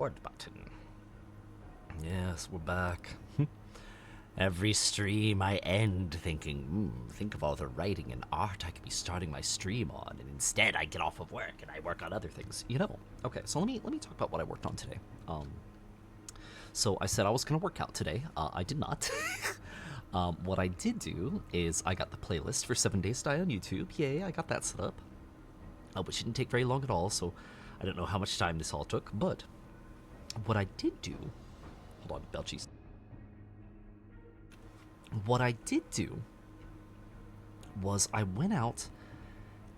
Record button. Yes, we're back. Every stream I end thinking, think of all the writing and art I could be starting my stream on, and instead I get off of work and I work on other things. Okay, so let me talk about what I worked on today. So I said I was gonna work out today. I did not. What I did do is I got the playlist for 7 Days to Die on YouTube. Yay, I got that set up. Which didn't take very long at all, so I don't know how much time this all took, but what I did do... Hold on, Belchies. What I did do was I went out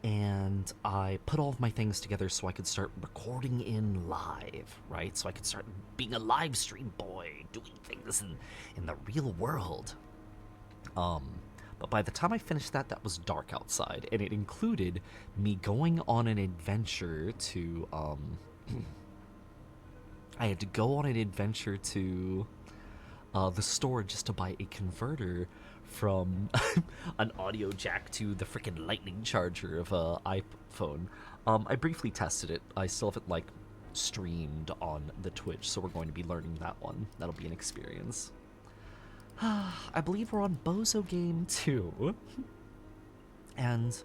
and I put all of my things together so I could start recording in live, right? So I could start being a live stream boy, doing things in the real world. But by the time I finished that, that was dark outside, and it included me going on an adventure to, I had to go on an adventure to the store just to buy a converter from an audio jack to the freaking lightning charger of a iPhone. I briefly tested it. I still haven't, streamed on the Twitch, so we're going to be learning that one. That'll be an experience. I believe we're on Bozo Game 2. And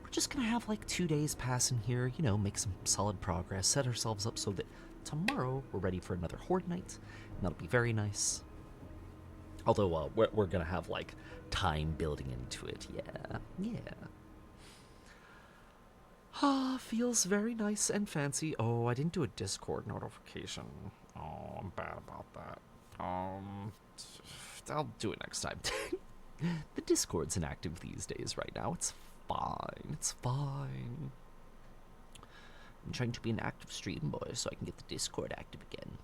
we're just gonna have 2 days pass in here, make some solid progress, set ourselves up so that tomorrow we're ready for another Horde night, and that'll be very nice. Although, we're gonna have, time building into it, yeah. Feels very nice and fancy. Oh, I didn't do a Discord notification. Oh, I'm bad about that. I'll do it next time. The Discord's inactive these days right now. It's fine. I'm trying to be an active stream boy so I can get the Discord active again.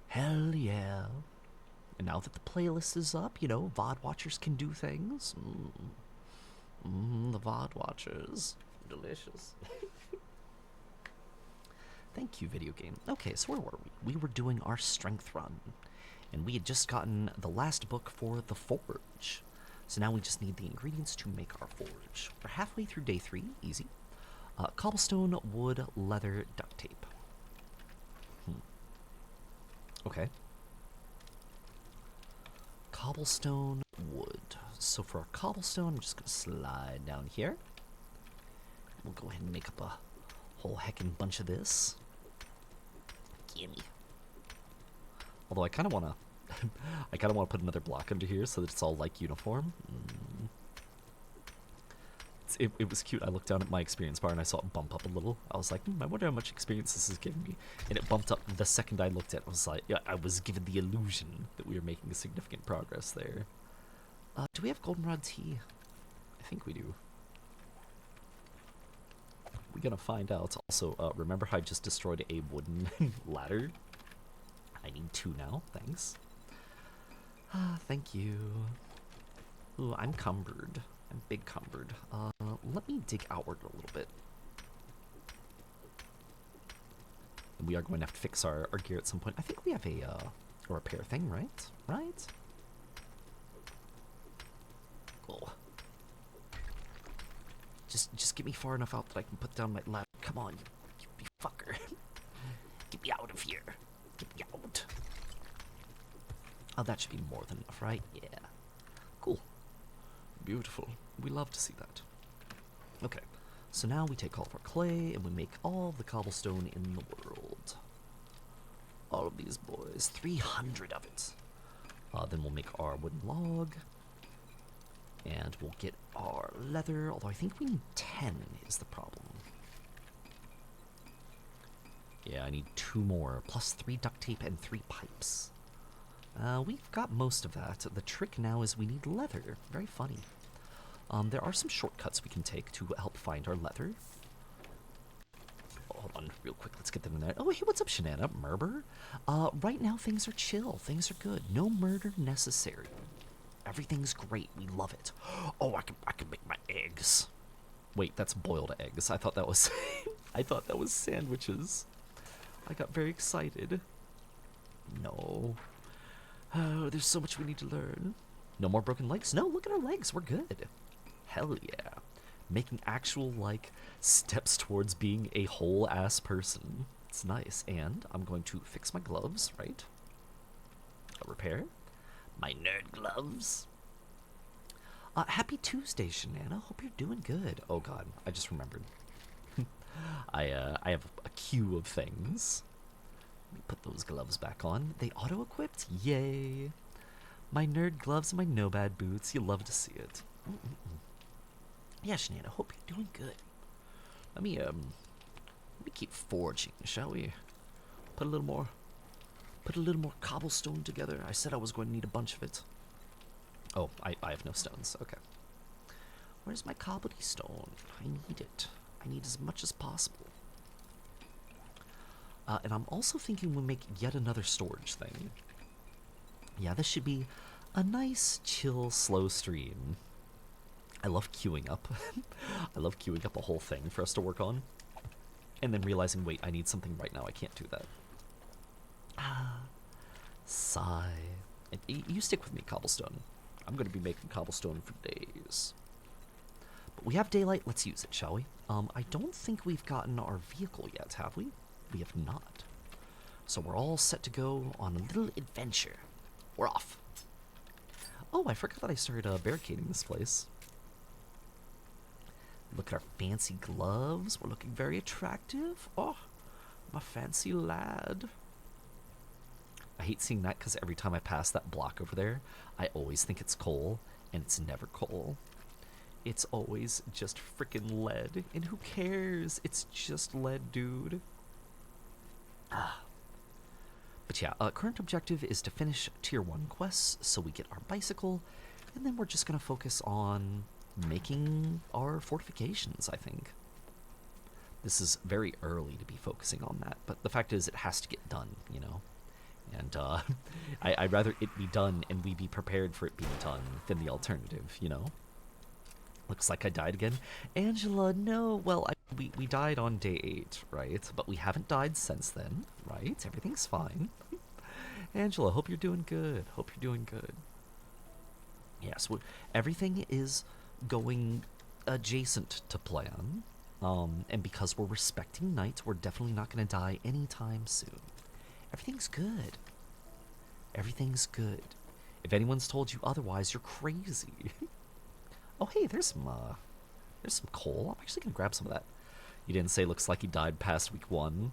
Hell yeah. And now that the playlist is up, VOD watchers can do things. The VOD watchers. Delicious. Thank you, video game. Okay, so where were we? We were doing our strength run, and we had just gotten the last book for the forge. So now we just need the ingredients to make our forge. We're halfway through day 3, easy. Cobblestone, wood, leather, duct tape. Okay. Cobblestone, wood. So for our cobblestone, I'm just gonna slide down here. We'll go ahead and make up a whole heckin' bunch of this. Gimme. Although I kind of want to put another block under here so that it's all uniform. It was cute. I looked down at my experience bar and I saw it bump up a little. I was like, I wonder how much experience this is giving me. And it bumped up the second I looked at it. I was like, yeah, I was given the illusion that we were making significant progress there. Do we have goldenrod tea? I think we do. We're gonna find out. Also, remember how I just destroyed a wooden ladder? I need 2 now, thanks. Thank you. Ooh, I'm cumbered. I'm big cumbered. Let me dig outward a little bit. We are going to have to fix our gear at some point. I think we have a repair thing, right? Right? Cool. Just get me far enough out that I can put down my ladder. Come on, you fucker. Get me out of here. Get me out. Oh, that should be more than enough, right? Yeah. Cool. Beautiful. We love to see that. Okay, so now we take all of our clay and we make all of the cobblestone in the world. All of these boys. 300 of it. Then we'll make our wooden log. And we'll get our leather, although I think we need 10 is the problem. Yeah, I need 2 more, plus 3 duct tape and 3 pipes. We've got most of that. The trick now is we need leather. Very funny. There are some shortcuts we can take to help find our leather. Hold on, real quick, let's get them in there. Oh, hey, what's up, Shanana? Murder? Right now things are chill, things are good. No murder necessary. Everything's great. We love it. Oh, I can make my eggs. Wait, that's boiled eggs. I thought that was I thought that was sandwiches. I got very excited. No. Oh, there's so much we need to learn. No more broken legs? No, look at our legs. We're good. Hell yeah. making actual, like, steps towards being a whole ass person. It's nice. And I'm going to fix my gloves, right? Repair my nerd gloves. Happy Tuesday, Shanana. Hope you're doing good. Oh god, I just remembered. I have a queue of things. Let me put those gloves back on. They auto-equipped? Yay. My nerd gloves and my no-bad boots. You love to see it. Yeah, Shanana, hope you're doing good. Let me keep forging, shall we? Put a little more cobblestone together. I said I was going to need a bunch of it. Oh, I have no stones. Okay. Where's my cobblestone? I need it. I need as much as possible. And I'm also thinking we'll make yet another storage thing. Yeah, this should be a nice, chill, slow stream. I love queuing up. I love queuing up a whole thing for us to work on. And then realizing, wait, I need something right now. I can't do that. Sigh. You stick with me, cobblestone. I'm going to be making cobblestone for days. But we have daylight. Let's use it, shall we? I don't think we've gotten our vehicle yet, have we? We have not. So we're all set to go on a little adventure. We're off. Oh, I forgot that I started barricading this place. Look at our fancy gloves. We're looking very attractive. Oh, I'm a fancy lad. I hate seeing that because every time I pass that block over there, I always think it's coal, and it's never coal. It's always just frickin' lead, and who cares? It's just lead, dude. But yeah, current objective is to finish Tier 1 quests so we get our bicycle, and then we're just going to focus on making our fortifications, I think. This is very early to be focusing on that, but the fact is it has to get done, you know? And I'd rather it be done and we be prepared for it being done than the alternative, you know? Looks like I died again. Angela, no. Well, we died on day 8, right? But we haven't died since then, right? Everything's fine. Angela, hope you're doing good. Hope you're doing good. Yes, everything is going adjacent to plan. And because we're respecting night, we're definitely not going to die anytime soon. Everything's good. Everything's good. If anyone's told you otherwise, you're crazy. Oh, hey, there's some coal. I'm actually gonna grab some of that. You didn't say looks like he died past week 1.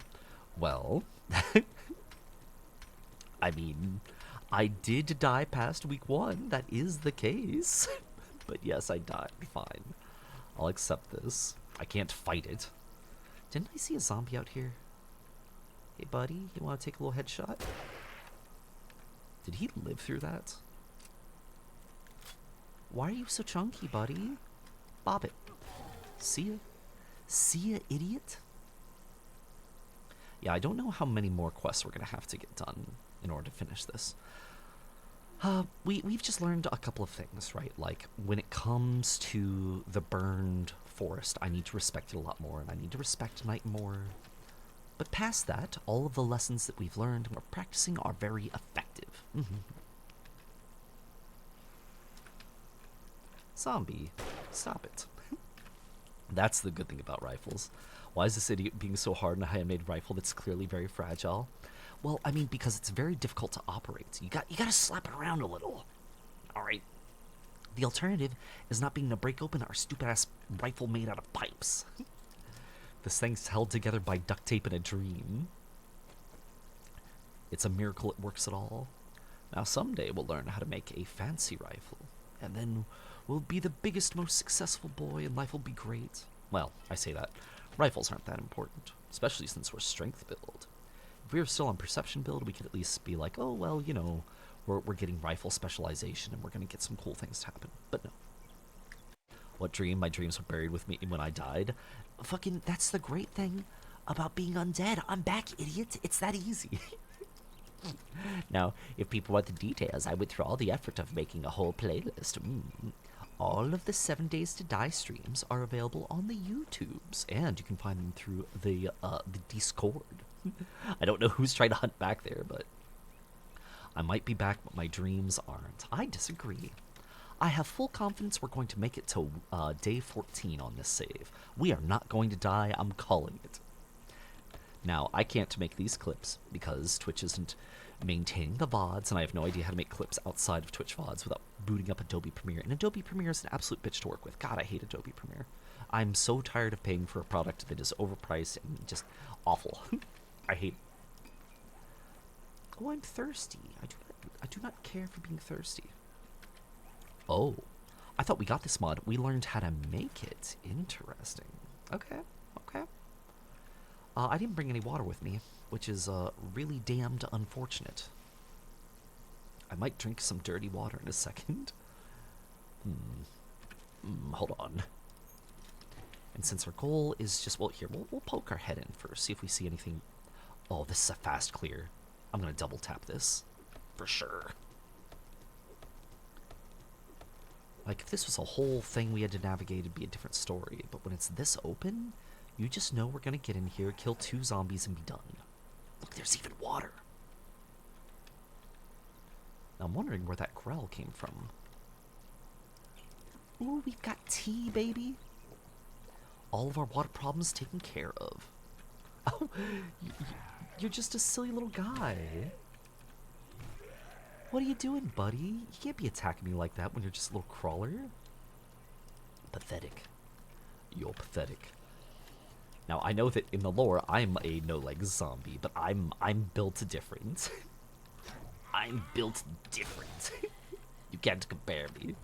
Well, I mean, I did die past week 1. That is the case. But yes, I died. Fine. I'll accept this. I can't fight it. Didn't I see a zombie out here? Hey, buddy, you want to take a little headshot? Did he live through that? Why are you so chunky, buddy? Bob it. See ya. See ya, idiot. Yeah, I don't know how many more quests we're going to have to get done in order to finish this. We've just learned a couple of things, right? Like, when it comes to the burned forest, I need to respect it a lot more, and I need to respect night more. But past that, all of the lessons that we've learned and we're practicing are very effective. Zombie, stop it. That's the good thing about rifles. Why is this idiot being so hard on a handmade rifle that's clearly very fragile? Well, I mean, because it's very difficult to operate. You gotta slap it around a little. Alright. The alternative is not being able to break open our stupid-ass rifle made out of pipes. This thing's held together by duct tape and a dream. It's a miracle it works at all. Now someday we'll learn how to make a fancy rifle. And then we'll be the biggest, most successful boy, and life will be great. Well, I say that. Rifles aren't that important, especially since we're strength build. If we were still on perception build, we could at least be like, oh, well, you know, we're getting rifle specialization, and we're going to get some cool things to happen. But no. What dream? My dreams were buried with me when I died. Fucking, that's the great thing about being undead. I'm back, idiot. It's that easy. Now, if people want the details, I went through all the effort of making a whole playlist. All of the 7 Days to Die streams are available on the YouTubes, and you can find them through the Discord. I don't know who's trying to hunt back there, but I might be back, but my dreams aren't. I disagree. I have full confidence we're going to make it to day 14 on this save. We are not going to die. I'm calling it. Now, I can't make these clips because Twitch isn't maintaining the VODs, and I have no idea how to make clips outside of Twitch VODs without booting up Adobe Premiere. And Adobe Premiere is an absolute bitch to work with. God, I hate Adobe Premiere. I'm so tired of paying for a product that is overpriced and just awful. I hate it. Oh, I'm thirsty. I do not care for being thirsty. Oh, I thought we got this mod. We learned how to make it. Interesting. Okay, okay. I didn't bring any water with me, which is really damned unfortunate. I might drink some dirty water in a second. Hold on. And since our goal is just, well, here, we'll poke our head in first, see if we see anything. Oh, this is a fast clear. I'm going to double tap this. For sure. Like, if this was a whole thing we had to navigate, it'd be a different story. But when it's this open, you just know we're going to get in here, kill 2 zombies, and be done. Look, there's even water. Now, I'm wondering where that growl came from. Ooh, we've got tea, baby. All of our water problems taken care of. Oh, you're just a silly little guy. What are you doing, buddy? You can't be attacking me like that when you're just a little crawler. Pathetic. You're pathetic. Now, I know that in the lore, I'm a no-legs zombie, but I'm built different. I'm built different. You can't compare me.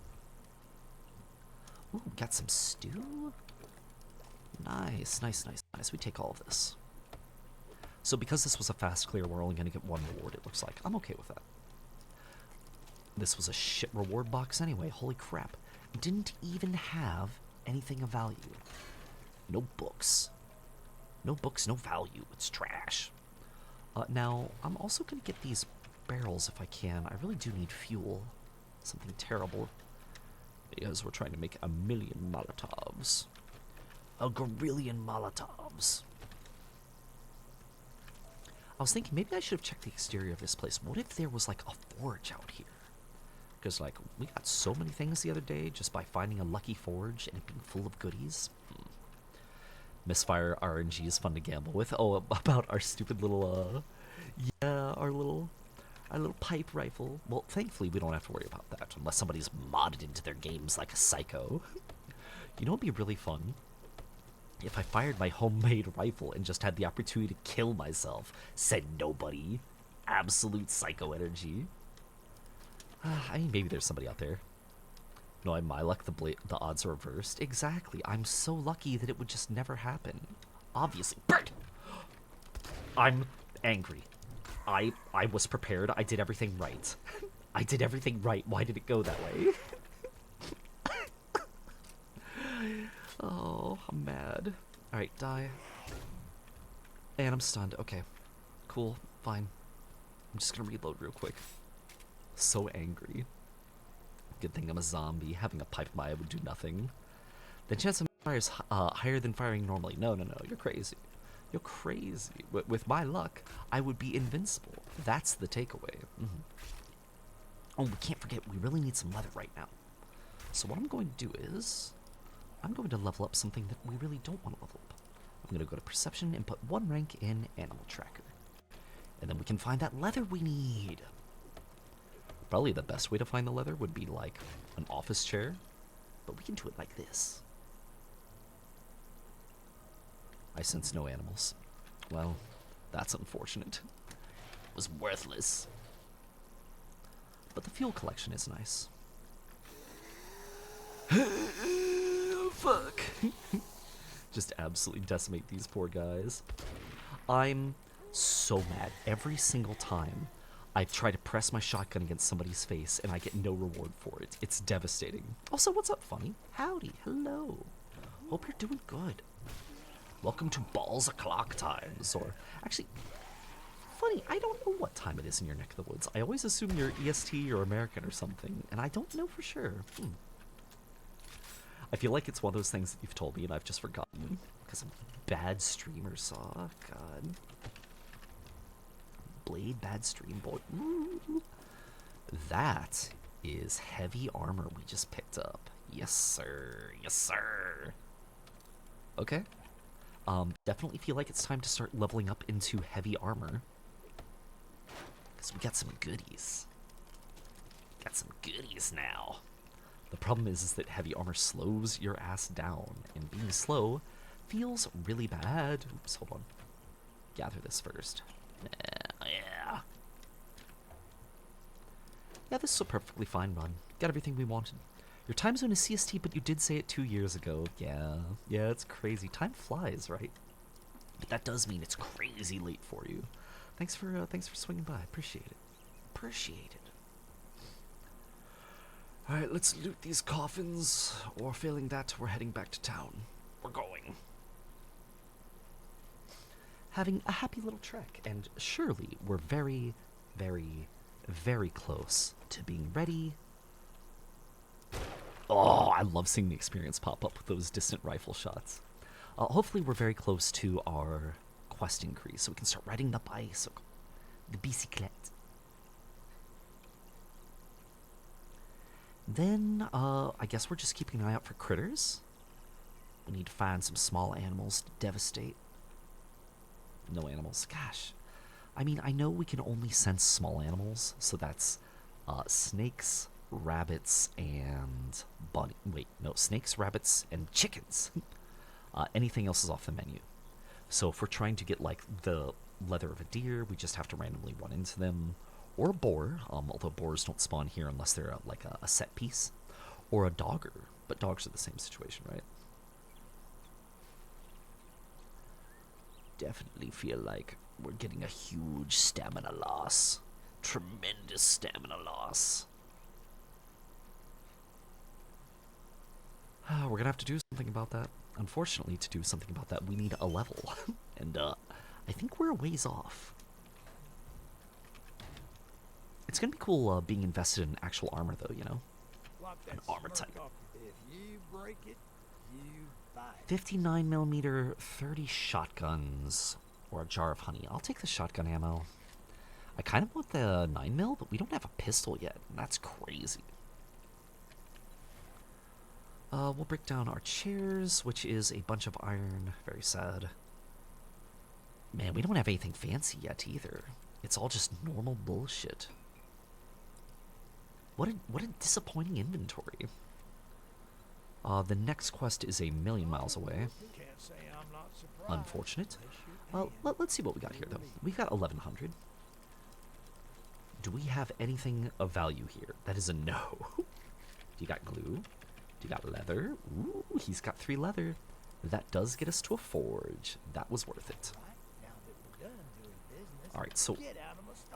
Ooh, got some stew? Nice, nice, nice, nice. We take all of this. So because this was a fast clear, we're only going to get 1 reward, it looks like. I'm okay with that. This was a shit reward box anyway. Holy crap. Didn't even have anything of value. No books. No books, no value. It's trash. Now, I'm also going to get these barrels if I can. I really do need fuel. Something terrible. Because we're trying to make 1,000,000 Molotovs. A gorillion Molotovs. I was thinking maybe I should have checked the exterior of this place. What if there was like a forge out here? Because like we got so many things the other day just by finding a lucky forge and it being full of goodies. Misfire RNG is fun to gamble with. Oh, about our stupid little our little pipe rifle. Well, thankfully we don't have to worry about that unless somebody's modded into their games like a psycho. You know what'd be really fun? If I fired my homemade rifle and just had the opportunity to kill myself, said nobody. Absolute psycho energy. I mean, maybe there's somebody out there. No, in my luck, the odds are reversed. Exactly. I'm so lucky that it would just never happen. Obviously. Bird! I'm angry. I was prepared. I did everything right. I did everything right. Why did it go that way? Oh, I'm mad. Alright, die. And I'm stunned. Okay. Cool. Fine. I'm just gonna reload real quick. So angry. Good thing I'm a zombie. Having a pipe in my eye would do nothing. The chance of fire is higher than firing normally. No, no, no. You're crazy. You're crazy. With my luck, I would be invincible. That's the takeaway. Oh, we can't forget. We really need some leather right now. So what I'm going to do is I'm going to level up something that we really don't want to level up. I'm going to go to Perception and put 1 rank in Animal Tracker. And then we can find that leather we need. Probably the best way to find the leather would be like an office chair. But we can do it like this. I sense no animals. Well, that's unfortunate. It was worthless. But the fuel collection is nice. Fuck. Just absolutely decimate these poor guys. I'm so mad. Every single time I try to press my shotgun against somebody's face and I get no reward for it. It's devastating. Also, what's up, Funny? Howdy. Hello. Hope you're doing good. Welcome to Balls O'Clock Times. Or, actually, Funny, I don't know what time it is in your neck of the woods. I always assume you're EST or American or something, and I don't know for sure. I feel like it's one of those things that you've told me and I've just forgotten because I'm a bad streamer, Saw. God. Blade bad stream boy. Ooh. That is heavy armor we just picked up. Yes, sir. Yes, sir. Okay. Definitely feel like it's time to start leveling up into heavy armor. Because we got some goodies. Got some goodies now. The problem is that heavy armor slows your ass down, and being slow feels really bad. Oops, hold on. Gather this first. Yeah. Yeah, this is a perfectly fine run. Got everything we wanted. Your time zone is CST, but you did say it 2 years ago. Yeah, it's crazy. Time flies, right? But that does mean it's crazy late for you. Thanks for swinging by. Appreciate it. Appreciate it. All right, let's loot these coffins. Or failing that, we're heading back to town. We're going. Having a happy little trek, and surely we're very, very, very close to being ready. Oh, I love seeing the experience pop up with those distant rifle shots. Hopefully we're very close to our quest increase, so we can start riding the bicycle. The bicyclette. Then, I guess we're just keeping an eye out for critters. We need to find some small animals to devastate. No animals. Gosh. I mean, I know we can only sense small animals, so that's snakes, rabbits, and bunny. Wait, no, snakes, rabbits, and chickens. Anything else is off the menu. So if we're trying to get, like, the leather of a deer, we just have to randomly run into them. Or a boar, although boars don't spawn here unless they're, like, a set piece. Or a dogger, but dogs are the same situation, right? Definitely feel like we're getting a huge stamina loss. Tremendous stamina loss. We're gonna have to do something about that. Unfortunately, to do something about that, we need a level. And, I think we're a ways off. It's gonna be cool, being invested in actual armor, though, you know? An armor type. If you break it, you buy it. 59mm, 30 shotguns, or a jar of honey. I'll take the shotgun ammo. I kind of want the 9mm, but we don't have a pistol yet, and that's crazy. We'll break down our chairs, which is a bunch of iron. Very sad. Man, we don't have anything fancy yet either. It's all just normal bullshit. What a disappointing inventory. The next quest is a million miles away. Can't say I'm not surprised. Unfortunate. Let's see what we got here, though. We've got 1100. Do we have anything of value here? That is a no. You got glue? You got leather? Ooh, he's got 3 leather. That does get us to a forge. That was worth it. Alright, so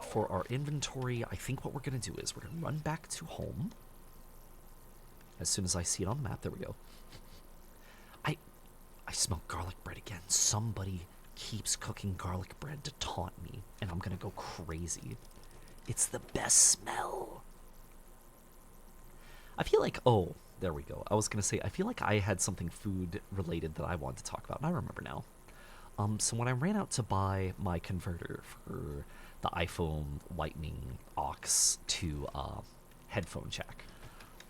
for our inventory, I think what we're going to do is we're going to run back to home. As soon as I see it on the map, there we go. I smell garlic bread again. Somebody keeps cooking garlic bread to taunt me, and I'm going to go crazy. It's the best smell. I feel like, oh, there we go. I was going to say, I feel like I had something food related that I wanted to talk about, and I remember now. So when I ran out to buy my converter for the iPhone Lightning aux to headphone jack,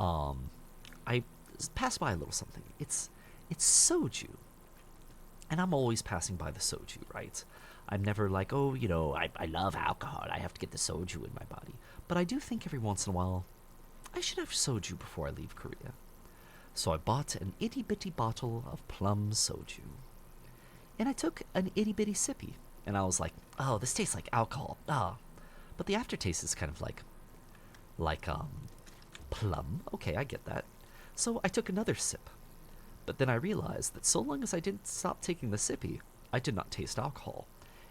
I passed by a little something. It's soju. And I'm always passing by the soju, right? I'm never like, oh, you know, I love alcohol. I have to get the soju in my body. But I do think every once in a while, I should have soju before I leave Korea. So I bought an itty-bitty bottle of plum soju. And I took an itty-bitty sippy. And I was like, oh, this tastes like alcohol. But the aftertaste is kind of like plum. Okay, I get that. So I took another sip. But then I realized that so long as I didn't stop taking the sippy, I did not taste alcohol.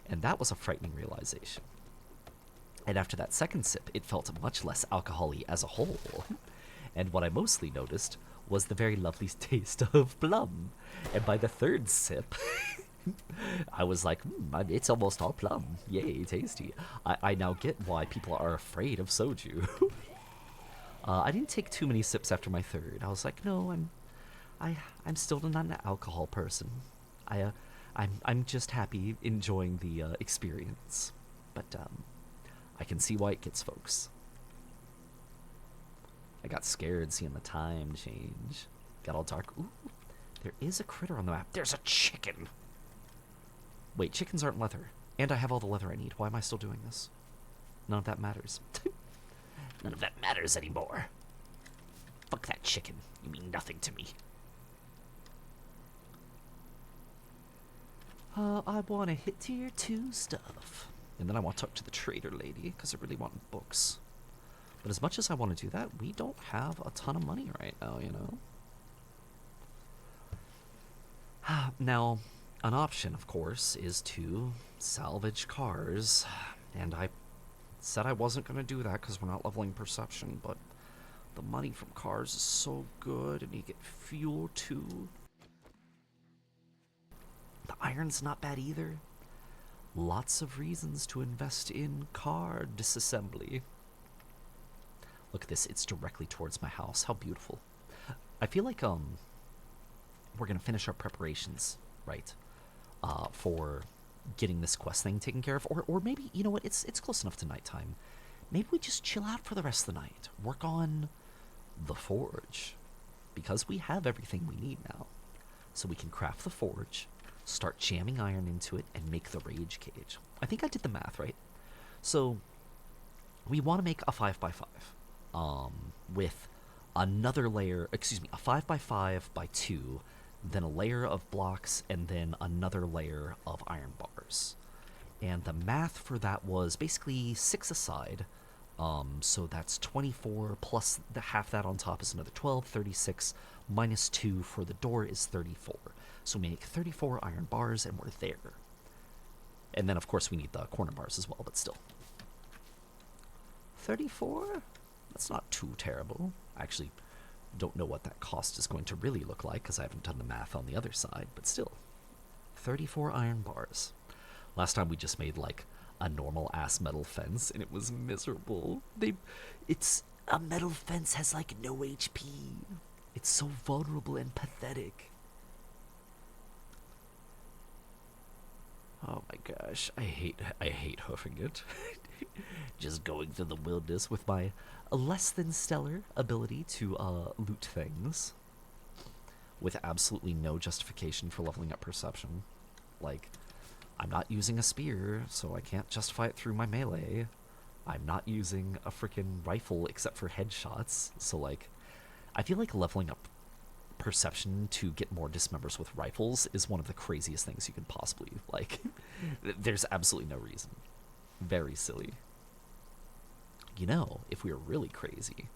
And that was a frightening realization. And after that second sip, it felt much less alcohol-y as a whole. And what I mostly noticed was the very lovely taste of plum. And by the third sip, I was like, it's almost all plum. Yay, tasty. I now get why people are afraid of soju. I didn't take too many sips after my third. I was like, no, I'm still not an alcohol person. I'm just happy enjoying the experience. But I can see why it gets folks. I got scared seeing the time change. Got all dark. Ooh, there is a critter on the map. There's a chicken. Wait, chickens aren't leather. And I have all the leather I need. Why am I still doing this? None of that matters. None of that matters anymore. Fuck that chicken. You mean nothing to me. I want to hit tier 2 stuff. And then I want to talk to the trader lady, because I really want books. But as much as I want to do that, we don't have a ton of money right now, you know? Now, an option, of course, is to salvage cars. And I said I wasn't going to do that because we're not leveling perception, but the money from cars is so good, and you get fuel too. The iron's not bad either. Lots of reasons to invest in car disassembly. Look at this, it's directly towards my house. How beautiful. I feel like we're gonna finish our preparations, right? For getting this quest thing taken care of. Or maybe, you know what, it's close enough to nighttime. Maybe we just chill out for the rest of the night. Work on the forge. Because we have everything we need now. So we can craft the forge, start jamming iron into it, and make the rage cage. I think I did the math, right? So we want to make a 5x5 with another layer, excuse me, a 5x5 by 2, then a layer of blocks, and then another layer of iron bars. And the math for that was basically 6 aside. So that's 24 plus the half that on top is another 12, 36 minus 2 for the door is 34. So we make 34 iron bars and we're there. And then of course we need the corner bars as well, but still. 34? That's not too terrible. I actually don't know what that cost is going to really look like because I haven't done the math on the other side, but still. 34 iron bars. Last time we just made like a normal ass metal fence and it was miserable. It's a metal fence has like no HP. It's so vulnerable and pathetic. Oh my gosh, I hate hoofing it. Just going through the wilderness with my less than stellar ability to loot things with absolutely no justification for leveling up perception. Like, I'm not using a spear, so I can't justify it through my melee. I'm not using a freaking rifle except for headshots, so like, I feel like leveling up perception to get more dismembers with rifles is one of the craziest things you could possibly, like, there's absolutely no reason. Very silly. You know, if we were really crazy,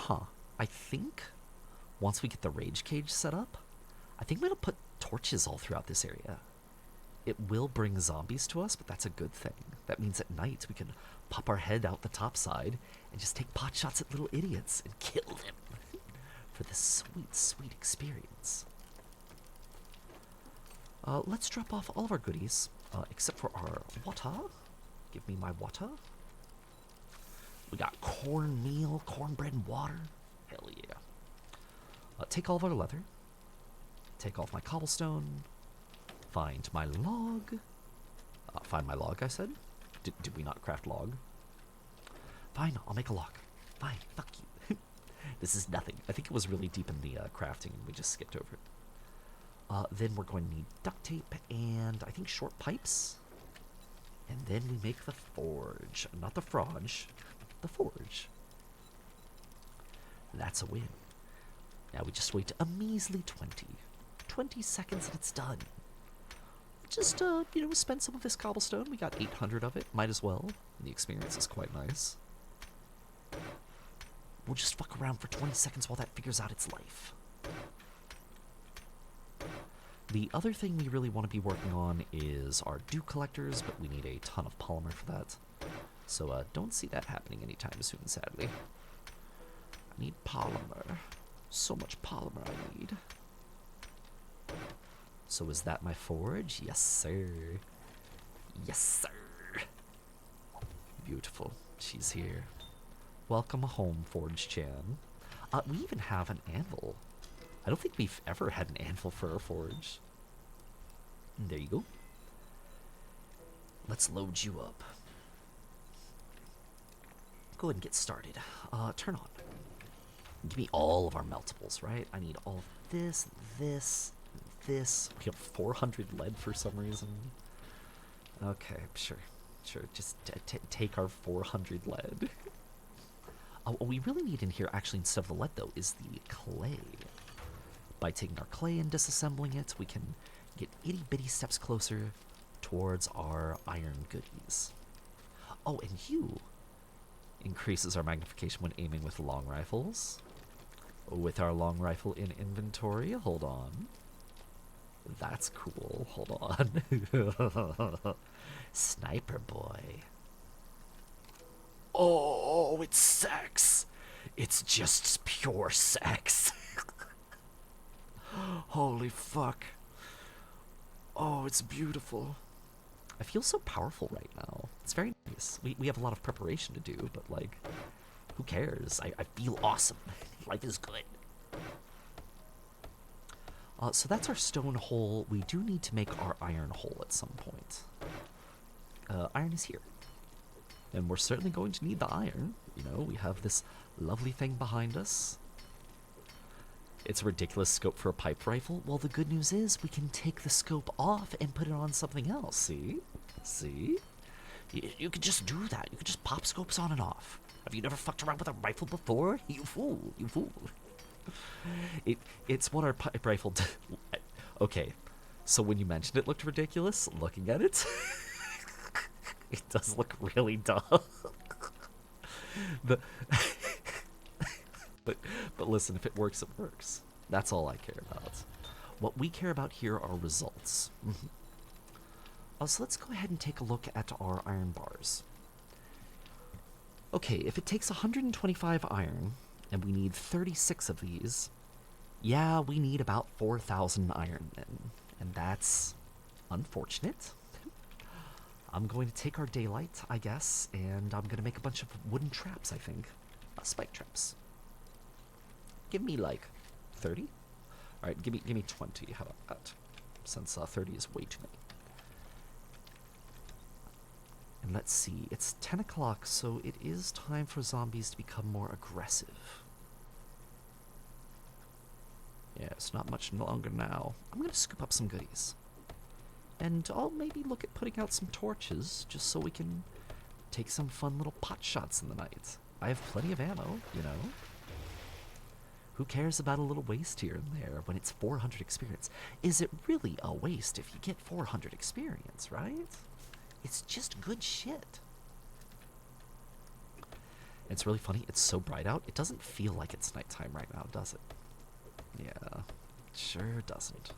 I think once we get the rage cage set up, I think I'm gonna put torches all throughout this area. It will bring zombies to us, but that's a good thing. That means at night we can pop our head out the top side and just take pot shots at little idiots and kill them for this sweet, sweet experience. Let's drop off all of our goodies, except for our water. Give me my water. We got cornmeal, cornbread, and water. Hell yeah. Take all of our leather. Take off my cobblestone. Find my log. Find my log, I said. Did we not craft log? Fine, I'll make a log. Fine, fuck you. This is nothing. I think it was really deep in the crafting and we just skipped over it. Then we're going to need duct tape and I think short pipes. And then we make the forge. Not the froge, the forge. That's a win. Now we just wait a measly 20 seconds and it's done. Just, spend some of this cobblestone. We got 800 of it. Might as well. The experience is quite nice. We'll just fuck around for 20 seconds while that figures out its life. The other thing we really want to be working on is our dew collectors, but we need a ton of polymer for that. So, don't see that happening anytime soon, sadly. I need polymer. So much polymer I need. So is that my forge? Yes, sir. Yes, sir. Beautiful. She's here. Welcome home, Forge Chan. We even have an anvil. I don't think we've ever had an anvil for our forge. There you go. Let's load you up. go ahead and get started. Turn on. Give me all of our meltables, right? I need all of this, this, this. We have 400 lead for some reason. Okay, sure. Just take our 400 lead. What we really need in here, actually, instead of the lead, though, is the clay. By taking our clay and disassembling it, we can get itty-bitty steps closer towards our iron goodies. Oh, and hue increases our magnification when aiming with long rifles. With our long rifle in inventory, hold on. That's cool, hold on. Sniper boy. Oh, it's sex. It's just pure sex. Holy fuck. Oh, it's beautiful. I feel so powerful right now. It's very nice. We have a lot of preparation to do, but like, who cares? I feel awesome. Life is good. So that's our stone hole. We do need to make our iron hole at some point. Iron is here. And we're certainly going to need the iron. You know, we have this lovely thing behind us. It's a ridiculous scope for a pipe rifle. Well, the good news is we can take the scope off and put it on something else. See? See? You could just do that. You could just pop scopes on and off. Have you never fucked around with a rifle before? You fool. You fool. It's what our pipe rifle did. Okay. So when you mentioned it looked ridiculous, looking at it, it does look really dumb. But listen, if it works, it works. That's all I care about. What we care about here are results. So let's go ahead and take a look at our iron bars. Okay, if it takes 125 iron, and we need 36 of these, yeah, we need about 4,000 iron then. And that's unfortunate. I'm going to take our daylight, I guess, and I'm going to make a bunch of wooden traps, I think. Spike traps. Give me like 30? Alright, give me 20. How about that? Since 30 is way too many. And let's see, it's 10 o'clock, so it is time for zombies to become more aggressive. Yeah, it's not much longer now. I'm gonna scoop up some goodies. And I'll maybe look at putting out some torches, just so we can take some fun little pot shots in the night. I have plenty of ammo, you know. Who cares about a little waste here and there when it's 400 experience? Is it really a waste if you get 400 experience, right? It's just good shit. It's really funny, it's so bright out, it doesn't feel like it's nighttime right now, does it? Yeah, sure doesn't.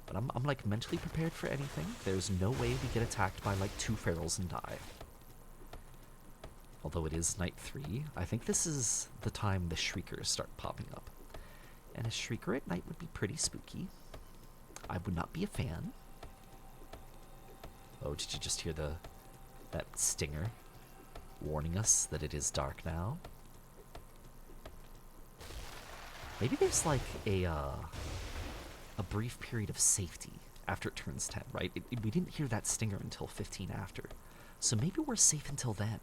But I'm like mentally prepared for anything. There's no way we get attacked by like 2 ferals and die. Although it is night 3, I think this is the time the shriekers start popping up. And a shrieker at night would be pretty spooky. I would not be a fan. Oh, did you just hear that stinger warning us that it is dark now? Maybe there's like a brief period of safety after it turns 10, right? We didn't hear that stinger until 15 after. So maybe we're safe until then.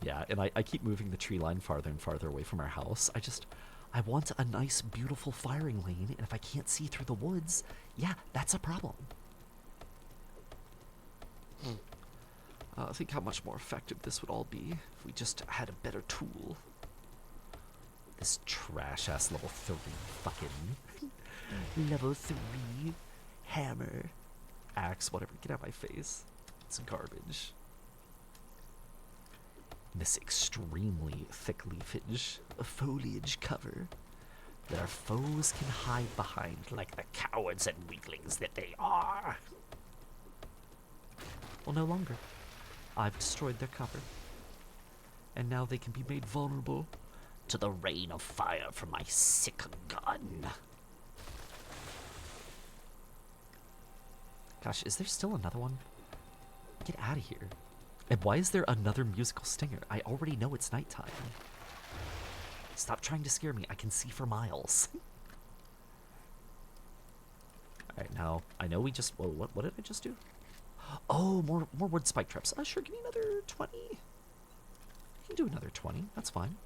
Yeah, and I keep moving the tree line farther and farther away from our house. I want a nice, beautiful firing lane, and if I can't see through the woods, yeah, that's a problem. Think how much more effective this would all be if we just had a better tool. This trash-ass level 3 fucking... level 3 hammer. Axe, whatever, get out of my face. It's garbage. This extremely thick leafage, foliage cover that our foes can hide behind like the cowards and weaklings that they are. Well, no longer. I've destroyed their cover. And now they can be made vulnerable to the rain of fire from my sick gun. Gosh, is there still another one? Get out of here. And why is there another musical stinger? I already know it's nighttime. Stop trying to scare me. I can see for miles. Alright, now, I know we just... Whoa, what did I just do? Oh, more wood spike traps. Sure, give me another 20. I can do another 20. That's fine.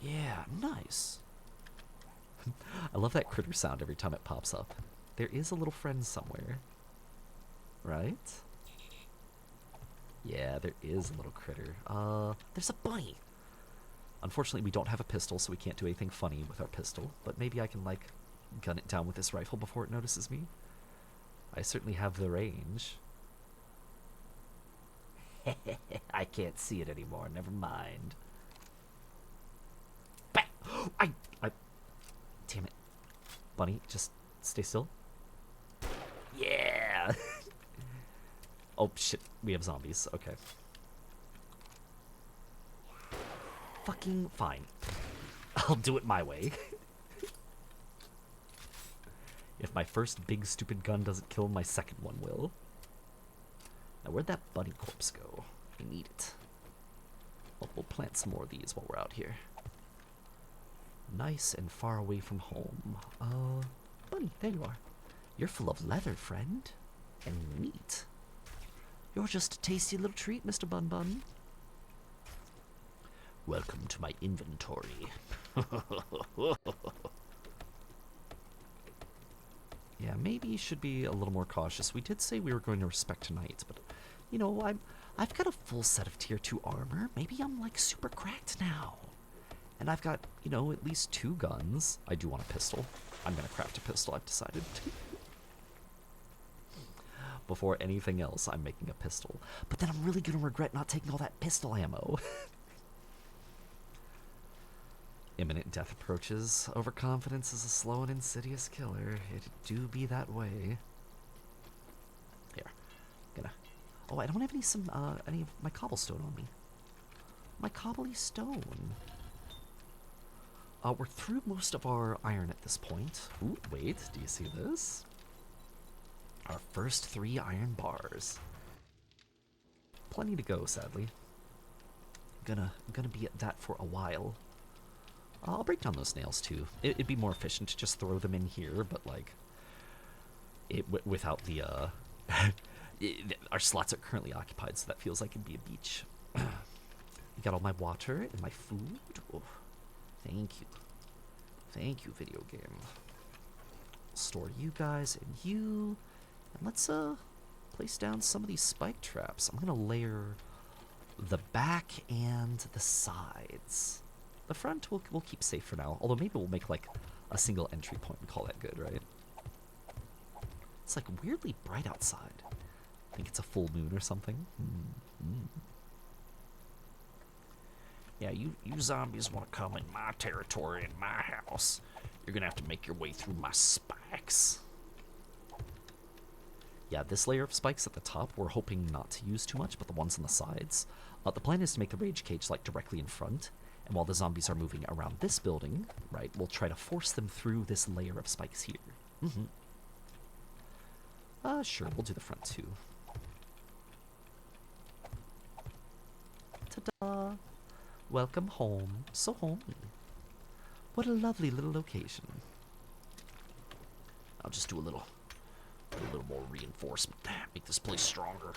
Yeah, nice. I love that critter sound every time it pops up. There is a little friend somewhere. Right? Yeah, there is a little critter. There's a bunny. Unfortunately, we don't have a pistol, so we can't do anything funny with our pistol. But maybe I can, like, gun it down with this rifle before it notices me. I certainly have the range. I can't see it anymore. Never mind. I... Damn it. Bunny, just stay still. Yeah! Oh, shit. We have zombies. Okay. Fucking fine. I'll do it my way. If my first big stupid gun doesn't kill, my second one will. Now, where'd that bunny corpse go? I need it. Well, we'll plant some more of these while we're out here. Nice and far away from home. Bunny, there you are. You're full of leather, friend. And meat. You're just a tasty little treat, Mr. Bun Bun. Welcome to my inventory. Yeah, maybe you should be a little more cautious. We did say we were going to respect tonight, but, you know, I've got a full set of tier 2 armor. Maybe I'm, like, super cracked now. And I've got, you know, at least 2 guns. I do want a pistol. I'm gonna craft a pistol, I've decided. Before anything else, I'm making a pistol. But then I'm really gonna regret not taking all that pistol ammo. Imminent death approaches. Overconfidence is a slow and insidious killer. It do be that way. Here. Gonna... Oh, I don't have any of my cobblestone on me. My cobbly stone. We're through most of our iron at this point. Ooh, wait, do you see this? Our first 3 iron bars. Plenty to go, sadly. Gonna be at that for a while. I'll break down those nails too. It'd be more efficient to just throw them in here, but like, without the our slots are currently occupied, so that feels like it'd be a beach. Got all my water and my food. Oh, thank you, video game. Store you guys and you, and let's place down some of these spike traps. I'm gonna layer the back and the sides. The front we'll keep safe for now, although maybe we'll make like a single entry point and call that good, right? It's like weirdly bright outside. I think it's a full moon or something. Yeah, you zombies want to come in my territory, in my house. You're gonna have to make your way through my spikes. Yeah, this layer of spikes at the top, we're hoping not to use too much, but the ones on the sides. The plan is to make the rage cage like directly in front, and while the zombies are moving around this building, right, we'll try to force them through this layer of spikes here. Sure, we'll do the front too. Ta-da! Welcome home. So homey. What a lovely little location. I'll just do a little more reinforcement. Make this place stronger.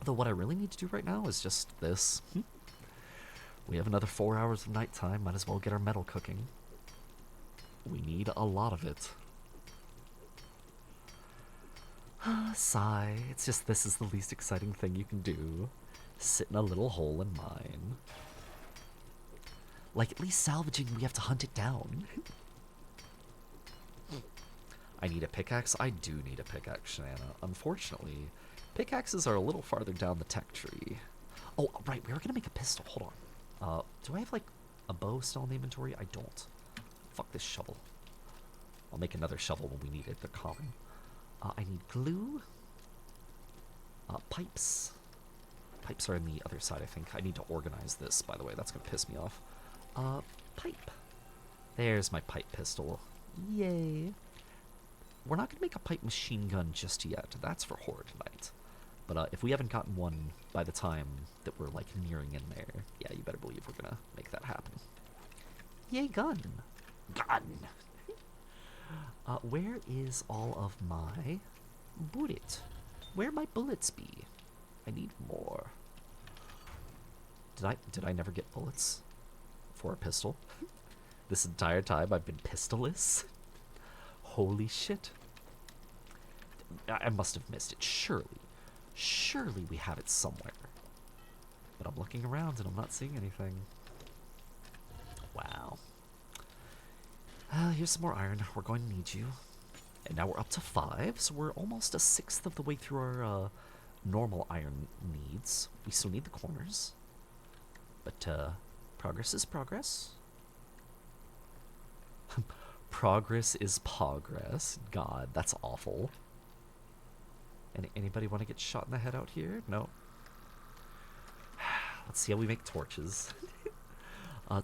Though what I really need to do right now is just this. We have another 4 hours of nighttime. Might as well get our metal cooking. We need a lot of it. Sigh. It's just this is the least exciting thing you can do. Sit in a little hole and mine. Like, at least salvaging, we have to hunt it down. I need a pickaxe? I do need a pickaxe, Shanna. Unfortunately, pickaxes are a little farther down the tech tree. Oh, right, we were gonna make a pistol. Hold on. Do I have, like, a bow still in the inventory? I don't. Fuck this shovel. I'll make another shovel when we need it. They're common. I need glue. Pipes. Pipes are on the other side, I think. I need to organize this, by the way. That's gonna piss me off. Pipe. There's my pipe pistol. Yay. We're not gonna make a pipe machine gun just yet. That's for horror tonight. But if we haven't gotten one by the time that we're like nearing in there, yeah, you better believe we're gonna make that happen. Yay, gun. Gun. Where is all of my bullet? Where my bullets be? I need more. Did I never get bullets for a pistol? This entire time I've been pistolless? Holy shit. I must have missed it. Surely we have it somewhere. But I'm looking around and I'm not seeing anything. Wow. Here's some more iron. We're going to need you. And now we're up to 5, so we're almost a sixth of the way through our normal iron needs. We still need the corners. But progress is progress. Progress is progress. God, that's awful. Anybody want to get shot in the head out here? No. Let's see how we make torches.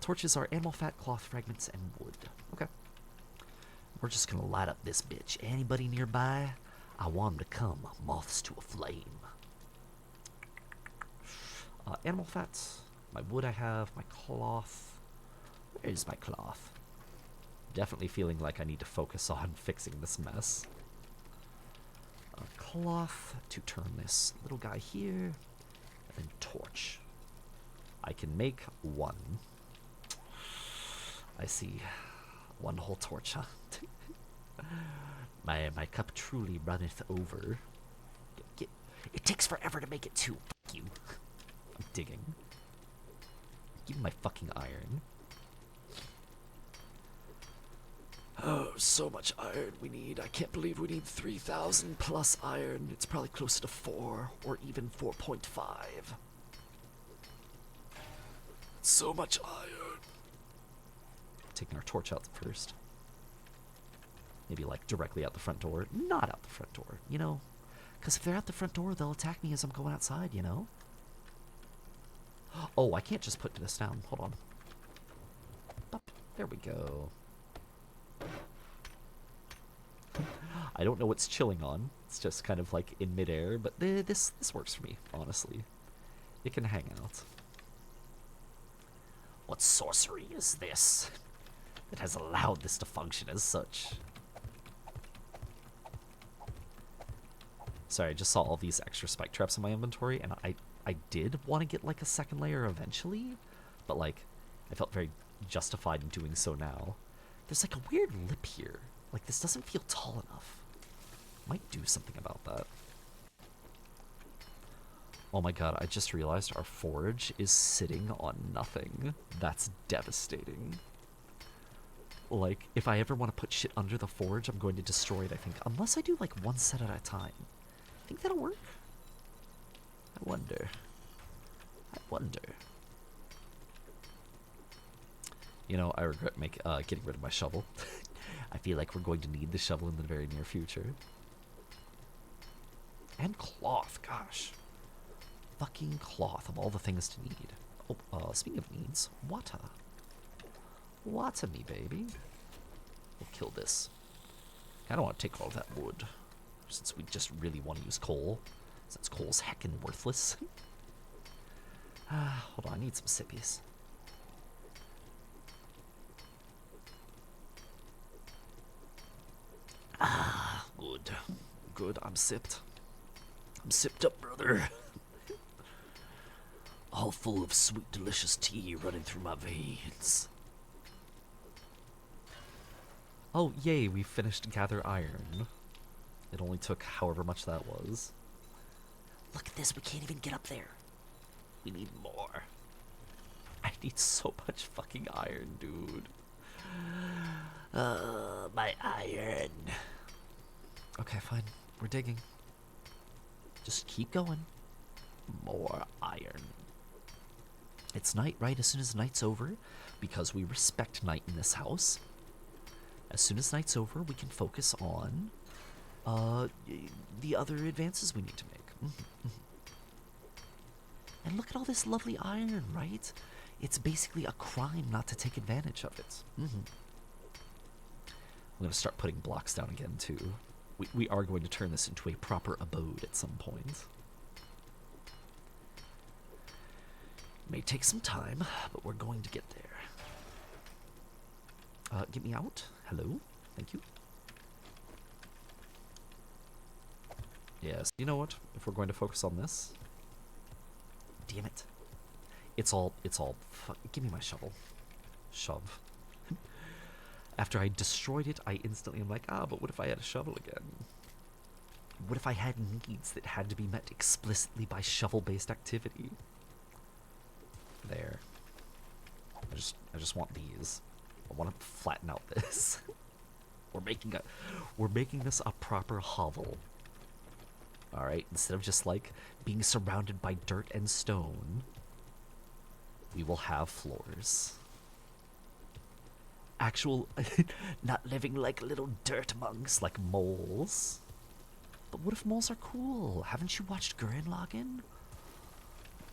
Torches are animal fat, cloth fragments, and wood. Okay. We're just gonna light up this bitch. Anybody nearby? I want 'em to come. Moths to a flame. Animal fat. My wood I have. My cloth. Where is my cloth? Definitely feeling like I need to focus on fixing this mess. Cloth to turn this little guy here. And then torch. I can make 1. I see. 1 whole torch, huh? my cup truly runneth over. It takes forever to make it 2. Fuck you. I'm digging. Give me my fucking iron. Oh, so much iron we need. I can't believe we need 3,000 plus iron. It's probably close to 4 or even 4.5. So much iron. Taking our torch out first. Maybe like directly out the front door. Not out the front door, you know? Because if they're out the front door, they'll attack me as I'm going outside, you know? Oh, I can't just put this down. Hold on. Up. There we go. I don't know what's chilling on. It's just kind of like in midair, but this works for me, honestly. It can hang out. What sorcery is this that has allowed this to function as such? Sorry, I just saw all these extra spike traps in my inventory, and I did want to get like a second layer eventually, but like I felt very justified in doing so now. There's like a weird lip here. Like this doesn't feel tall enough. Might do something about that. Oh my god, I just realized our forge is sitting on nothing. That's devastating. Like, if I ever want to put shit under the forge, I'm going to destroy it, I think. Unless I do, like, 1 set at a time. Think that'll work? I wonder. You know, I regret getting rid of my shovel. I feel like we're going to need the shovel in the very near future. And cloth, gosh. Fucking cloth of all the things to need. Oh, speaking of needs, water. Water me, baby. We'll kill this. I don't want to take all that wood, since we just really want to use coal, since coal's heckin' worthless. Hold on, I need some sippies. Good. Good, I'm sipped. I'm sipped up, brother. All full of sweet, delicious tea running through my veins. Oh, yay, we finished Gather Iron. It only took however much that was. Look at this, we can't even get up there. We need more. I need so much fucking iron, dude. My iron. Okay, fine. We're digging. Just keep going. More iron. It's night, right? As soon as night's over, because we respect night in this house, as soon as night's over, we can focus on the other advances we need to make. And look at all this lovely iron, right? It's basically a crime not to take advantage of it. I'm going to start putting blocks down again, too. We are going to turn this into a proper abode at some point. May take some time, but we're going to get there. Get me out. Hello. Thank you. Yes. You know what? If we're going to focus on this, damn it. It's all. Give me my shovel. Shove. After I destroyed it, I instantly am like, but what if I had a shovel again? What if I had needs that had to be met explicitly by shovel-based activity? There. I just want these. I want to flatten out this. we're making this a proper hovel. All right, instead of just like being surrounded by dirt and stone, we will have floors. Actual, not living like little dirt monks like moles. But what if moles are cool? Haven't you watched Gurren Lagann?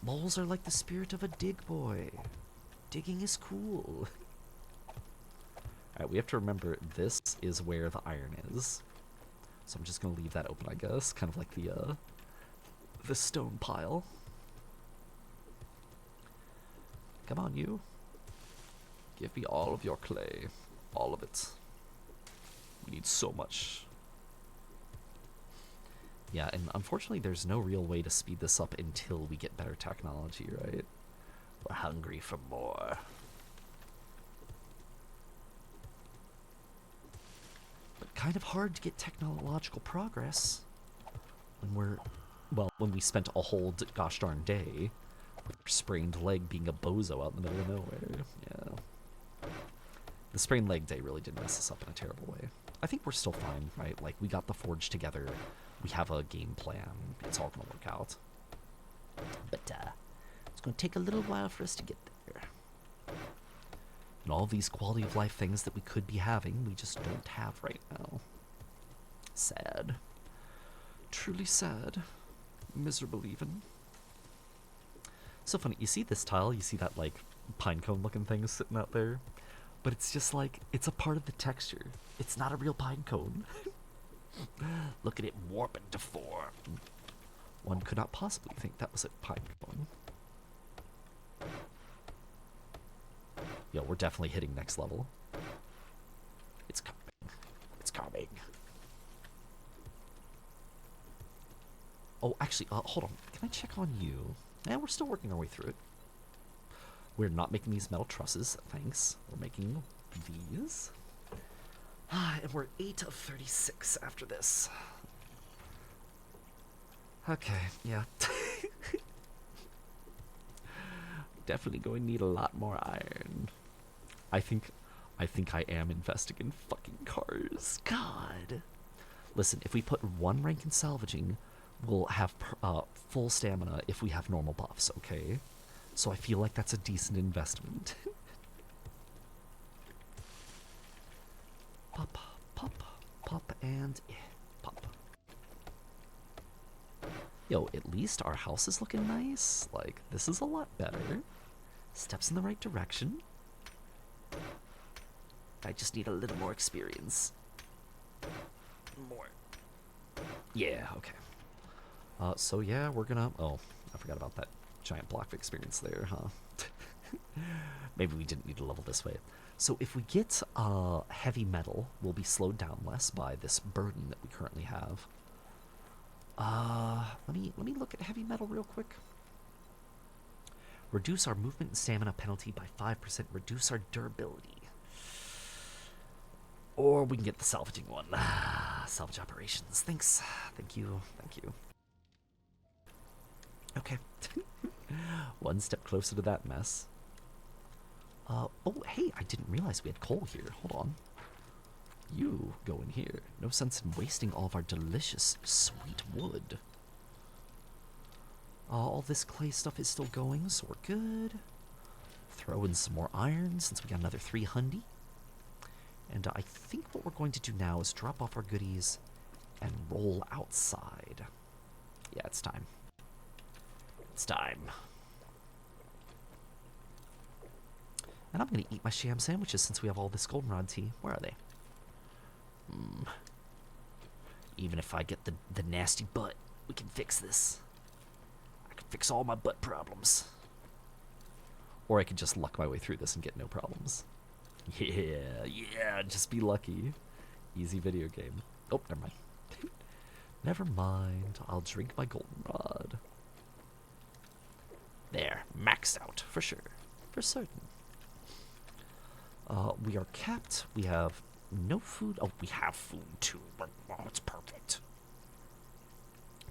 Moles are like the spirit of a dig boy. Digging is cool. Alright, we have to remember this is where the iron is. So I'm just gonna leave that open, I guess. Kind of like the stone pile. Come on, you. Give me all of your clay. All of it. We need so much. Yeah, and unfortunately there's no real way to speed this up until we get better technology, right? We're hungry for more. But kind of hard to get technological progress when when we spent a whole gosh darn day with our sprained leg being a bozo out in the middle of nowhere. Yeah. The sprained leg day really did mess us up in a terrible way. I think we're still fine, right? Like, we got the forge together. We have a game plan. It's all gonna work out. But, it's gonna take a little while for us to get there. And all these quality of life things that we could be having, we just don't have right now. Sad. Truly sad. Miserable even. So funny, you see this tile, you see that, like, pine cone looking thing sitting out there? But it's just like, it's a part of the texture. It's not a real pine cone. Look at it warp into form. One could not possibly think that was a pine cone. Yo, we're definitely hitting next level. It's coming. It's coming. Oh, actually, hold on. Can I check on you? Yeah, we're still working our way through it. We're not making these metal trusses, thanks. We're making these. And we're 8 of 36 after this. Okay, yeah. Definitely going to need a lot more iron. I think I am investing in fucking cars. God. Listen, if we put 1 rank in salvaging, we'll have full stamina if we have normal buffs, okay? So I feel like that's a decent investment. Pop, pop, pop, and pop. Yo, at least our house is looking nice. Like, this is a lot better. Steps in the right direction. I just need a little more experience. More. Yeah, okay. So yeah, we're gonna... Oh, I forgot about that giant block of experience there, huh? Maybe we didn't need to level this way. So if we get heavy metal, we'll be slowed down less by this burden that we currently have. Let me look at heavy metal real quick. Reduce our movement and stamina penalty by 5%. Reduce our durability. Or we can get the salvaging one. Salvage operations. Thanks. Thank you. Thank you. Okay. One step closer to that mess. Oh, hey, I didn't realize we had coal here. Hold on. You go in here. No sense in wasting all of our delicious, sweet wood. All this clay stuff is still going, so we're good. Throw in some more iron since we got another 300. And I think what we're going to do now is drop off our goodies and roll outside. Yeah, it's time. It's time. And I'm going to eat my sham sandwiches since we have all this goldenrod tea. Where are they? Even if I get the nasty butt, we can fix this. I can fix all my butt problems. Or I could just luck my way through this and get no problems. Yeah, just be lucky. Easy video game. Oh, never mind. Never mind. I'll drink my goldenrod. There, maxed out, for sure. For certain. We are capped. We have no food. Oh, we have food too, but oh, it's perfect.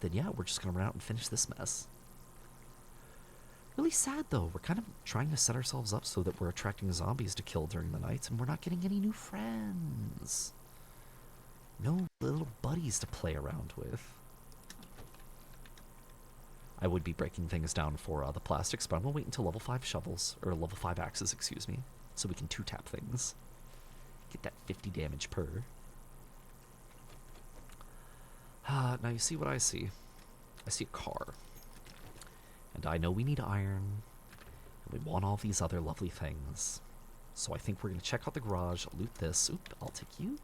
Then yeah, we're just gonna run out and finish this mess. Really sad though. We're kind of trying to set ourselves up so that we're attracting zombies to kill during the night, and we're not getting any new friends. No little buddies to play around with. I would be breaking things down for the plastics, but I'm gonna wait until level 5 shovels, or level 5 axes, excuse me, so we can 2-tap things. Get that 50 damage per. Now you see what I see. I see a car. And I know we need iron, and we want all these other lovely things. So I think we're gonna check out the garage, loot this. Oop, I'll take you.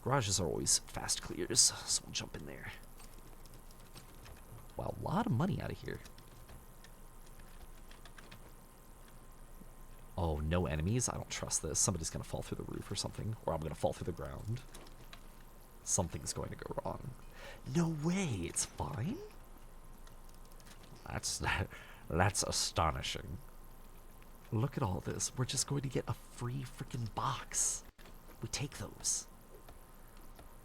Garages are always fast clears, so we'll jump in there. Wow, a lot of money out of here. Oh, no enemies? I don't trust this. Somebody's gonna fall through the roof or something, or I'm gonna fall through the ground. Something's going to go wrong. No way, it's fine? That's astonishing. Look at all this. We're just going to get a free freaking box. We take those.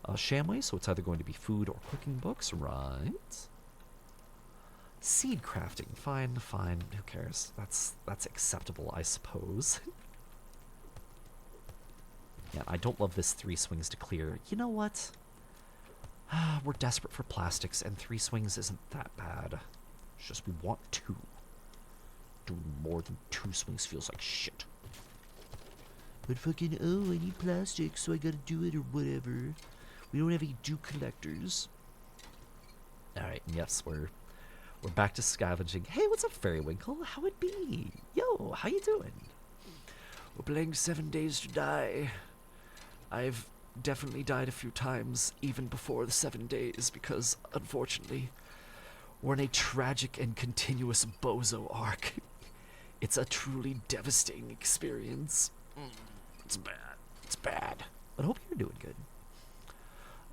Shamway, so it's either going to be food or cooking books, right? Seed crafting, fine, who cares? That's acceptable, I suppose. Yeah, I don't love this 3 swings to clear. You know what? We're desperate for plastics, and 3 swings isn't that bad. It's just we want 2. Doing more than 2 swings feels like shit. But fucking, oh, I need plastic, so I gotta do it or whatever. We don't have any dew collectors. Alright, yes, we're back to scavenging. Hey, what's up, Fairywinkle? How it be? Yo, how you doing? We're playing 7 Days to Die. I've definitely died a few times, even before the 7 days, because, unfortunately, we're in a tragic and continuous bozo arc. It's a truly devastating experience. It's bad. It's bad. But I hope you're doing good.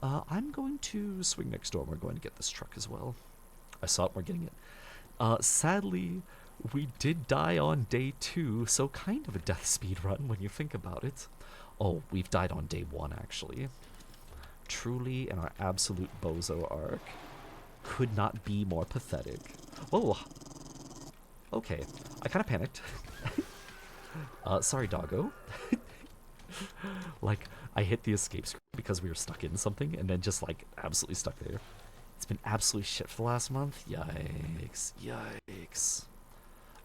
I'm going to swing next door. We're going to get this truck as well. I saw it. We're getting it. Sadly, we did die on day 2, so kind of a death speed run when you think about it. Oh, we've died on day 1, actually. Truly, in our absolute bozo arc. Could not be more pathetic. Oh, okay. I kind of panicked. Sorry, doggo. Like, I hit the escape screen because we were stuck in something, and then just, like, absolutely stuck there. It's been absolutely shit for the last month. Yikes. Yikes.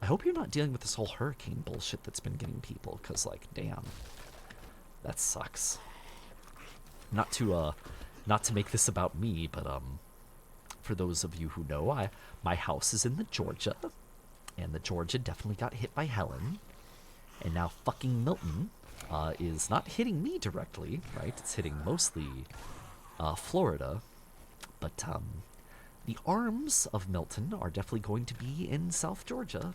I hope you're not dealing with this whole hurricane bullshit that's been getting people, because, like, damn. That sucks. Not to make this about me, but, for those of you who know, my house is in the Georgia, and the Georgia definitely got hit by Helen, and now fucking Milton is not hitting me directly, right? It's hitting mostly Florida, but the arms of Milton are definitely going to be in South Georgia,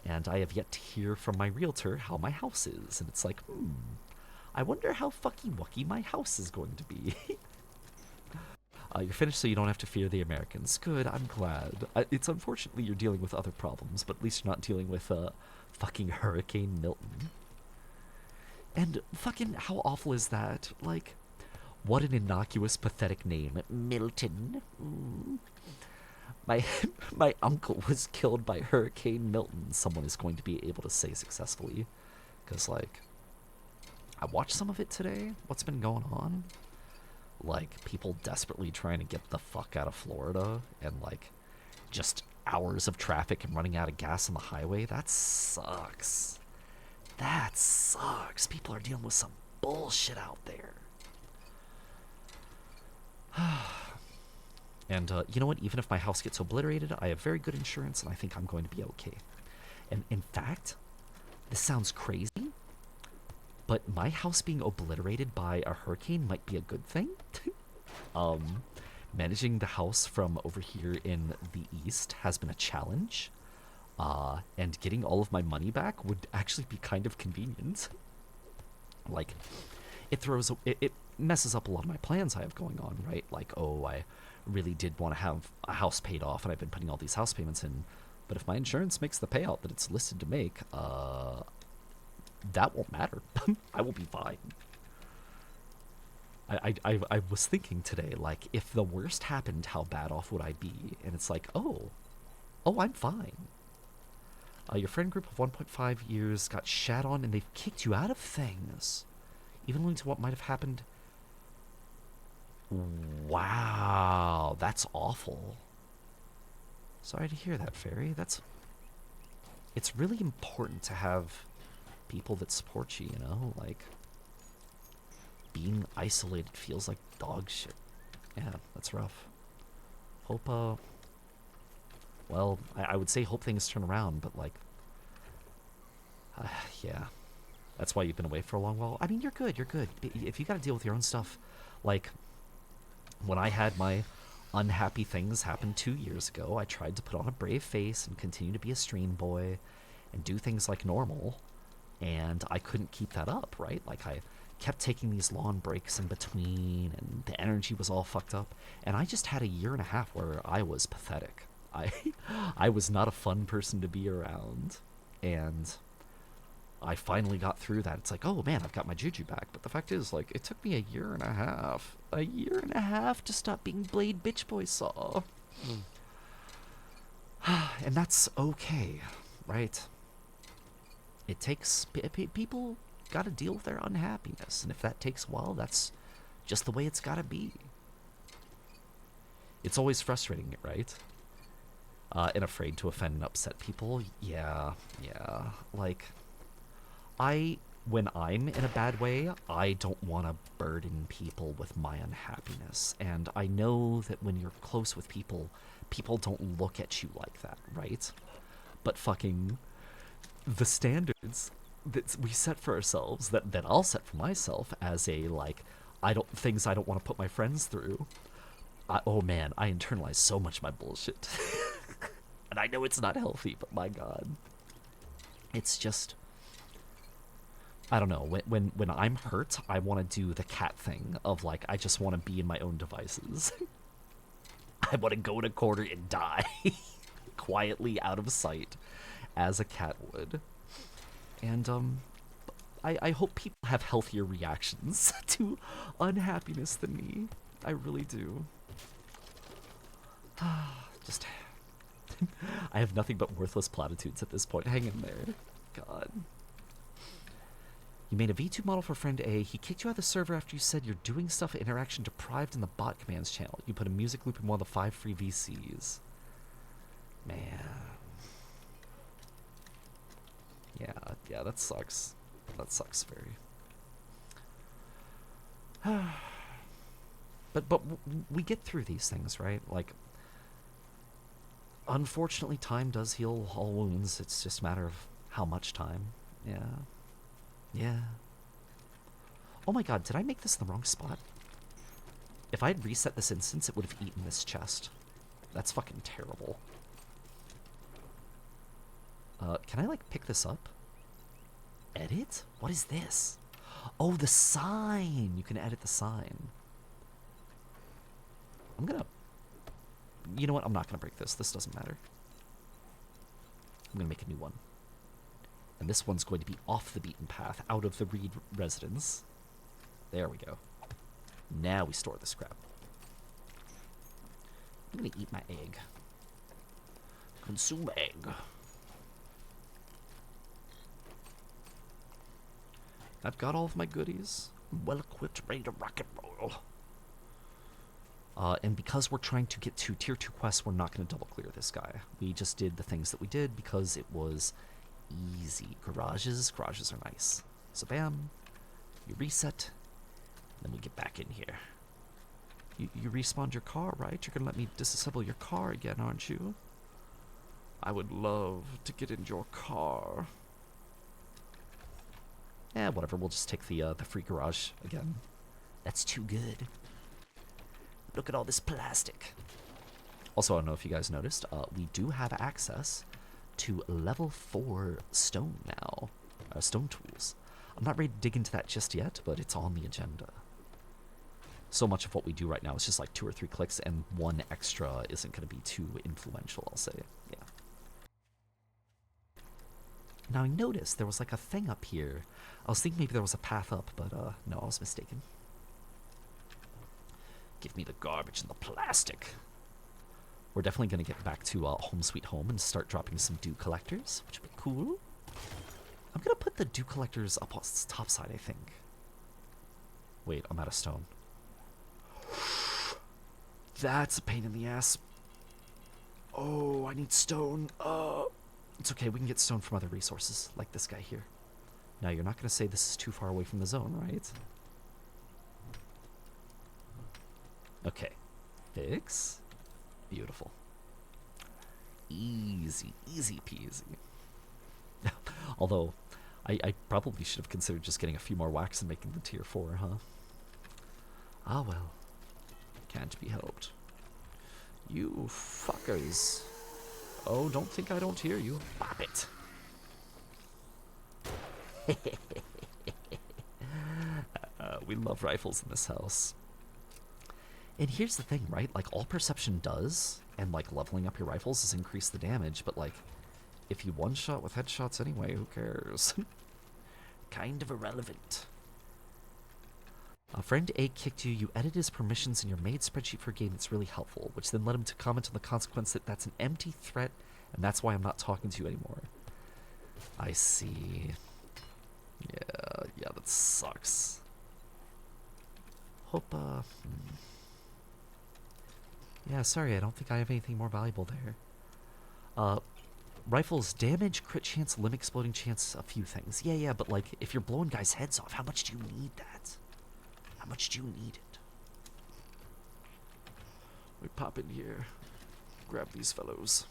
and I have yet to hear from my realtor how my house is, and it's like, I wonder how fucky-wucky my house is going to be. You're finished so you don't have to fear the Americans. Good, I'm glad. It's unfortunately you're dealing with other problems, but at least you're not dealing with fucking Hurricane Milton. And fucking, how awful is that? Like, what an innocuous, pathetic name. Milton. My uncle was killed by Hurricane Milton, someone is going to be able to say successfully. Because, like, I watched some of it today. What's been going on? Like, people desperately trying to get the fuck out of Florida, and, like, just hours of traffic and running out of gas on the highway. That sucks. That sucks. People are dealing with some bullshit out there. And, you know what? Even if my house gets obliterated, I have very good insurance, and I think I'm going to be okay. And, in fact, this sounds crazy, but my house being obliterated by a hurricane might be a good thing. Managing the house from over here in the east has been a challenge. And getting all of my money back would actually be kind of convenient. Like, it messes up a lot of my plans I have going on, right? Like, oh, I really did want to have a house paid off, and I've been putting all these house payments in. But if my insurance makes the payout that it's listed to make, that won't matter. I will be fine. I was thinking today, like, if the worst happened, how bad off would I be? And it's like, oh, I'm fine. Your friend group of 1.5 years got shat on, and they've kicked you out of things, even linked to what might have happened. Wow, that's awful. Sorry to hear that, Fairy. It's really important to have people that support you, you know? Like, being isolated feels like dog shit. Yeah, that's rough. Hope, well, I would say hope things turn around, but, like, yeah. That's why you've been away for a long while. I mean, you're good. If you gotta deal with your own stuff, like, when I had my unhappy things happen 2 years ago, I tried to put on a brave face and continue to be a stream boy and do things like normal, and I couldn't keep that up, right? Like, I kept taking these long breaks in between, and the energy was all fucked up, and I just had a year and a half where I was pathetic. I was not a fun person to be around, and I finally got through that. It's like, oh man, I've got my juju back. But the fact is, like, it took me a year and a half to stop being Blade Bitch Boy Saw. And that's okay, right? It takes people gotta deal with their unhappiness, and if that takes a while, that's just the way it's gotta be. It's always frustrating, right? And afraid to offend and upset people. Yeah. Like, when I'm in a bad way, I don't want to burden people with my unhappiness. And I know that when you're close with people, people don't look at you like that, right? But fucking the standards that we set for ourselves, that I'll set for myself as a, like, things I don't want to put my friends through. Oh man, I internalize so much of my bullshit. And I know it's not healthy, but my god. It's just, I don't know, when I'm hurt, I want to do the cat thing of, like, I just want to be in my own devices. I want to go in a corner and die quietly out of sight as a cat would. And I hope people have healthier reactions to unhappiness than me. I really do. Just I have nothing but worthless platitudes at this point. Hang in there. God. You made a V2 model for friend A. He kicked you out of the server after you said you're doing stuff interaction deprived in the bot commands channel. You put a music loop in one of the 5 free VCs. Man. Yeah, that sucks. That sucks very. But we get through these things, right? Like, unfortunately, time does heal all wounds. It's just a matter of how much time. Yeah. Oh my god, did I make this in the wrong spot? If I had reset this instance, it would have eaten this chest. That's fucking terrible. Can I, like, pick this up? Edit? What is this? Oh, the sign! You can edit the sign. You know what? I'm not gonna break this. This doesn't matter. I'm gonna make a new one. And this one's going to be off the beaten path, out of the Reed residence. There we go. Now we store this crap. I'm gonna eat my egg. Consume egg. I've got all of my goodies. I'm well equipped, ready to rock and roll. And because we're trying to get to tier 2 quests, we're not going to double clear this guy. We just did the things that we did because it was easy. Garages are nice. So bam, you reset, then we get back in here. You respawned your car, right? You're going to let me disassemble your car again, aren't you? I would love to get in your car. Whatever, we'll just take the free garage again. That's too good. Look at all this plastic. Also, I don't know if you guys noticed, we do have access to level 4 stone now. Stone tools. I'm not ready to dig into that just yet, but it's on the agenda. So much of what we do right now is just like 2 or 3 clicks, and 1 extra isn't going to be too influential, I'll say. Yeah. Now I noticed there was like a thing up here. I was thinking maybe there was a path up, but no, I was mistaken. Give me the garbage and the plastic. We're definitely going to get back to Home Sweet Home and start dropping some dew collectors, which would be cool. I'm going to put the dew collectors up on the top side, I think. Wait, I'm out of stone. That's a pain in the ass. Oh, I need stone. It's okay, we can get stone from other resources, like this guy here. Now, you're not going to say this is too far away from the zone, right? Okay. Fix. Beautiful. Easy, easy peasy. Although, I probably should have considered just getting a few more wax and making the tier 4, huh? Ah well. Can't be helped. You fuckers. Oh, don't think I don't hear you. Bop it. We love rifles in this house. And here's the thing, right? Like, all perception does, and like leveling up your rifles, is increase the damage, but like, if you one-shot with headshots anyway, who cares? Kind of irrelevant. A friend A kicked you, you edited his permissions in your made spreadsheet for a game that's really helpful, which then led him to comment on the consequence that that's an empty threat, and that's why I'm not talking to you anymore. I see. Yeah, that sucks. Hope, Yeah, sorry, I don't think I have anything more valuable there. Rifles, damage, crit chance, limb exploding chance, a few things. Yeah, but like, if you're blowing guys' heads off, how much do you need that? How much do you need it? We pop in here, grab these fellows.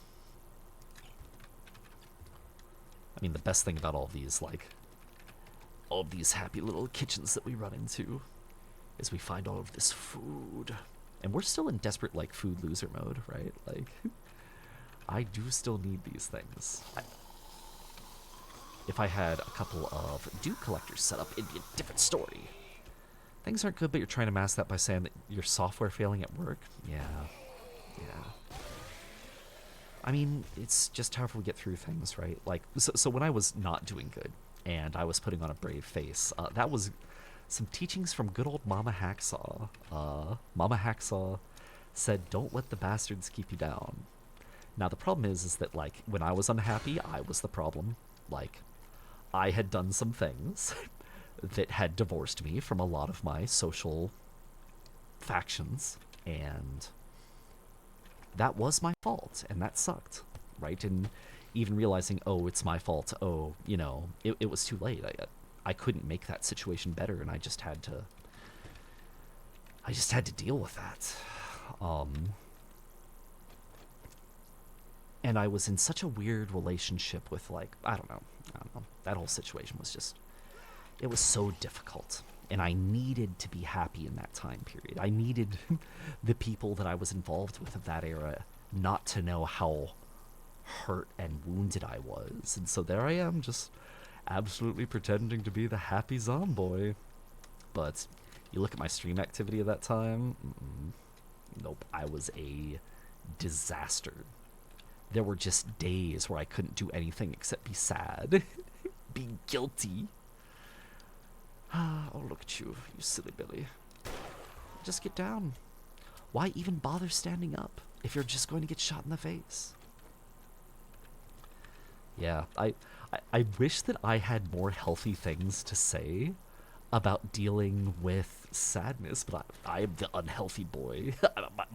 I mean, the best thing about all these, like, all of these happy little kitchens that we run into is we find all of this food. And we're still in desperate, like, food loser mode, right? Like, I do still need these things. If I had a couple of dew collectors set up, it'd be a different story. Things aren't good, but you're trying to mask that by saying that your software failing at work? Yeah. I mean, it's just however we get through things, right? Like, so when I was not doing good, and I was putting on a brave face, that was some teachings from good old Mama Hacksaw. Mama Hacksaw said, don't let the bastards keep you down. Now, the problem is that, like, when I was unhappy, I was the problem. Like, I had done some things that had divorced me from a lot of my social factions, and that was my fault, and that sucked, right? And even realizing, oh, it's my fault, oh, you know, it was too late. I couldn't make that situation better, and I just had to deal with that. And I was in such a weird relationship with, like, I don't know. That whole situation was just, it was so difficult. And I needed to be happy in that time period. I needed the people that I was involved with of that era not to know how hurt and wounded I was. And so there I am, just absolutely pretending to be the happy zomboy. But you look at my stream activity at that time, nope, I was a disaster. There were just days where I couldn't do anything except be sad, be guilty. Oh, look at you, you silly Billy. Just get down. Why even bother standing up if you're just going to get shot in the face? Yeah, I wish that I had more healthy things to say about dealing with sadness, but I am the unhealthy boy.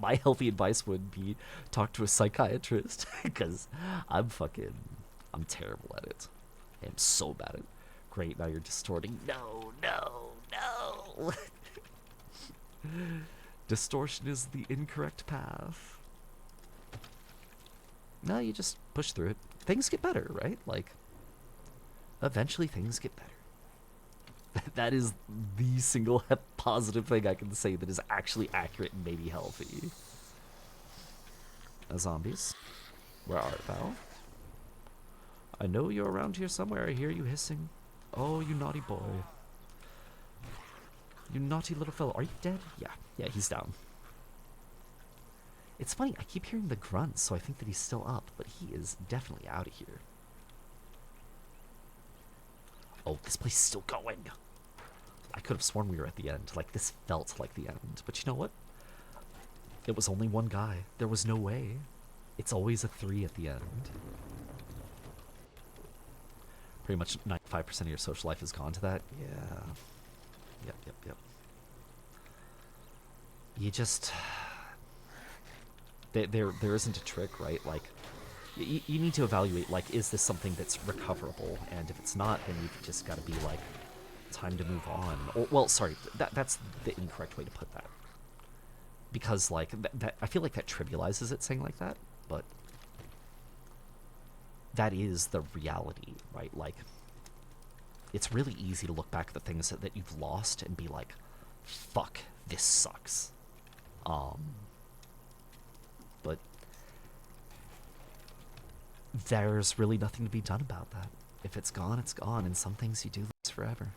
My healthy advice would be talk to a psychiatrist, because I'm terrible at it. I am so bad at it. Great, now you're distorting. No. Distortion is the incorrect path. No, you just push through it. Things get better, right? Like, eventually things get better. That is the single positive thing I can say that is actually accurate and maybe healthy. Zombies, where art thou? I know you're around here somewhere. I hear you hissing. Oh, you naughty boy. You naughty little fellow. Are you dead? Yeah, he's down. It's funny, I keep hearing the grunts, so I think that he's still up, but he is definitely out of here. Oh, this place is still going. I could have sworn we were at the end. Like, this felt like the end. But you know what? It was only one guy. There was no way. It's always a 3 at the end. Pretty much 95% of your social life is gone to that. Yeah. Yep. You just... There isn't a trick, right? Like, you need to evaluate, like, is this something that's recoverable? And if it's not, then you've just got to be like, time to move on. Or, well, sorry, that's the incorrect way to put that. Because, like, that I feel like that trivializes it saying like that, but that is the reality, right? Like, it's really easy to look back at the things that you've lost and be like, fuck, this sucks. But there's really nothing to be done about that. If it's gone, it's gone, and some things you do lose forever.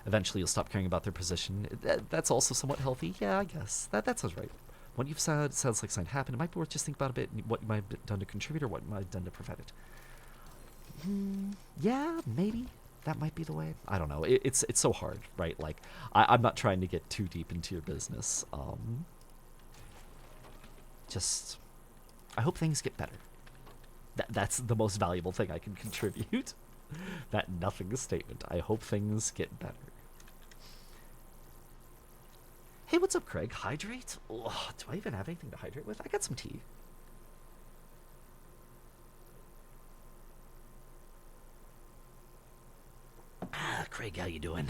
Eventually, you'll stop caring about their position. That's also somewhat healthy. Yeah, I guess. That sounds right. What you've said sounds like something happened. It might be worth just thinking about a bit what you might have done to contribute or what you might have done to prevent it. Yeah, maybe. That might be the way. I don't know. It's so hard, right? Like, I'm not trying to get too deep into your business. Just, I hope things get better. That's the most valuable thing I can contribute. That nothing statement. I hope things get better. Hey, what's up, Craig? Hydrate? Ugh, do I even have anything to hydrate with? I got some tea. Craig, how you doing?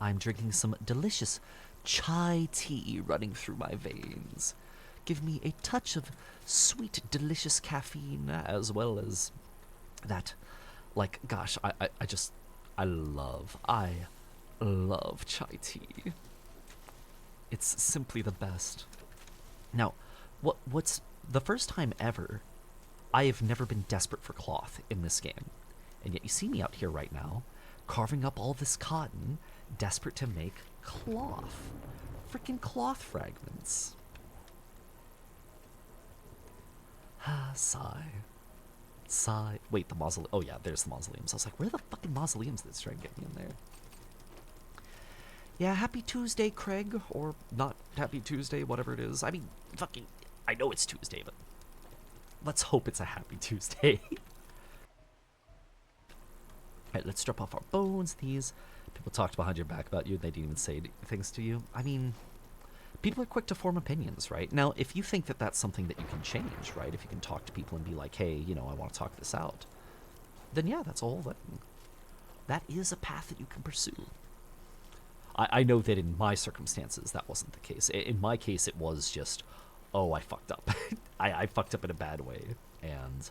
I'm drinking some delicious chai tea running through my veins. Give me a touch of sweet, delicious caffeine, as well as that, like, gosh, I love chai tea. It's simply the best. Now, what's the first time ever I have never been desperate for cloth in this game, and yet you see me out here right now, carving up all this cotton, desperate to make cloth. Freaking cloth fragments. Sigh. Wait, the mausoleum. Oh yeah, there's the mausoleums. I was like, where are the fucking mausoleums that's trying to get me in there? Yeah, happy Tuesday, Craig. Or not happy Tuesday, whatever it is. I mean, fucking, I know it's Tuesday, but let's hope it's a happy Tuesday. Alright, let's drop off our bones. These people talked behind your back about you. They didn't even say things to you. I mean, people are quick to form opinions, right? Now, if you think that that's something that you can change, right? If you can talk to people and be like, hey, you know, I want to talk this out, then yeah, that's a whole thing. That is a path that you can pursue. I know that in my circumstances, that wasn't the case. In my case, it was just, oh, I fucked up. I fucked up in a bad way, and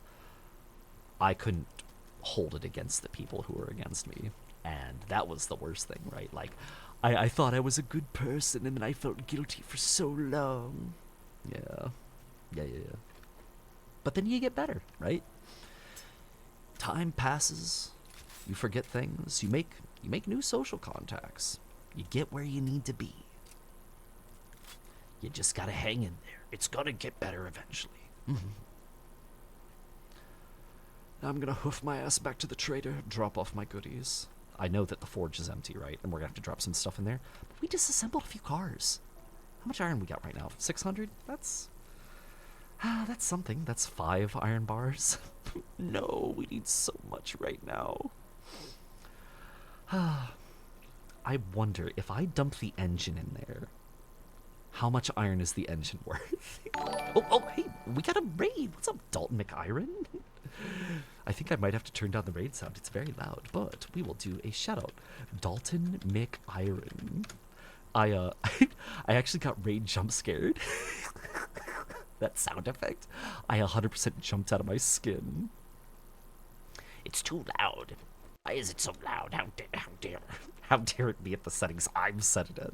I couldn't hold it against the people who were against me, and that was the worst thing, right? Like, I thought I was a good person, and then I felt guilty for so long. Yeah. But then you get better, right? Time passes, you forget things, you make new social contacts. You get where you need to be. You just gotta hang in there. It's gonna get better eventually. Now I'm gonna hoof my ass back to the trader, drop off my goodies. I know that the forge is empty, right? And we're gonna have to drop some stuff in there. But we disassembled a few cars. How much iron we got right now? 600? That's something. That's 5 iron bars. No, we need so much right now. I wonder if I dump the engine in there, how much iron is the engine worth? oh, hey, we got a raid. What's up, Dalton McIron? I think I might have to turn down the raid sound. It's very loud, but we will do a shout out. Dalton McIron. I actually got raid jump scared. That sound effect. I 100% jumped out of my skin. It's too loud. Why is it so loud? How dare it be at the settings I've set it at?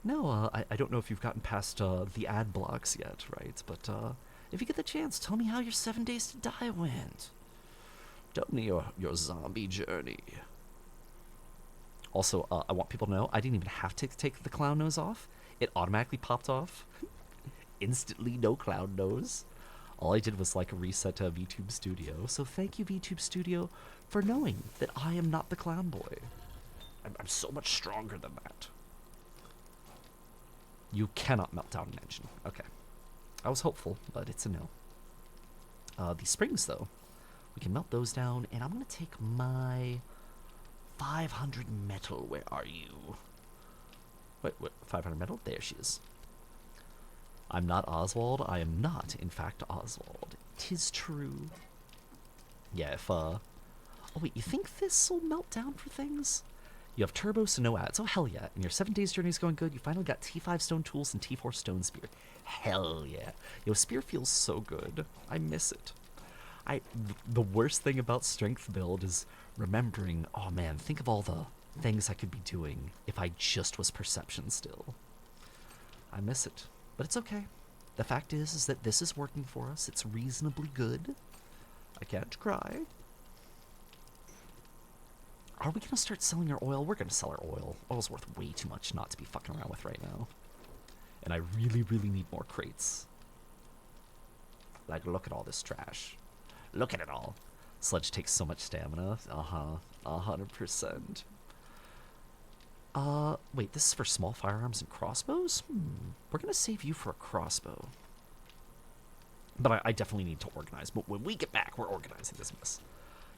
No, I don't know if you've gotten past the ad blocks yet, right? But If you get the chance, tell me how your 7 days to die went. Tell me your zombie journey. Also, I want people to know I didn't even have to take the clown nose off. It automatically popped off. Instantly, no clown nose. All I did was like reset to VTube Studio. So thank you, VTube Studio, for knowing that I am not the clown boy. I'm so much stronger than that. You cannot melt down an engine. Okay. I was hopeful, but it's a no. These springs, though, we can melt those down, and I'm going to take my 500 metal. Where are you? Wait, 500 metal? There she is. I'm not Oswald. I am not, in fact, Oswald. 'Tis true. Yeah, if, Oh, wait, you think this will melt down for things? You have turbo, so no ads. Oh, hell yeah. And your 7 days journey is going good. You finally got T5 stone tools and T4 stone spear. Hell yeah. Yo, spear feels so good. I miss it. The worst thing about strength build is remembering, oh man, think of all the things I could be doing if I just was perception still. I miss it. But it's okay. The fact is that this is working for us. It's reasonably good. I can't cry. Are we going to start selling our oil? We're going to sell our oil. Oil's worth way too much not to be fucking around with right now. And I really, really need more crates. Like, look at all this trash. Look at it all. Sledge takes so much stamina. 100%. Wait, this is for small firearms and crossbows? We're going to save you for a crossbow. But I definitely need to organize. But when we get back, we're organizing this mess.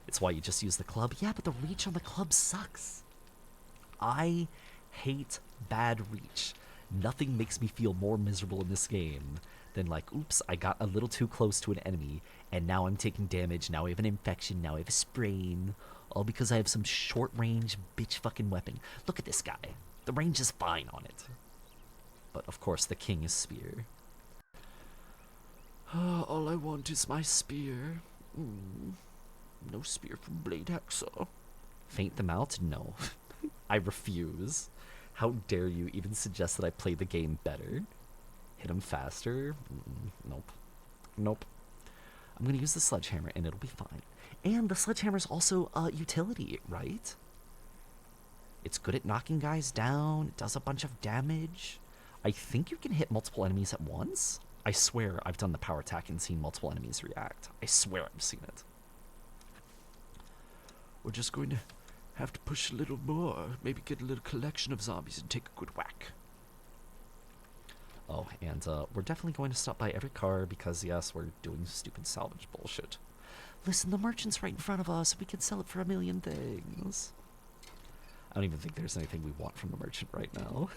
It's why you just use the club. Yeah, but the reach on the club sucks. I hate bad reach. Nothing makes me feel more miserable in this game than like, oops, I got a little too close to an enemy, and now I'm taking damage, now I have an infection, now I have a sprain, all because I have some short-range bitch fucking weapon. Look at this guy. The range is fine on it. But of course, the king is spear. All I want is my spear. No spear from Blade Hacksaw. Faint them out? No. I refuse. How dare you even suggest that I play the game better? Hit him faster? Nope. Nope. I'm gonna use the sledgehammer and it'll be fine. And the sledgehammer's also a utility, right? It's good at knocking guys down. It does a bunch of damage. I think you can hit multiple enemies at once. I swear I've done the power attack and seen multiple enemies react. I swear I've seen it. We're just going to have to push a little more. Maybe get a little collection of zombies and take a good whack. Oh, and we're definitely going to stop by every car because, yes, we're doing stupid salvage bullshit. Listen, the merchant's right in front of us. We can sell it for a million things. I don't even think there's anything we want from the merchant right now.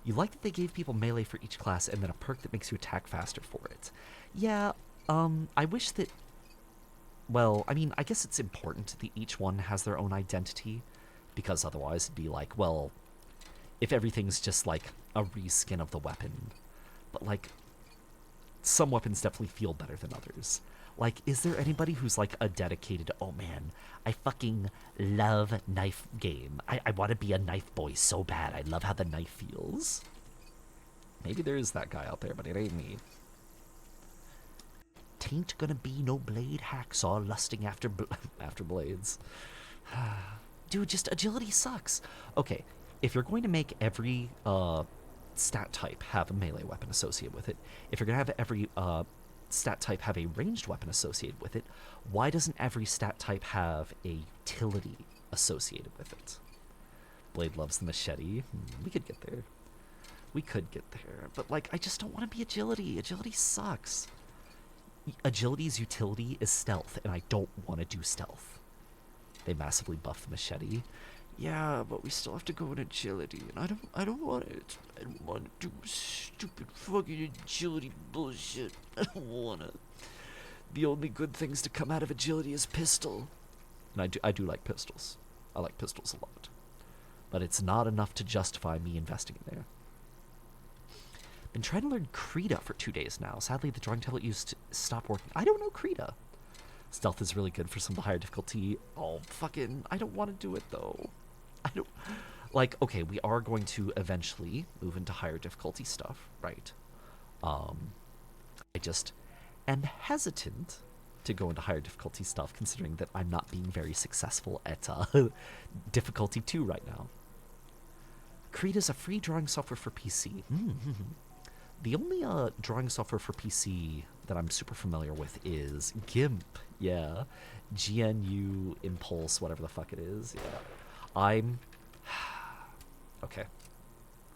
You like that they gave people melee for each class and then a perk that makes you attack faster for it. Yeah, I wish that... Well, I mean, I guess it's important that each one has their own identity, because otherwise it'd be like, well, if everything's just like a reskin of the weapon, but like, some weapons definitely feel better than others. Like, is there anybody who's like a dedicated, oh man, I fucking love knife game. I want to be a knife boy so bad. I love how the knife feels. Maybe there is that guy out there, but it ain't me. Tain't gonna be no blade hacksaw lusting after after blades. Dude, just agility sucks. Okay, if you're going to make every stat type have a melee weapon associated with it, if you're gonna have every stat type have a ranged weapon associated with it, why doesn't every stat type have a utility associated with it? Blade loves the machete. We could get there. We could get there, but like, I just don't want to be agility. Agility sucks. Agility's utility is stealth, and I don't want to do stealth. They massively buff the machete. Yeah, but we still have to go in agility, and I don't want it. I don't want to do stupid fucking agility bullshit. I don't want it. The only good things to come out of agility is pistol. And I do like pistols. I like pistols a lot. But it's not enough to justify me investing in there. Been trying to learn Krita for 2 days now. Sadly, the drawing tablet used to stop working. I don't know Krita. Stealth is really good for some higher difficulty. Oh, fucking, I don't want to do it, though. I don't... Like, okay, we are going to eventually move into higher difficulty stuff, right? I just am hesitant to go into higher difficulty stuff, considering that I'm not being very successful at difficulty 2 right now. Creed is a free drawing software for PC. The only drawing software for PC that I'm super familiar with is GIMP. Yeah, GNU Impulse, whatever the fuck it is. Yeah, I'm okay.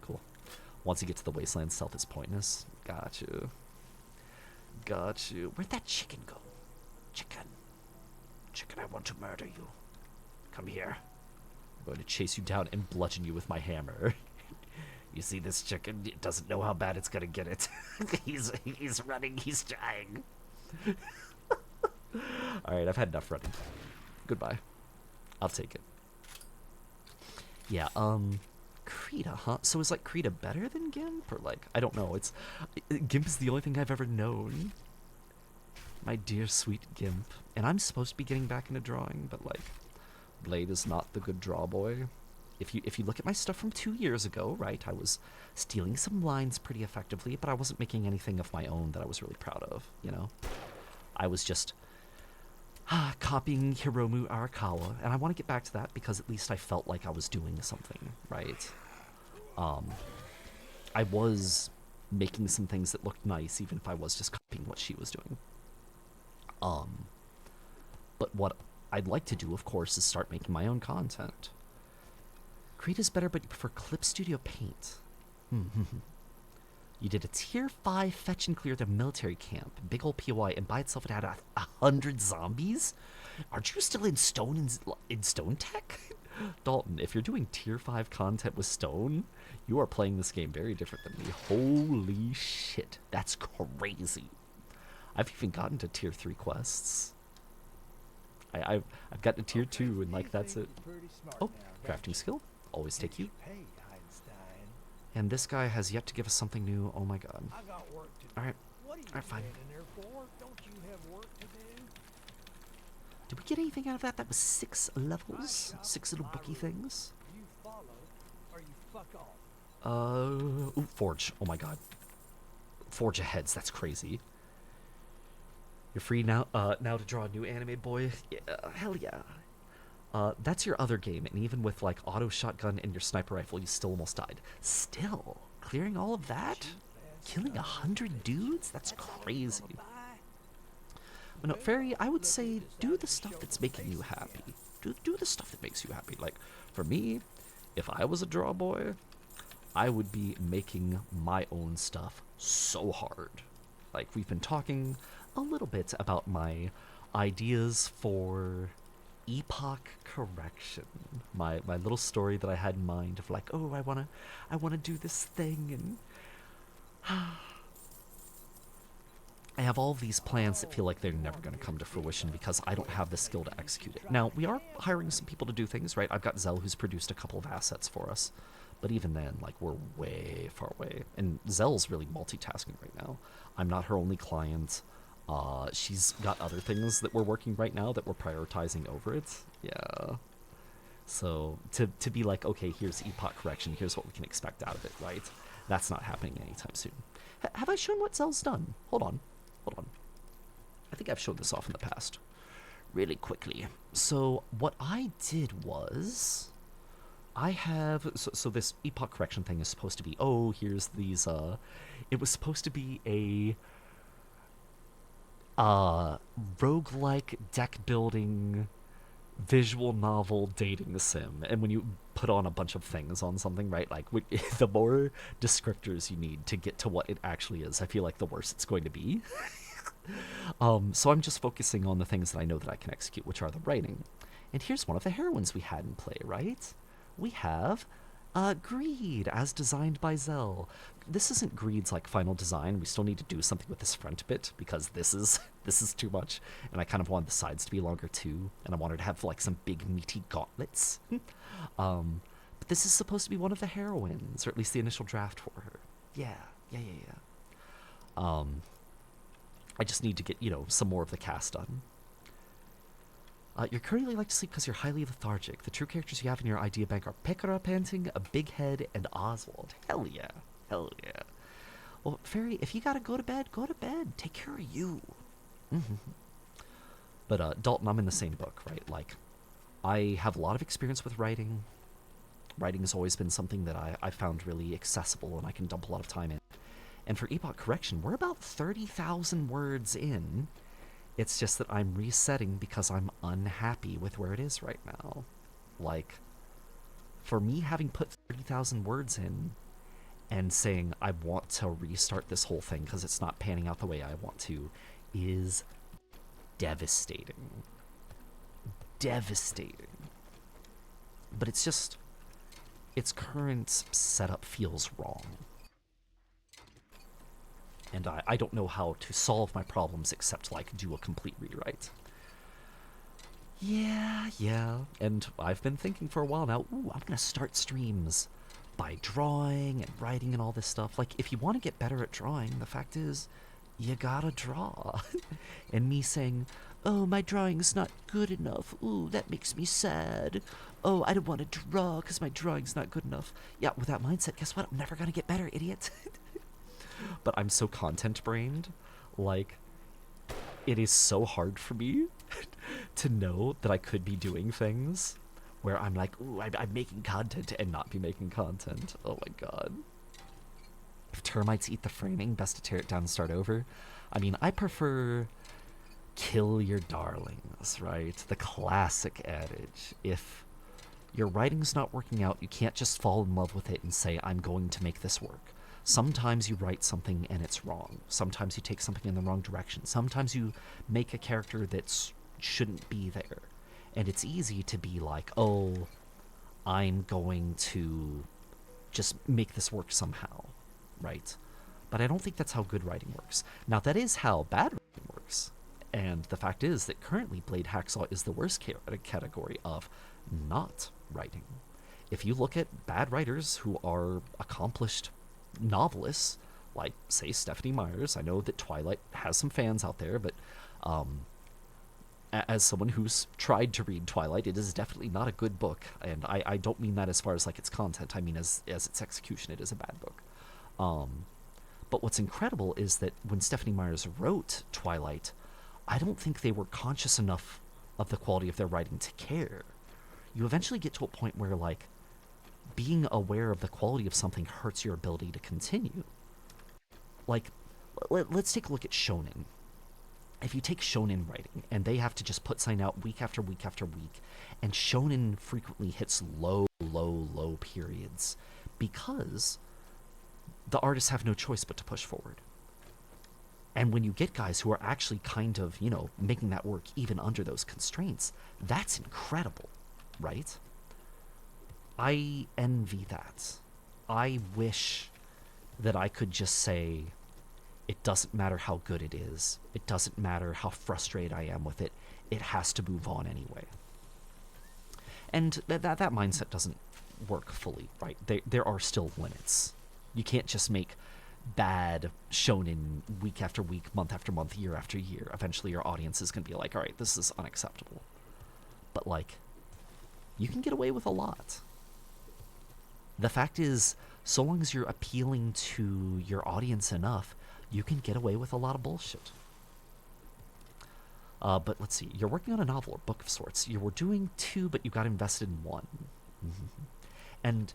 Cool. Once you get to the wasteland, stealth is pointless. Got you. Got you. Where'd that chicken go? Chicken. Chicken, I want to murder you. Come here. I'm going to chase you down and bludgeon you with my hammer. You see this chicken? It doesn't know how bad it's gonna get it. he's running, he's trying. Alright, I've had enough running. Goodbye. I'll take it. Yeah, Krita, huh? So is, like, Krita better than GIMP? Or, like, I don't know. GIMP is the only thing I've ever known. My dear, sweet GIMP. And I'm supposed to be getting back into drawing, but, like, Blade is not the good draw boy. If you look at my stuff from 2 years ago, right, I was stealing some lines pretty effectively, but I wasn't making anything of my own that I was really proud of, you know? I was just copying Hiromu Arakawa, and I want to get back to that because at least I felt like I was doing something, right? I was making some things that looked nice, even if I was just copying what she was doing. But what I'd like to do, of course, is start making my own content. Creed is better, but you prefer Clip Studio Paint. You did a tier 5 fetch and clear the military camp, big ol' POI, and by itself it had 100 zombies? Aren't you still in Stone Tech? Dalton, if you're doing tier 5 content with Stone, you are playing this game very different than me. Holy shit, that's crazy. I've even gotten to tier 3 quests. I've gotten to tier 2 and like that's it. Oh, crafting skill. Always take you. And this guy has yet to give us something new. Oh my god. Alright. Alright, fine. Did we get anything out of that? That was 6 levels? 6 little booky things? Ooh, Forge. Oh my god. Forge aheads. That's crazy. You're free now to draw a new anime boy? Yeah, hell yeah. That's your other game, and even with, like, auto shotgun and your sniper rifle, you still almost died. Still, clearing all of that? Killing 100 dudes? That's crazy. But no, Fairy, I would say do the stuff that's making you happy. Do the stuff that makes you happy. Like, for me, if I was a draw boy, I would be making my own stuff so hard. Like, we've been talking a little bit about my ideas for epoch correction, my little story that I had in mind of like, oh, I wanna do this thing, and I have all of these plans that feel like they're never going to come to fruition because I don't have the skill to execute it. Now, we are hiring some people to do things, right? I've got Zell who's produced a couple of assets for us, but even then, like, we're way far away, and Zell's really multitasking right now. I'm not her only client. She's got other things that we're working right now that we're prioritizing over it. Yeah. So to be like, okay, here's epoch correction, here's what we can expect out of it, right? That's not happening anytime soon. Have I shown what Zell's done? Hold on. I think I've showed this off in the past. Really quickly. So what I did was, I have, so this epoch correction thing is supposed to be, oh, here's these, it was supposed to be a roguelike deck building visual novel dating sim, and when you put on a bunch of things on something, right, like the more descriptors you need to get to what it actually is, I feel like the worse it's going to be. So I'm just focusing on the things that I know that I can execute, which are the writing. And here's one of the heroines we had in play, right? We have Greed, as designed by Zell. This isn't Greed's like final design. We still need to do something with this front bit because this is too much, and I kind of wanted the sides to be longer too, and I wanted to have like some big meaty gauntlets. But this is supposed to be one of the heroines, or at least the initial draft for her. Yeah. I just need to get, some more of the cast done. You're currently like to sleep because you're highly lethargic. The true characters you have in your idea bank are Pekara Panting, a Big Head, and Oswald. Hell yeah. Well, Fairy, if you gotta go to bed, go to bed. Take care of you. Hmm. But Dalton, I'm in the same book, right? Like, I have a lot of experience with writing. Writing has always been something that I found really accessible and I can dump a lot of time in. And for Epoch Correction, we're about 30,000 words in. It's just that I'm resetting because I'm unhappy with where it is right now. Like, for me, having put 30,000 words in and saying I want to restart this whole thing because it's not panning out the way I want to is devastating. Devastating. But it's just, its current setup feels wrong. And I don't know how to solve my problems except, like, do a complete rewrite. Yeah. And I've been thinking for a while now, ooh, I'm gonna start streams by drawing and writing and all this stuff. Like, if you want to get better at drawing, the fact is, you gotta draw. And me saying, oh, my drawing's not good enough. Ooh, that makes me sad. Oh, I don't want to draw because my drawing's not good enough. Yeah, with that mindset, guess what? I'm never gonna get better, idiot. But I'm so content-brained, like, it is so hard for me to know that I could be doing things where I'm like, ooh, I'm making content and not be making content. Oh my god. If termites eat the framing, best to tear it down and start over. I mean, I prefer kill your darlings, right? The classic adage. If your writing's not working out, you can't just fall in love with it and say, I'm going to make this work. Sometimes you write something and it's wrong. Sometimes you take something in the wrong direction. Sometimes you make a character that shouldn't be there. And it's easy to be like, oh, I'm going to just make this work somehow, right? But I don't think that's how good writing works. Now, that is how bad writing works. And the fact is that currently Blade Hacksaw is the worst category of not writing. If you look at bad writers who are accomplished novelists, like, say, Stephanie Meyers. I know that Twilight has some fans out there, but as someone who's tried to read Twilight, it is definitely not a good book, and I don't mean that as far as, like, its content. I mean as its execution, it is a bad book. But what's incredible is that when Stephanie Meyers wrote Twilight, I don't think they were conscious enough of the quality of their writing to care. You eventually get to a point where, like, being aware of the quality of something hurts your ability to continue. Like, let's take a look at shonen. If you take shonen writing, and they have to just put something out week after week after week, and shonen frequently hits low periods because the artists have no choice but to push forward. And when you get guys who are actually kind of, you know, making that work even under those constraints, that's incredible, right? I envy that. I wish that I could just say, it doesn't matter how good it is. It doesn't matter how frustrated I am with it. It has to move on anyway. And that mindset doesn't work fully, right? There are still limits. You can't just make bad shonen week after week, month after month, year after year. Eventually your audience is going to be like, all right, this is unacceptable. But, like, you can get away with a lot. The fact is, so long as you're appealing to your audience enough, you can get away with a lot of bullshit. But let's see. You're working on a novel or book of sorts. You were doing 2, but you got invested in 1. Mm-hmm. And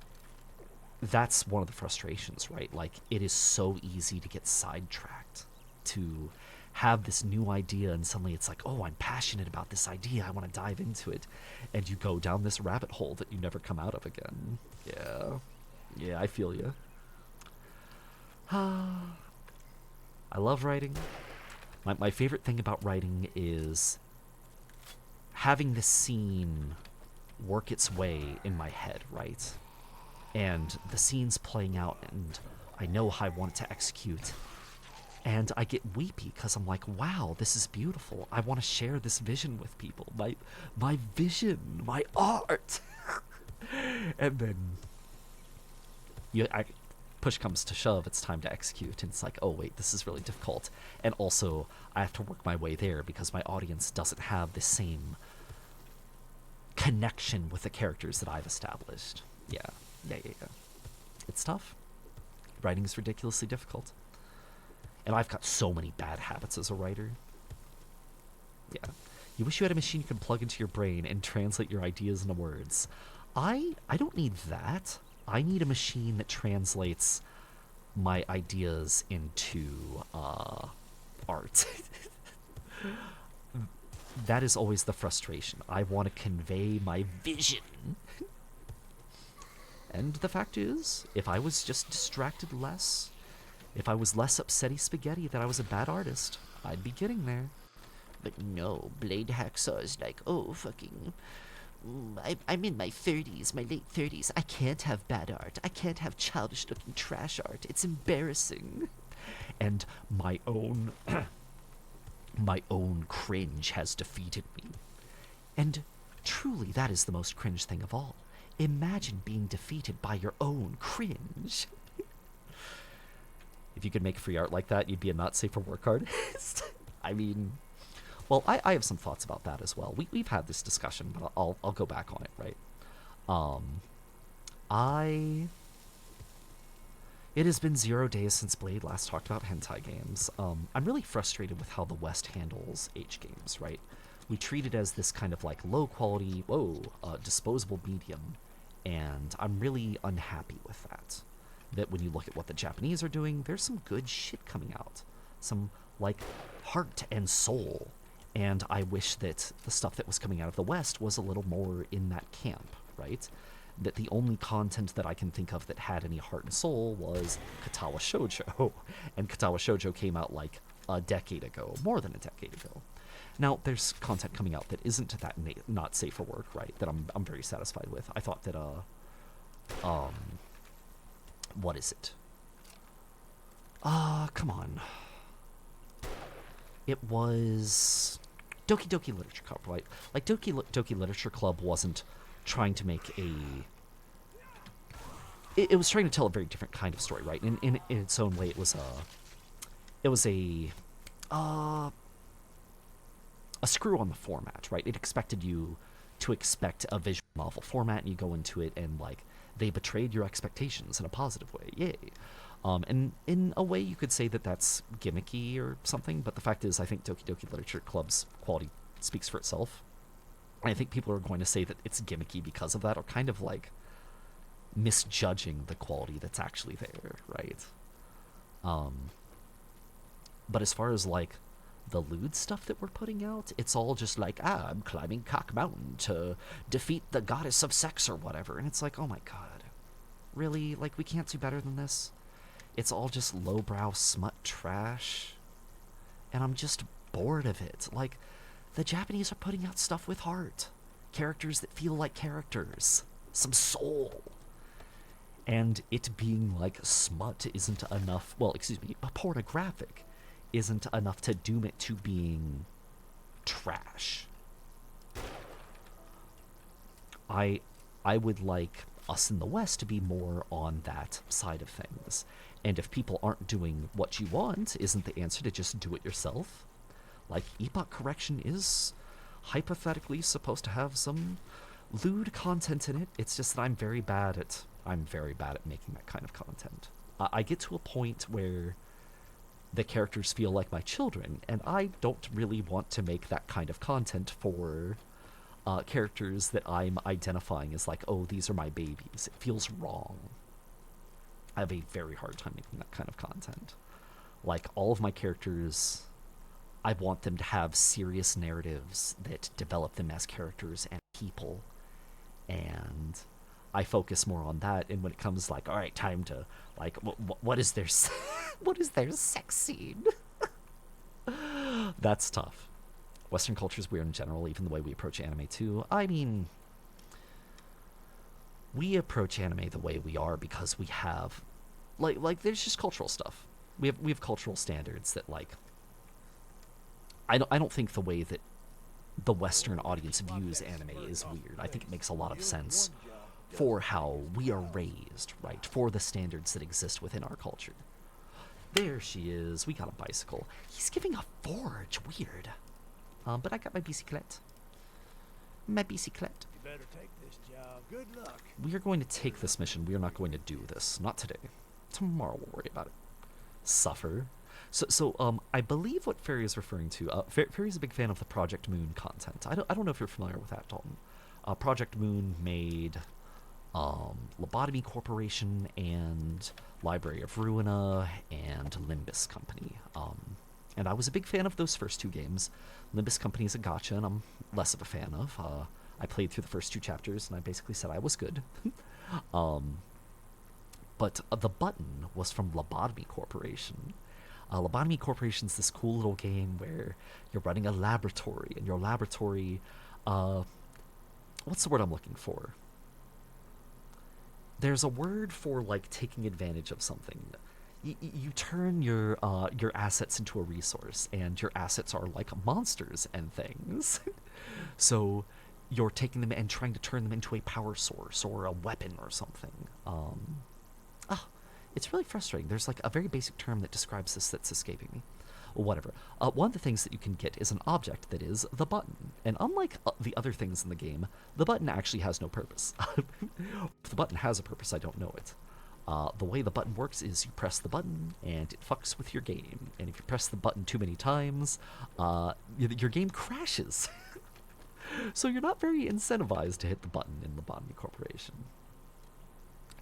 that's one of the frustrations, right? Like, it is so easy to get sidetracked, to have this new idea, and suddenly it's like, oh, I'm passionate about this idea. I want to dive into it. And you go down this rabbit hole that you never come out of again. Yeah, I feel you. I love writing. My favorite thing about writing is having this scene work its way in my head, right? And the scene's playing out, and I know how I want it to execute. And I get weepy because I'm like, wow, this is beautiful. I want to share this vision with people. My vision, my art. And then push comes to shove, it's time to execute, and it's like, oh wait, this is really difficult. And also, I have to work my way there because my audience doesn't have the same connection with the characters that I've established. Yeah. It's tough. Writing is ridiculously difficult. And I've got so many bad habits as a writer. Yeah. You wish you had a machine you could plug into your brain and translate your ideas into words. I don't need that. I need a machine that translates my ideas into art. That is always the frustration. I want to convey my vision. And the fact is, if I was just distracted less, if I was less upsetty spaghetti that I was a bad artist, I'd be getting there. But no, Blade Hacksaw is like, oh, fucking... I'm in my 30s, my late 30s. I can't have bad art. I can't have childish-looking trash art. It's embarrassing. And my own... my own cringe has defeated me. And truly, that is the most cringe thing of all. Imagine being defeated by your own cringe. If you could make free art like that, you'd be a not safe for work artist. I mean, well, I have some thoughts about that as well. We've had this discussion, but I'll go back on it, right? It has been 0 days since Blade last talked about hentai games. I'm really frustrated with how the West handles H games, right? We treat it as this kind of like low quality, disposable medium, and I'm really unhappy with that. That when you look at what the Japanese are doing, there's some good shit coming out. Some, like, heart and soul. And I wish that the stuff that was coming out of the West was a little more in that camp, right? That the only content that I can think of that had any heart and soul was Katawa Shoujo. And Katawa Shoujo came out like a decade ago, more than a decade ago. Now, there's content coming out that isn't that not safe for work, right? That I'm very satisfied with. I thought that, what is it? Come on. It was Doki Doki Literature Club, right? Like, Doki Literature Club wasn't trying to make a... It was trying to tell a very different kind of story, right? In its own way, it was a screw on the format, right? It expected you to expect a visual novel format, and you go into it, and, like, they betrayed your expectations in a positive way. Yay. And in a way, you could say that that's gimmicky or something, but the fact is, I think Doki Doki Literature Club's quality speaks for itself. And I think people are going to say that it's gimmicky because of that, or kind of, like, misjudging the quality that's actually there, right? But as far as, like, the lewd stuff that we're putting out, it's all just like, I'm climbing Cock Mountain to defeat the goddess of sex or whatever. And it's like, oh my god. Really? Like, we can't do better than this? It's all just lowbrow smut trash. And I'm just bored of it. Like, the Japanese are putting out stuff with heart. Characters that feel like characters. Some soul. And it being like smut isn't enough, well, excuse me, pornographic isn't enough to doom it to being trash. I would like us in the West to be more on that side of things. And if people aren't doing what you want, isn't the answer to just do it yourself? Like, epoch correction is hypothetically supposed to have some lewd content in it. It's just that I'm very bad at making that kind of content. I get to a point where the characters feel like my children, and I don't really want to make that kind of content for characters that I'm identifying as like, oh, these are my babies. It feels wrong. I have a very hard time making that kind of content. Like, all of my characters, I want them to have serious narratives that develop them as characters and people, and I focus more on that. And when it comes like, all right, time to, like, what is their what is their sex scene? That's tough. Western culture is weird in general, even the way we approach anime too. I mean, we approach anime the way we are because we have, like there's just cultural stuff. We have cultural standards that, like, I don't think the way that the Western audience views anime is weird. I think it makes a lot of sense for how we are raised, right? For the standards that exist within our culture. There she is. We got a bicycle. He's giving a forge. Weird. But I got my bicyclette. My bicyclette. You better take this job. Good luck. We are going to take this mission. We are not going to do this. Not today. Tomorrow we'll worry about it. Suffer. I believe what Fairy is referring to. Fairy's a big fan of the Project Moon content. I don't know if you're familiar with that, Dalton. Project Moon made Lobotomy Corporation and Library of Ruina and Limbus Company. And I was a big fan of those first two games. Limbus Company is a gacha, and I'm less of a fan of. I played through the first two chapters, and I basically said I was good. But the button was from Lobotomy Corporation. Lobotomy Corporation is this cool little game where you're running a laboratory, and your laboratory, what's the word I'm looking for? There's a word for like taking advantage of something. You turn your assets into a resource, and your assets are like monsters and things. So you're taking them and trying to turn them into a power source or a weapon or something. It's really frustrating. There's like a very basic term that describes this that's escaping me. Well, whatever. One of the things that you can get is an object that is the button. And unlike the other things in the game, the button actually has no purpose. If the button has a purpose, I don't know it. The way the button works is you press the button and it fucks with your game. And if you press the button too many times, your game crashes. So you're not very incentivized to hit the button in Lobotomy Corporation.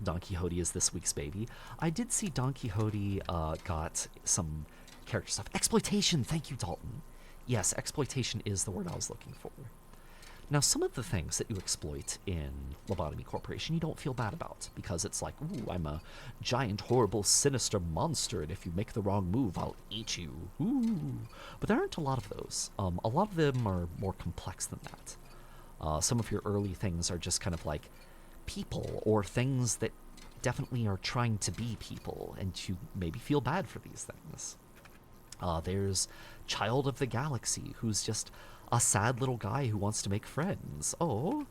Don Quixote is this week's baby. I did see Don Quixote got some character stuff. Exploitation! Thank you, Dalton. Yes, exploitation is the word I was looking for. Now, some of the things that you exploit in Lobotomy Corporation you don't feel bad about, because it's like, ooh, I'm a giant, horrible, sinister monster, and if you make the wrong move, I'll eat you. Ooh. But there aren't a lot of those. A lot of them are more complex than that. Some of your early things are just kind of like people, or things that definitely are trying to be people, and you maybe feel bad for these things. There's Child of the Galaxy, who's just a sad little guy who wants to make friends. Oh,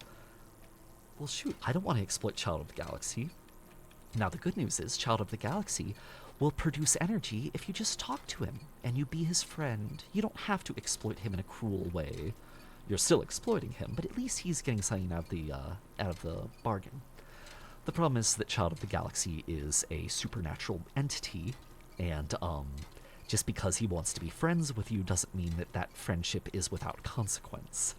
well shoot, I don't want to exploit Child of the Galaxy. Now the good news is Child of the Galaxy will produce energy if you just talk to him and you be his friend. You don't have to exploit him in a cruel way. You're still exploiting him, but at least he's getting something out of the bargain. The problem is that Child of the Galaxy is a supernatural entity, and just because he wants to be friends with you doesn't mean that that friendship is without consequence.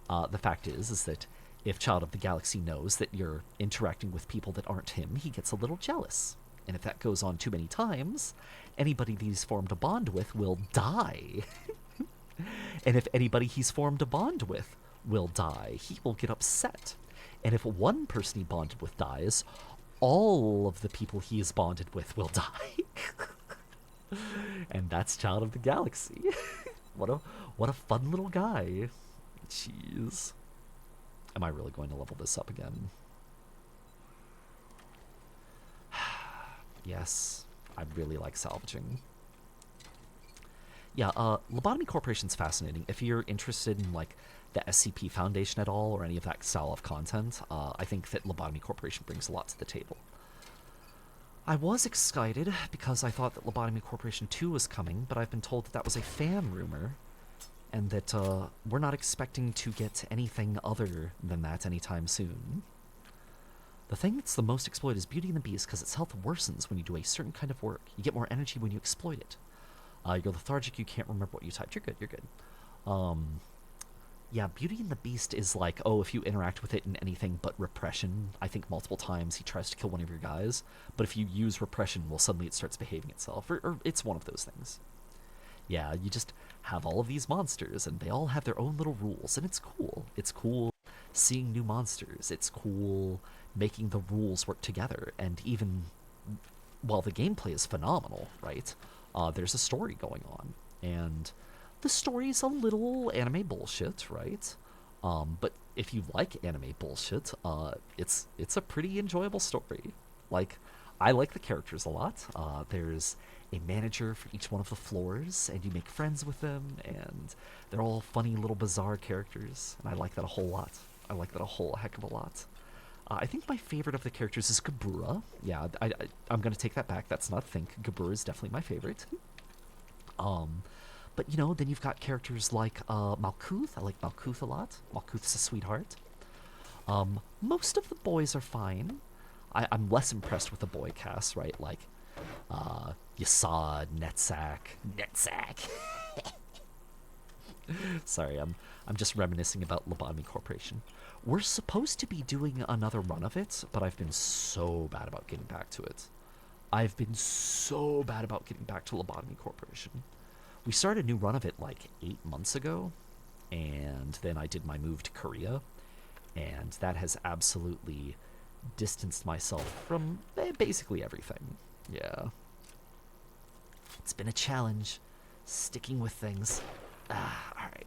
The fact is that if Child of the Galaxy knows that you're interacting with people that aren't him, he gets a little jealous. And if that goes on too many times, anybody that he's formed a bond with will die. And if anybody he's formed a bond with will die, he will get upset. And if one person he bonded with dies, all of the people he is bonded with will die. And that's Child of the Galaxy. What a fun little guy. Jeez. Am I really going to level this up again? Yes, I really like salvaging. Yeah, Lobotomy Corporation's fascinating. If you're interested in like the SCP Foundation at all, or any of that style of content, I think that Lobotomy Corporation brings a lot to the table. I was excited because I thought that Lobotomy Corporation 2 was coming, but I've been told that that was a fan rumor, and that we're not expecting to get anything other than that anytime soon. The thing that's the most exploited is Beauty and the Beast, because its health worsens when you do a certain kind of work. You get more energy when you exploit it. You're lethargic, you can't remember what you typed. You're good, you're good. Yeah, Beauty and the Beast is like, oh, if you interact with it in anything but repression, I think multiple times he tries to kill one of your guys, but if you use repression, well, suddenly it starts behaving itself, or it's one of those things. Yeah, you just have all of these monsters, and they all have their own little rules, and it's cool. It's cool seeing new monsters. It's cool making the rules work together, and even while the gameplay is phenomenal, right, there's a story going on, and the story's a little anime bullshit, right? But if you like anime bullshit, it's a pretty enjoyable story. Like, I like the characters a lot. There's a manager for each one of the floors, and you make friends with them, and they're all funny little bizarre characters, and I like that a whole lot. I like that a whole heck of a lot. I think my favorite of the characters is Gabura. Yeah, I'm gonna take that back. That's not a thing. Gabura is definitely my favorite. But, you know, then you've got characters like Malkuth. I like Malkuth a lot. Malkuth's a sweetheart. Most of the boys are fine. I'm less impressed with the boy cast, right? Like, Yasad, Netsack. Sorry, I'm just reminiscing about Lobotomy Corporation. We're supposed to be doing another run of it, but I've been so bad about getting back to it. I've been so bad about getting back to Lobotomy Corporation. We started a new run of it like 8 months ago, and then I did my move to Korea, and that has absolutely distanced myself from basically everything. Yeah. It's been a challenge, sticking with things. Alright.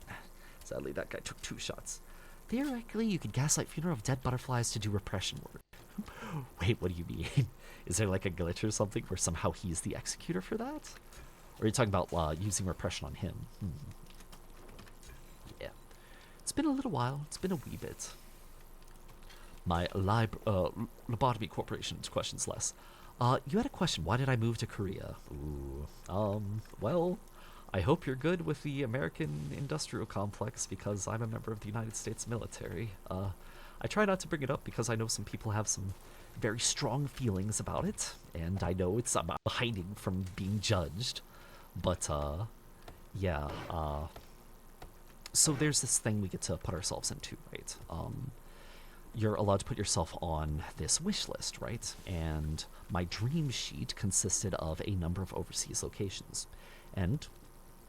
Sadly, that guy took 2 shots. Theoretically, you could gaslight funeral of dead butterflies to do repression work. Wait, what do you mean? Is there like a glitch or something where somehow he's the executor for that? Or are you talking about using repression on him? Yeah. It's been a little while. It's been a wee bit. My Lobotomy Corporation's questions less. You had a question. Why did I move to Korea? Ooh. Well, I hope you're good with the American industrial complex because I'm a member of the United States military. I try not to bring it up because I know some people have some very strong feelings about it, and I know I'm hiding from being judged. But, yeah, so there's this thing we get to put ourselves into, right? You're allowed to put yourself on this wish list, right? And my dream sheet consisted of a number of overseas locations. And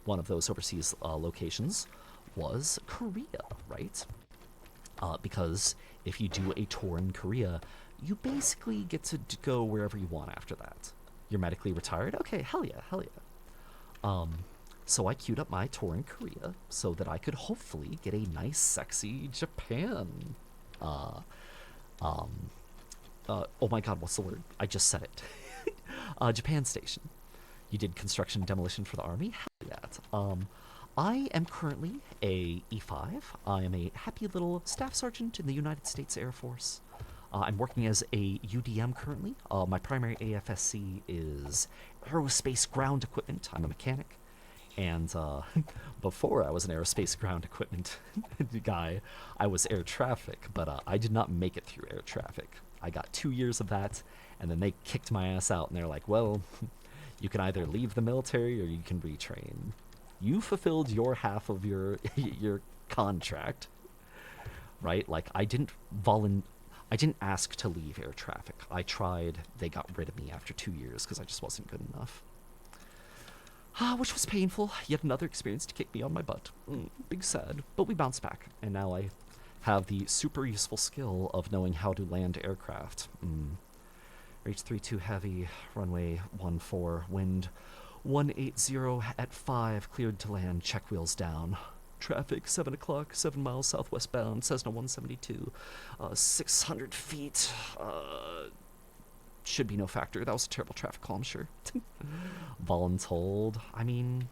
one of those overseas locations was Korea, right? Because if you do a tour in Korea, you basically get to go wherever you want after that. You're medically retired? Okay, hell yeah, hell yeah. So I queued up my tour in Korea so that I could hopefully get a nice, sexy Japan. Oh my god, what's the word? I just said it. Japan Station. You did construction and demolition for the army? Hell yeah. I am currently a E5. I am a happy little staff sergeant in the United States Air Force. I'm working as a UDM currently. My primary AFSC is aerospace ground equipment. I'm a mechanic. And before I was an aerospace ground equipment guy, I was air traffic, but I did not make it through air traffic. I got 2 years of that, and then they kicked my ass out, and they're like, well, you can either leave the military or you can retrain. You fulfilled your half of your your contract, right? Like, I didn't ask to leave air traffic. I tried. They got rid of me after 2 years because I just wasn't good enough. Which was painful. Yet another experience to kick me on my butt. Big sad. But we bounced back, and now I have the super useful skill of knowing how to land aircraft. H32 heavy, runway 14, wind 180 at 5, cleared to land, check wheels down. Traffic 7 o'clock, 7 miles southwest bound, Cessna 172, 600 feet. Should be no factor. That was a terrible traffic call, I'm sure. Voluntold. I mean,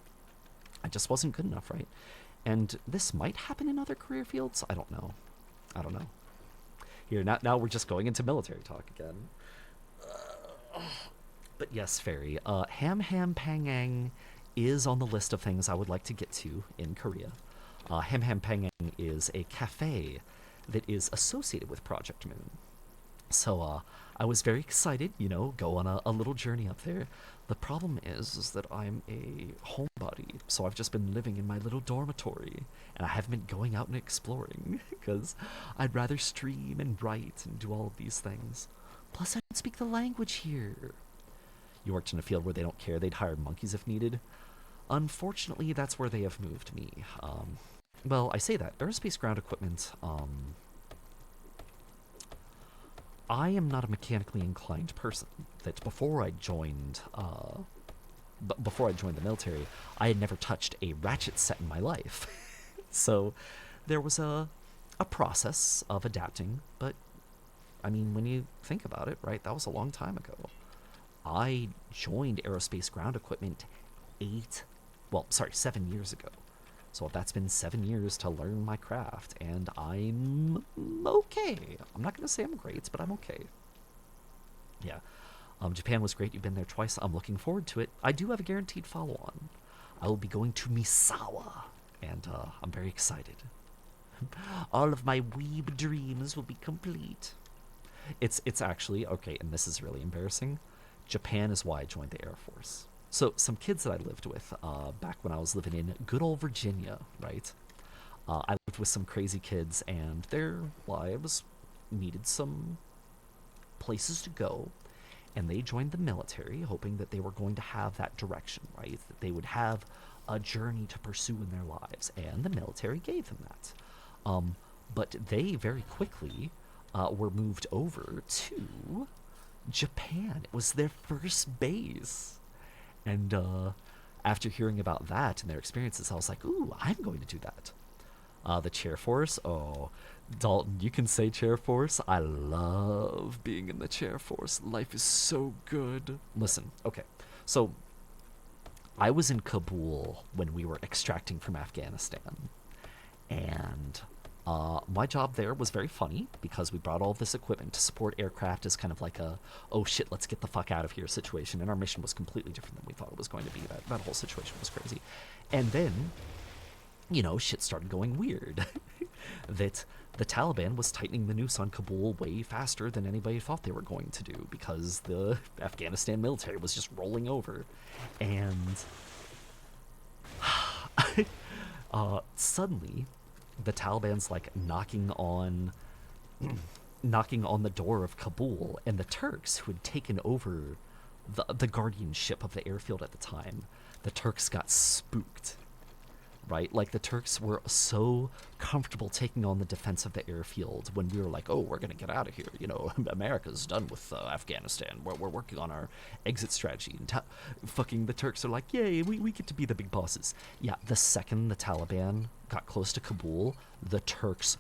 I just wasn't good enough, right? And this might happen in other career fields. I don't know. Here, now we're just going into military talk again. But yes, Fairy. Ham Pangang is on the list of things I would like to get to in Korea. Ham Pangang is a cafe that is associated with Project Moon. So I was very excited, go on a little journey up there. The problem is that I'm a homebody, so I've just been living in my little dormitory, and I haven't been going out and exploring, because I'd rather stream and write and do all of these things. Plus, I don't speak the language here. You worked in a field where they don't care, they'd hire monkeys if needed. Unfortunately, that's where they have moved me. Well, I say that. Aerospace ground equipment, I am not a mechanically inclined person. That before I joined the military, I had never touched a ratchet set in my life. So there was a process of adapting, but I mean, when you think about it, right, that was a long time ago. I joined aerospace ground equipment 7 years ago. So that's been 7 years to learn my craft, and I'm okay. I'm not going to say I'm great, but I'm okay. Yeah. Japan was great. You've been there twice. I'm looking forward to it. I do have a guaranteed follow-on. I will be going to Misawa, and I'm very excited. All of my weeb dreams will be complete. It's actually, okay, and this is really embarrassing, Japan is why I joined the Air Force. So some kids that I lived with back when I was living in good old Virginia, right? I lived with some crazy kids, and their lives needed some places to go, and they joined the military hoping that they were going to have that direction, right? That they would have a journey to pursue in their lives, and the military gave them that. But they very quickly were moved over to Japan. It was their first base. And after hearing about that and their experiences, I was like, ooh, I'm going to do that. The chair force, oh, Dalton, you can say chair force. I love being in the chair force. Life is so good. Listen, okay, so I was in Kabul when we were extracting from Afghanistan, and my job there was very funny because we brought all of this equipment to support aircraft as kind of like a, oh shit, let's get the fuck out of here situation, and our mission was completely different than we thought it was going to be. That whole situation was crazy. And then, you know, shit started going weird. That the Taliban was tightening the noose on Kabul way faster than anybody thought they were going to do because the Afghanistan military was just rolling over. And suddenly, the Taliban's like knocking on the door of Kabul, and the Turks, who had taken over the guardianship of the airfield at the time, the Turks got spooked. Right? Like, the Turks were so comfortable taking on the defense of the airfield when we were like, oh, we're going to get out of here. You know, America's done with Afghanistan. We're working on our exit strategy. And fucking the Turks are like, yay, we get to be the big bosses. Yeah, the second the Taliban got close to Kabul, the Turks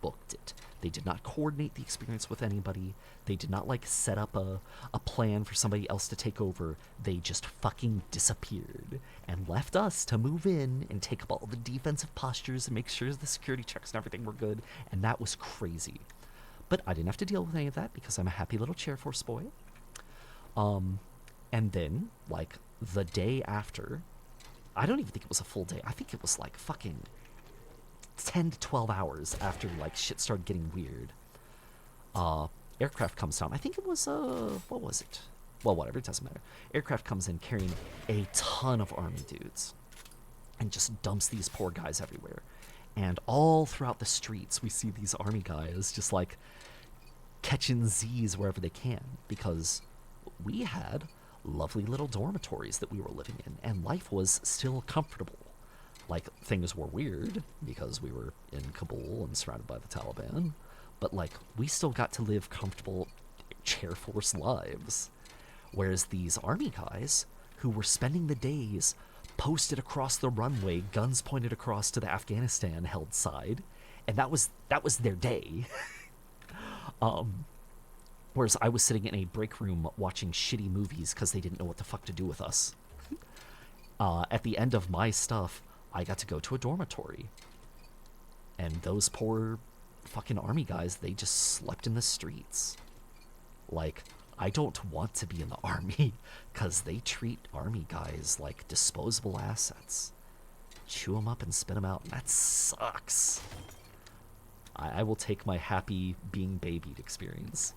booked it. They did not coordinate the experience with anybody. They did not, like, set up a plan for somebody else to take over. They just fucking disappeared and left us to move in and take up all the defensive postures and make sure the security checks and everything were good. And that was crazy. But I didn't have to deal with any of that because I'm a happy little Chair Force boy. And then, like, the day after, I don't even think it was a full day. I think it was, like, fucking 10 to 12 hours after, like, shit started getting weird. Aircraft comes down. I think it was, what was it? Well, whatever, it doesn't matter. Aircraft comes in carrying a ton of army dudes and just dumps these poor guys everywhere. And all throughout the streets, we see these army guys just, like, catching Z's wherever they can, because we had lovely little dormitories that we were living in, and life was still comfortable. Like, things were weird because we were in Kabul and surrounded by the Taliban, but, like, we still got to live comfortable Chair Force lives. Whereas these army guys, who were spending the days posted across the runway, guns pointed across to the Afghanistan-held side, and that was their day. Whereas I was sitting in a break room watching shitty movies because they didn't know what the fuck to do with us. At the end of my stuff, I got to go to a dormitory. And those poor fucking army guys, they just slept in the streets. Like, I don't want to be in the army because they treat army guys like disposable assets. Chew them up and spit them out, and that sucks. I will take my happy being babied experience.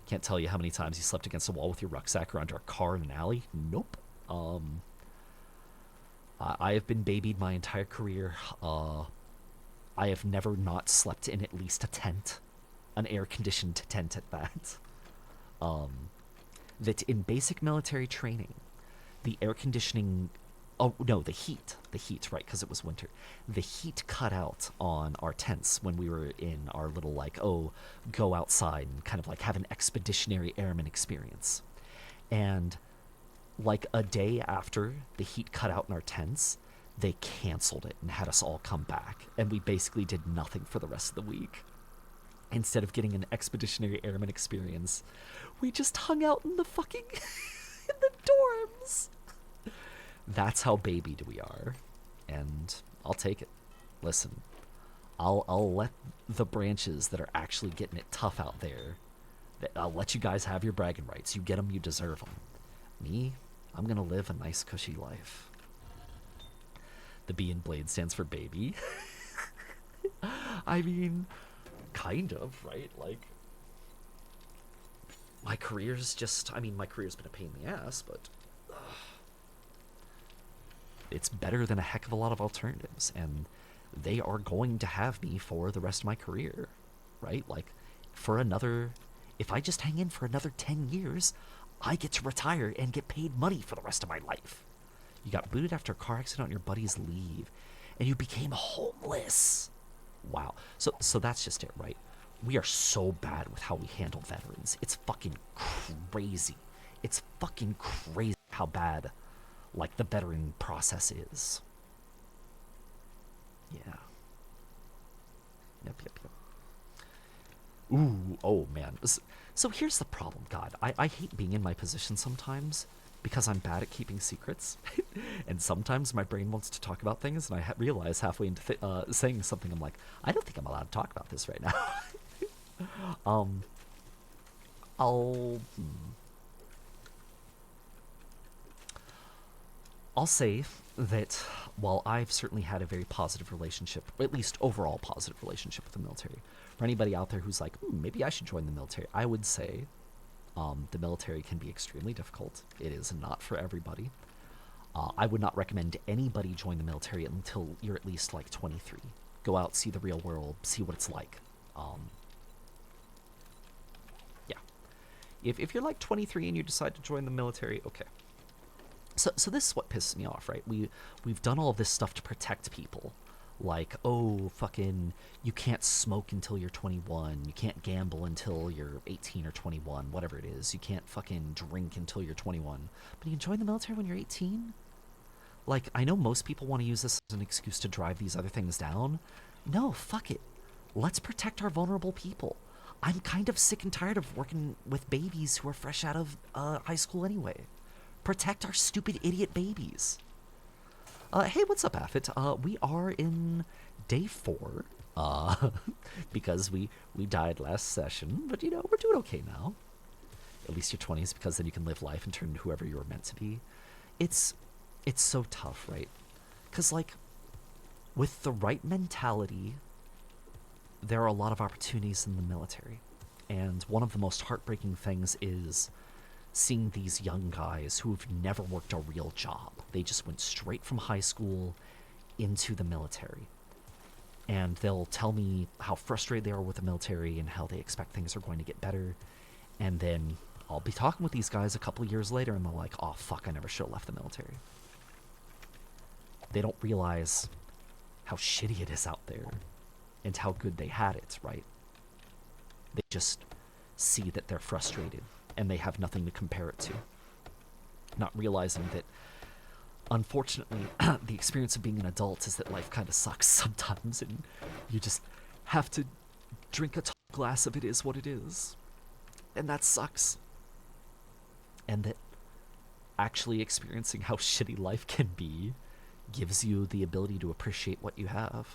Can't tell you how many times you slept against a wall with your rucksack or under a car in an alley. Nope. I have been babied my entire career. I have never not slept in at least a tent. An air-conditioned tent at that. That in basic military training, the air conditioning... Oh, no, the heat, right, because it was winter. The heat cut out on our tents when we were in our little, like, go outside and kind of, like, have an expeditionary airman experience. And, like, a day after the heat cut out in our tents, they canceled it and had us all come back. And we basically did nothing for the rest of the week. Instead of getting an expeditionary airman experience, we just hung out in the fucking... in the dorms! That's how babied we are. And I'll take it. Listen, I'll let the branches that are actually getting it tough out there, I'll let you guys have your bragging rights. You get them, you deserve them. Me, I'm gonna live a nice, cushy life. The B in Blade stands for baby. I mean, kind of, right? Like, my career's just, I mean, my career's been a pain in the ass, but it's better than a heck of a lot of alternatives, and they are going to have me for the rest of my career, right? Like, for another, if I just hang in for another 10 years, I get to retire and get paid money for the rest of my life. You got booted after a car accident on your buddy's leave, and you became homeless. Wow. So that's just it, right? We are so bad with how we handle veterans. It's fucking crazy. It's fucking crazy how bad, like, the veteran process is. Yeah. Yep. Ooh, oh man. So here's the problem, God. I hate being in my position sometimes because I'm bad at keeping secrets. And sometimes my brain wants to talk about things, and I realize halfway into saying something, I'm like, I don't think I'm allowed to talk about this right now. I'll. I'll say that while I've certainly had a very positive relationship, or at least overall positive relationship with the military, for anybody out there who's like, maybe I should join the military, I would say the military can be extremely difficult. It is not for everybody. I would not recommend anybody join the military until you're at least like 23. Go out, see the real world, see what it's like. Yeah. If you're like 23 and you decide to join the military, okay. So this is what pisses me off, right? We've done all of this stuff to protect people. Like, oh, fucking, you can't smoke until you're 21. You can't gamble until you're 18 or 21, whatever it is. You can't fucking drink until you're 21. But you can join the military when you're 18? Like, I know most people want to use this as an excuse to drive these other things down. No, fuck it. Let's protect our vulnerable people. I'm kind of sick and tired of working with babies who are fresh out of high school anyway. Protect our stupid idiot babies. Hey, what's up, Affit? We are in day 4, because we died last session, but you know, we're doing okay now. At least your 20s, because then you can live life and turn into whoever you were meant to be. It's so tough, right? Because, like, with the right mentality, there are a lot of opportunities in the military. And one of the most heartbreaking things is seeing these young guys who have never worked a real job. They just went straight from high school into the military. And they'll tell me how frustrated they are with the military and how they expect things are going to get better. And then I'll be talking with these guys a couple years later and they're like, oh fuck, I never should have left the military. They don't realize how shitty it is out there and how good they had it, right? They just see that they're frustrated and they have nothing to compare it to. Not realizing that, unfortunately, the experience of being an adult is that life kind of sucks sometimes, and you just have to drink a tall glass of it is what it is. And that sucks. And that actually experiencing how shitty life can be gives you the ability to appreciate what you have.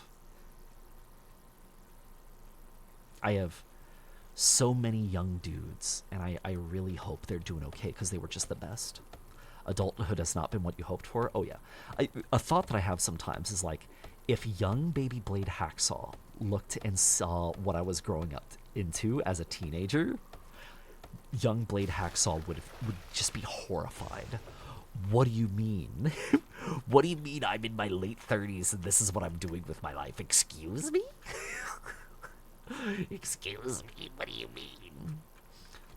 I have so many young dudes, and I really hope they're doing okay because they were just the best. Adulthood has not been what you hoped for. Oh yeah. A thought that I have sometimes is like, if young baby Blade Hacksaw looked and saw what I was growing up into as a teenager, young Blade Hacksaw would just be horrified. What do you mean? What do you mean I'm in my late 30s and this is what I'm doing with my life? Excuse me? Excuse me, what do you mean?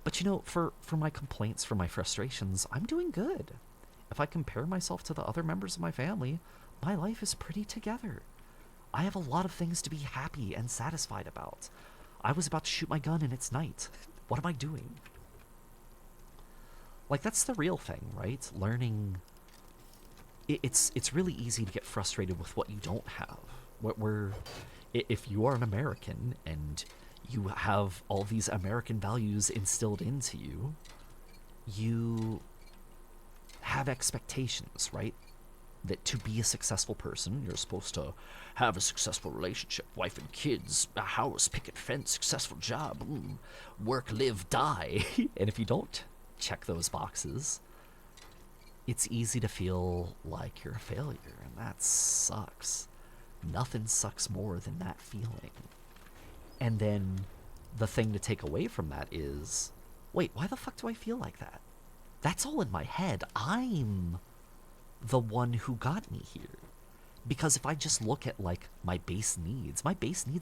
But you know, for my complaints, for my frustrations, I'm doing good. If I compare myself to the other members of my family, my life is pretty together. I have a lot of things to be happy and satisfied about. I was about to shoot my gun and it's night. What am I doing? Like, that's the real thing, right? Learning. It's really easy to get frustrated with what you don't have. If you are an American and you have all these American values instilled into you, you have expectations, right? That to be a successful person, you're supposed to have a successful relationship, wife and kids, a house, picket fence, successful job, work, live, die. And if you don't check those boxes, it's easy to feel like you're a failure, and that sucks. Nothing sucks more than that feeling. And then the thing to take away from that is wait, why the fuck do I feel like that? That's all in my head. I'm the one who got me here. Because if I just look at like my base needs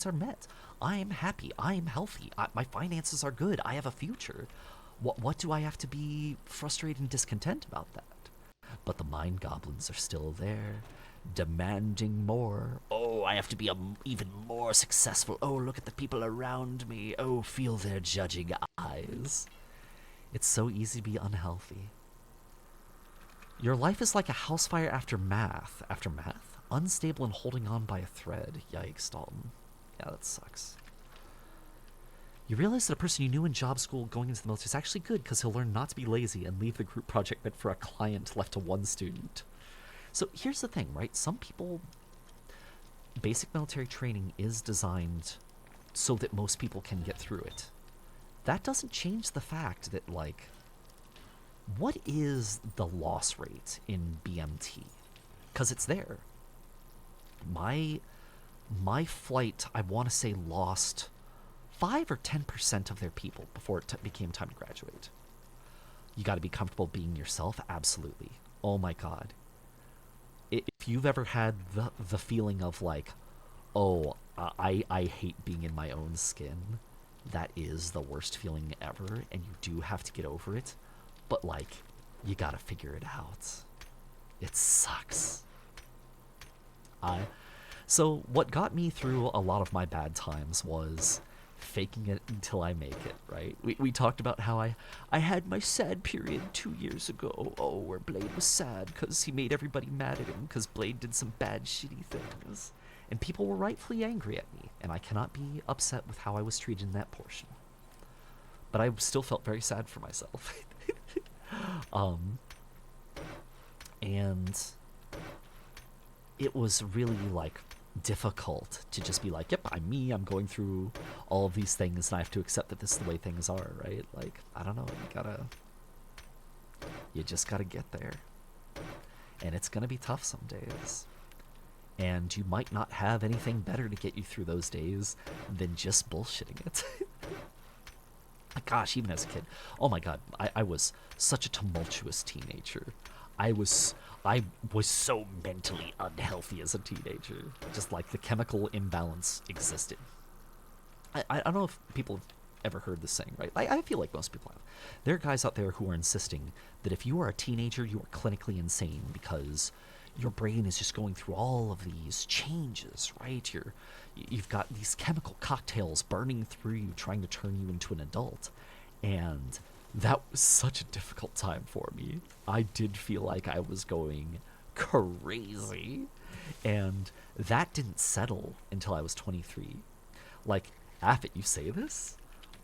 are met. I am happy. I am healthy. My finances are good. I have a future. What do I have to be frustrated and discontent about that? But the mind goblins are still there, demanding more. Oh, I have to be even more successful. Oh, look at the people around me. Oh, feel their judging eyes. It's so easy to be unhealthy. Your life is like a house fire after math. After math? Unstable and holding on by a thread. Yikes, Dalton. Yeah, that sucks. You realize that a person you knew in job school going into the military is actually good because he'll learn not to be lazy and leave the group project meant for a client left to one student. So here's the thing, right? Some people, basic military training is designed so that most people can get through it. That doesn't change the fact that, like, what is the loss rate in BMT? Because it's there. My flight, I want to say, lost 5 or 10% of their people before it became time to graduate. You got to be comfortable being yourself, absolutely. Oh my god. If you've ever had the feeling of like, oh, I hate being in my own skin, that is the worst feeling ever, and you do have to get over it. But like, you gotta figure it out. It sucks. So what got me through a lot of my bad times was faking it until I make it, right? We talked about how I had my sad period 2 years ago. Oh, where Blade was sad because he made everybody mad at him because Blade did some bad, shitty things. And people were rightfully angry at me, and I cannot be upset with how I was treated in that portion. But I still felt very sad for myself. And it was really, like, difficult to just be like, yep, I'm me, I'm going through all of these things, and I have to accept that this is the way things are, right? Like, I don't know, you just gotta get there. And it's gonna be tough some days. And you might not have anything better to get you through those days than just bullshitting it. Gosh, even as a kid, oh my god, I was such a tumultuous teenager. I was so mentally unhealthy as a teenager. Just like the chemical imbalance existed. I don't know if people have ever heard this saying, right? I feel like most people have. There are guys out there who are insisting that if you are a teenager, you are clinically insane because your brain is just going through all of these changes, right? You've got these chemical cocktails burning through you, trying to turn you into an adult. And that was such a difficult time for me. I did feel like I was going crazy. And that didn't settle until I was 23. Like, Affit, you say this?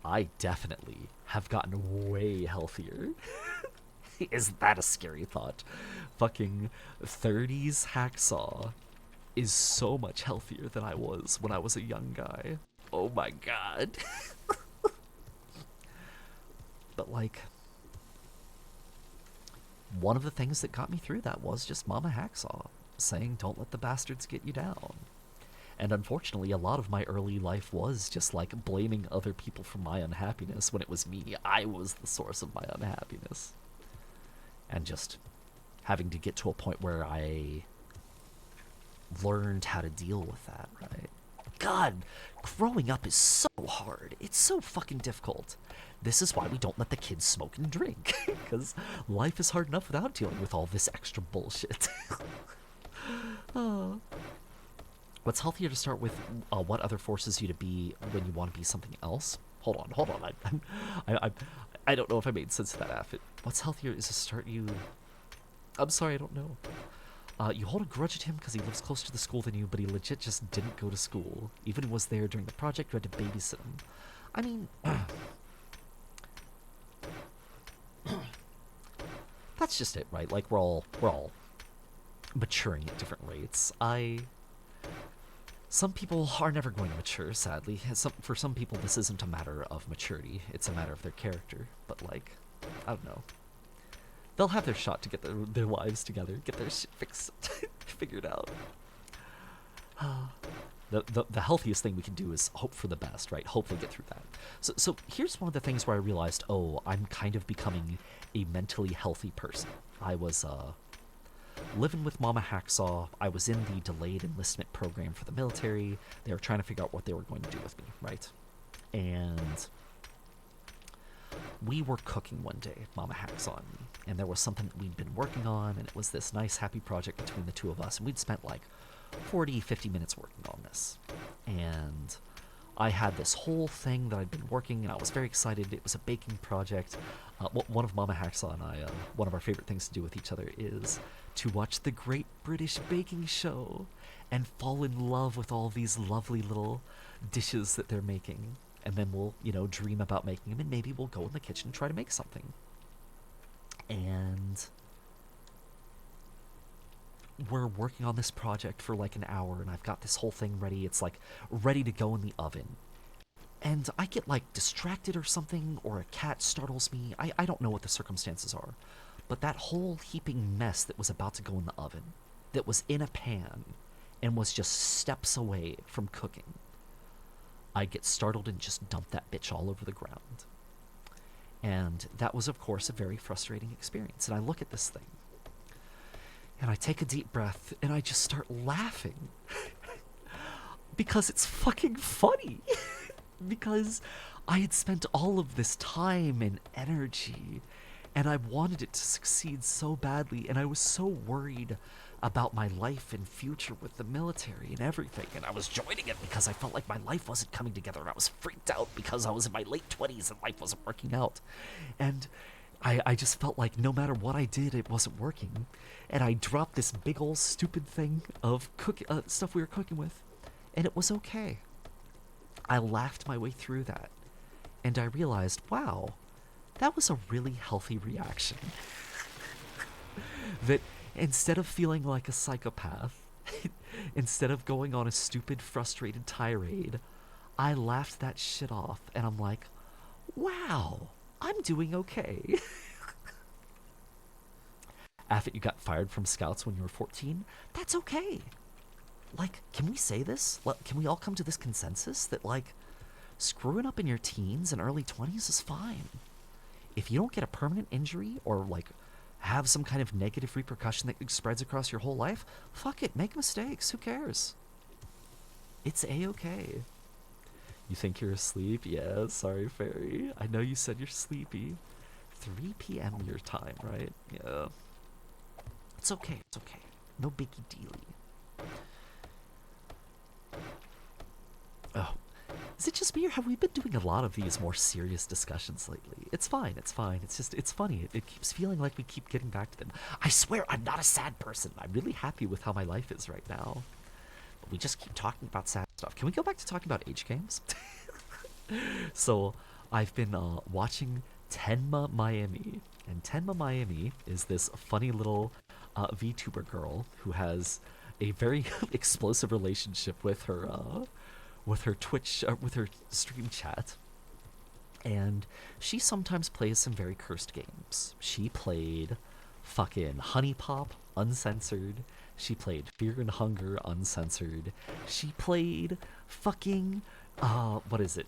I definitely have gotten way healthier. Isn't that a scary thought? Fucking 30s Hacksaw is so much healthier than I was when I was a young guy. Oh my god. But like, one of the things that got me through that was just Mama Hacksaw saying, don't let the bastards get you down. And unfortunately, a lot of my early life was just like blaming other people for my unhappiness when it was me. I was the source of my unhappiness. And just having to get to a point where I learned how to deal with that, right? God, growing up is so hard. It's so fucking difficult. This is why we don't let the kids smoke and drink, because life is hard enough without dealing with all this extra bullshit. What's healthier to start with? What other forces you to be when you want to be something else? Hold on. I don't know if I made sense of that, Affit. What's healthier is to start you... I'm sorry, I don't know. You hold a grudge at him because he lives closer to the school than you, but he legit just didn't go to school. Even was there during the project, you had to babysit him. I mean... that's just it, right? Like, we're all maturing at different rates. Some people are never going to mature, sadly. For some people, this isn't a matter of maturity. It's a matter of their character. But, like, I don't know. They'll have their shot to get their lives together, get their shit figured out. The healthiest thing we can do is hope for the best, right? Hope they get through that. So here's one of the things where I realized, oh, I'm kind of becoming a mentally healthy person. I was living with Mama Hacksaw. I was in the delayed enlistment program for the military. They were trying to figure out what they were going to do with me, right? And we were cooking one day, Mama Hacksaw and me, and there was something that we'd been working on, and it was this nice, happy project between the two of us, and we'd spent like 40, 50 minutes working on this. And I had this whole thing that I'd been working, and I was very excited. It was a baking project. One of Mama Hacksaw and I, one of our favorite things to do with each other is to watch the Great British Baking Show and fall in love with all these lovely little dishes that they're making. And then we'll, dream about making them, and maybe we'll go in the kitchen and try to make something. And we're working on this project for like an hour, and I've got this whole thing ready. It's like ready to go in the oven. And I get like distracted or something, or a cat startles me. I don't know what the circumstances are. But that whole heaping mess that was about to go in the oven, that was in a pan, and was just steps away from cooking, I get startled and just dump that bitch all over the ground. And that was, of course, a very frustrating experience. And I look at this thing, and I take a deep breath, and I just start laughing. Because it's fucking funny. Because I had spent all of this time and energy, and I wanted it to succeed so badly, and I was so worried about my life and future with the military and everything, and I was joining it because I felt like my life wasn't coming together, and I was freaked out because I was in my late 20s and life wasn't working out. And I just felt like no matter what I did, it wasn't working. And I dropped this big old stupid thing of stuff we were cooking with, and it was okay. I laughed my way through that, and I realized, wow, that was a really healthy reaction. That instead of feeling like a psychopath, instead of going on a stupid, frustrated tirade, I laughed that shit off, and I'm like, wow, I'm doing okay. Affit, you got fired from Scouts when you were 14? That's okay. Like, can we say this? Can we all come to this consensus that, like, screwing up in your teens and early 20s is fine? If you don't get a permanent injury or, like, have some kind of negative repercussion that spreads across your whole life, fuck it, make mistakes. Who cares? It's A-okay. You think you're asleep? Yeah, sorry, Fairy. I know you said you're sleepy. 3 p.m. your time, right? Yeah. It's okay, it's okay. No biggie dealy. Oh, is it just me, or have we been doing a lot of these more serious discussions lately? It's fine, it's fine. It's just, it's funny. It keeps feeling like we keep getting back to them. I swear, I'm not a sad person. I'm really happy with how my life is right now. But we just keep talking about sad stuff. Can we go back to talking about age games? So, I've been watching Tenma Miami. And Tenma Miami is this funny little VTuber girl who has a very explosive relationship with her Twitch, with her stream chat. And she sometimes plays some very cursed games. She played fucking Honey Pop Uncensored. She played Fear and Hunger Uncensored. She played fucking, what is it?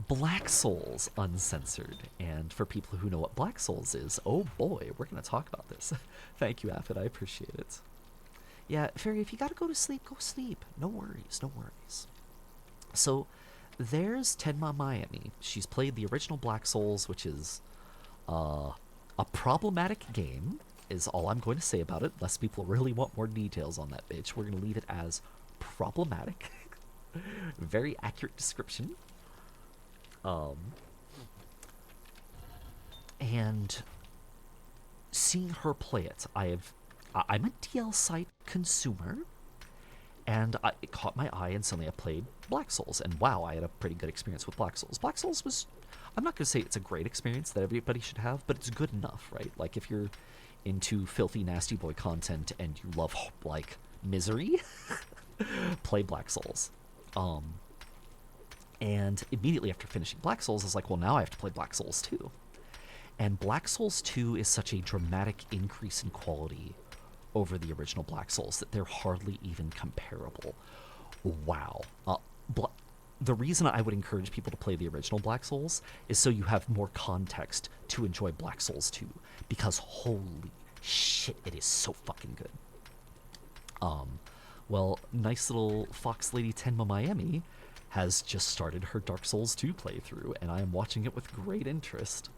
Black Souls Uncensored. And for people who know what Black Souls is, oh boy, we're gonna talk about this. Thank you, Affit, I appreciate it. Yeah, Fairy, if you gotta go to sleep, go sleep. No worries, no worries. So, there's Tenma Miami. She's played the original Black Souls, which is a problematic game, is all I'm going to say about it. Unless people really want more details on that bitch, we're gonna leave it as problematic. Very accurate description. And seeing her play it, I'm a DL site consumer, and it caught my eye, and suddenly I played Black Souls, and wow, I had a pretty good experience with Black Souls. Black Souls was, I'm not going to say it's a great experience that everybody should have, but it's good enough, right? Like, if you're into filthy, nasty boy content and you love, like, misery, play Black Souls. And immediately after finishing Black Souls, I was like, well, now I have to play Black Souls 2. And Black Souls 2 is such a dramatic increase in quality over the original Black Souls that they're hardly even comparable. Wow. The the reason I would encourage people to play the original Black Souls is so you have more context to enjoy Black Souls 2, because holy shit, it is so fucking good. Well, nice little Fox Lady Tenma Miami has just started her Dark Souls 2 playthrough, and I am watching it with great interest.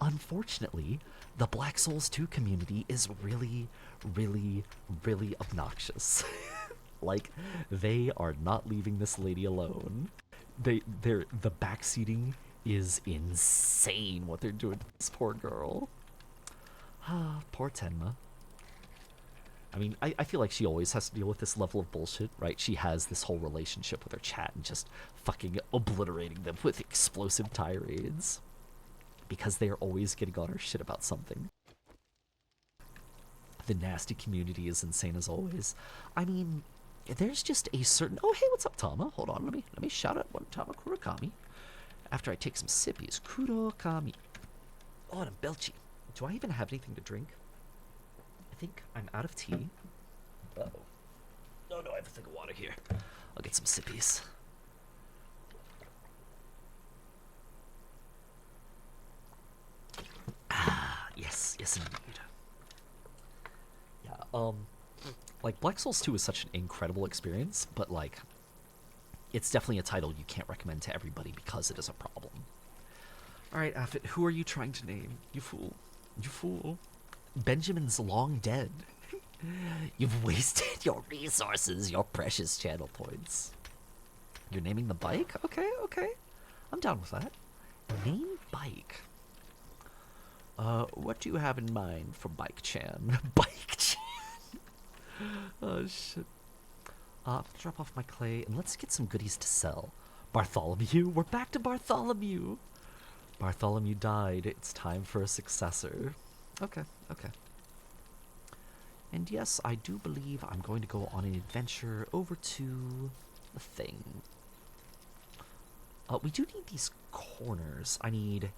Unfortunately, the Black Souls 2 community is really, really, really obnoxious. Like, they are not leaving this lady alone. The backseating is insane what they're doing to this poor girl. Ah, poor Tenma. I mean, I feel like she always has to deal with this level of bullshit, right? She has this whole relationship with her chat and just fucking obliterating them with explosive tirades. Because they are always getting on her shit about something. The nasty community is insane as always. I mean, there's just a certain... Oh, hey, what's up, Tama? Hold on, let me shout out one Tama Kurakami. After I take some sippies. Kurakami. Oh, and I'm belchy. Do I even have anything to drink? I think I'm out of tea. Uh-oh. Oh, no, I have a thing of water here. I'll get some sippies. Ah, yes, yes indeed. Yeah, like, Black Souls 2 is such an incredible experience, but, like, it's definitely a title you can't recommend to everybody because it is a problem. Alright, Affit, who are you trying to name? You fool. You fool. Benjamin's long dead. You've wasted your resources, your precious channel points. You're naming the bike? Okay, okay. I'm down with that. Name bike. What do you have in mind for Bike Chan? Bike Chan? Oh, shit. Drop off my clay and let's get some goodies to sell. Bartholomew? We're back to Bartholomew. Bartholomew died. It's time for a successor. Okay, okay. And yes, I do believe I'm going to go on an adventure over to the thing. We do need these corners. I need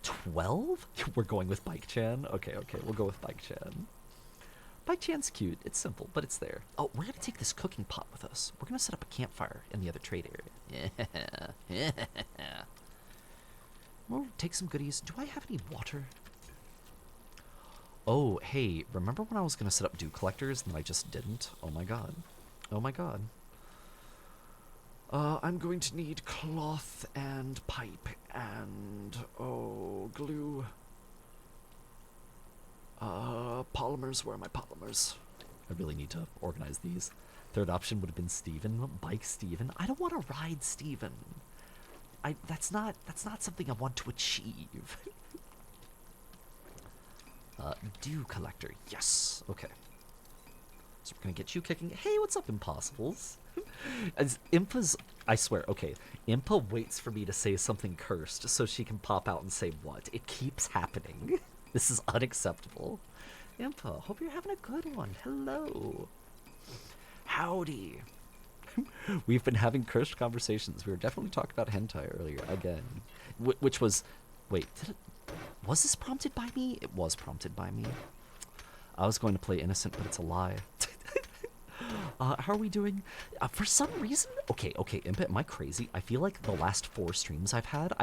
12? We're going with Bike Chan? Okay, okay, we'll go with Bike Chan. Bike Chan's cute. It's simple, but it's there. Oh, we're going to take this cooking pot with us. We're going to set up a campfire in the other trade area. Yeah. Yeah. We'll take some goodies. Do I have any water? Oh, hey, remember when I was going to set up dew collectors and I just didn't? Oh my god. Oh my god. I'm going to need cloth and pipe and, oh, glue. Polymers, where are my polymers? I really need to organize these. Third option would have been Steven. Bike Steven. I don't want to ride Steven. That's not something I want to achieve. Dew collector. Yes. Okay. So we're gonna get you kicking. Hey, what's up, Impossibles? As Impa's, I swear, okay, Impa waits for me to say something cursed so she can pop out and say what. It keeps happening. This is unacceptable. Impa, hope you're having a good one. Hello. Howdy. We've been having cursed conversations. We were definitely talking about hentai earlier, again. Which was... Wait, was this prompted by me? It was prompted by me. I was going to play innocent, but it's a lie. How are we doing? For some reason... Okay, Impa, am I crazy? I feel like the last 4 streams I've had,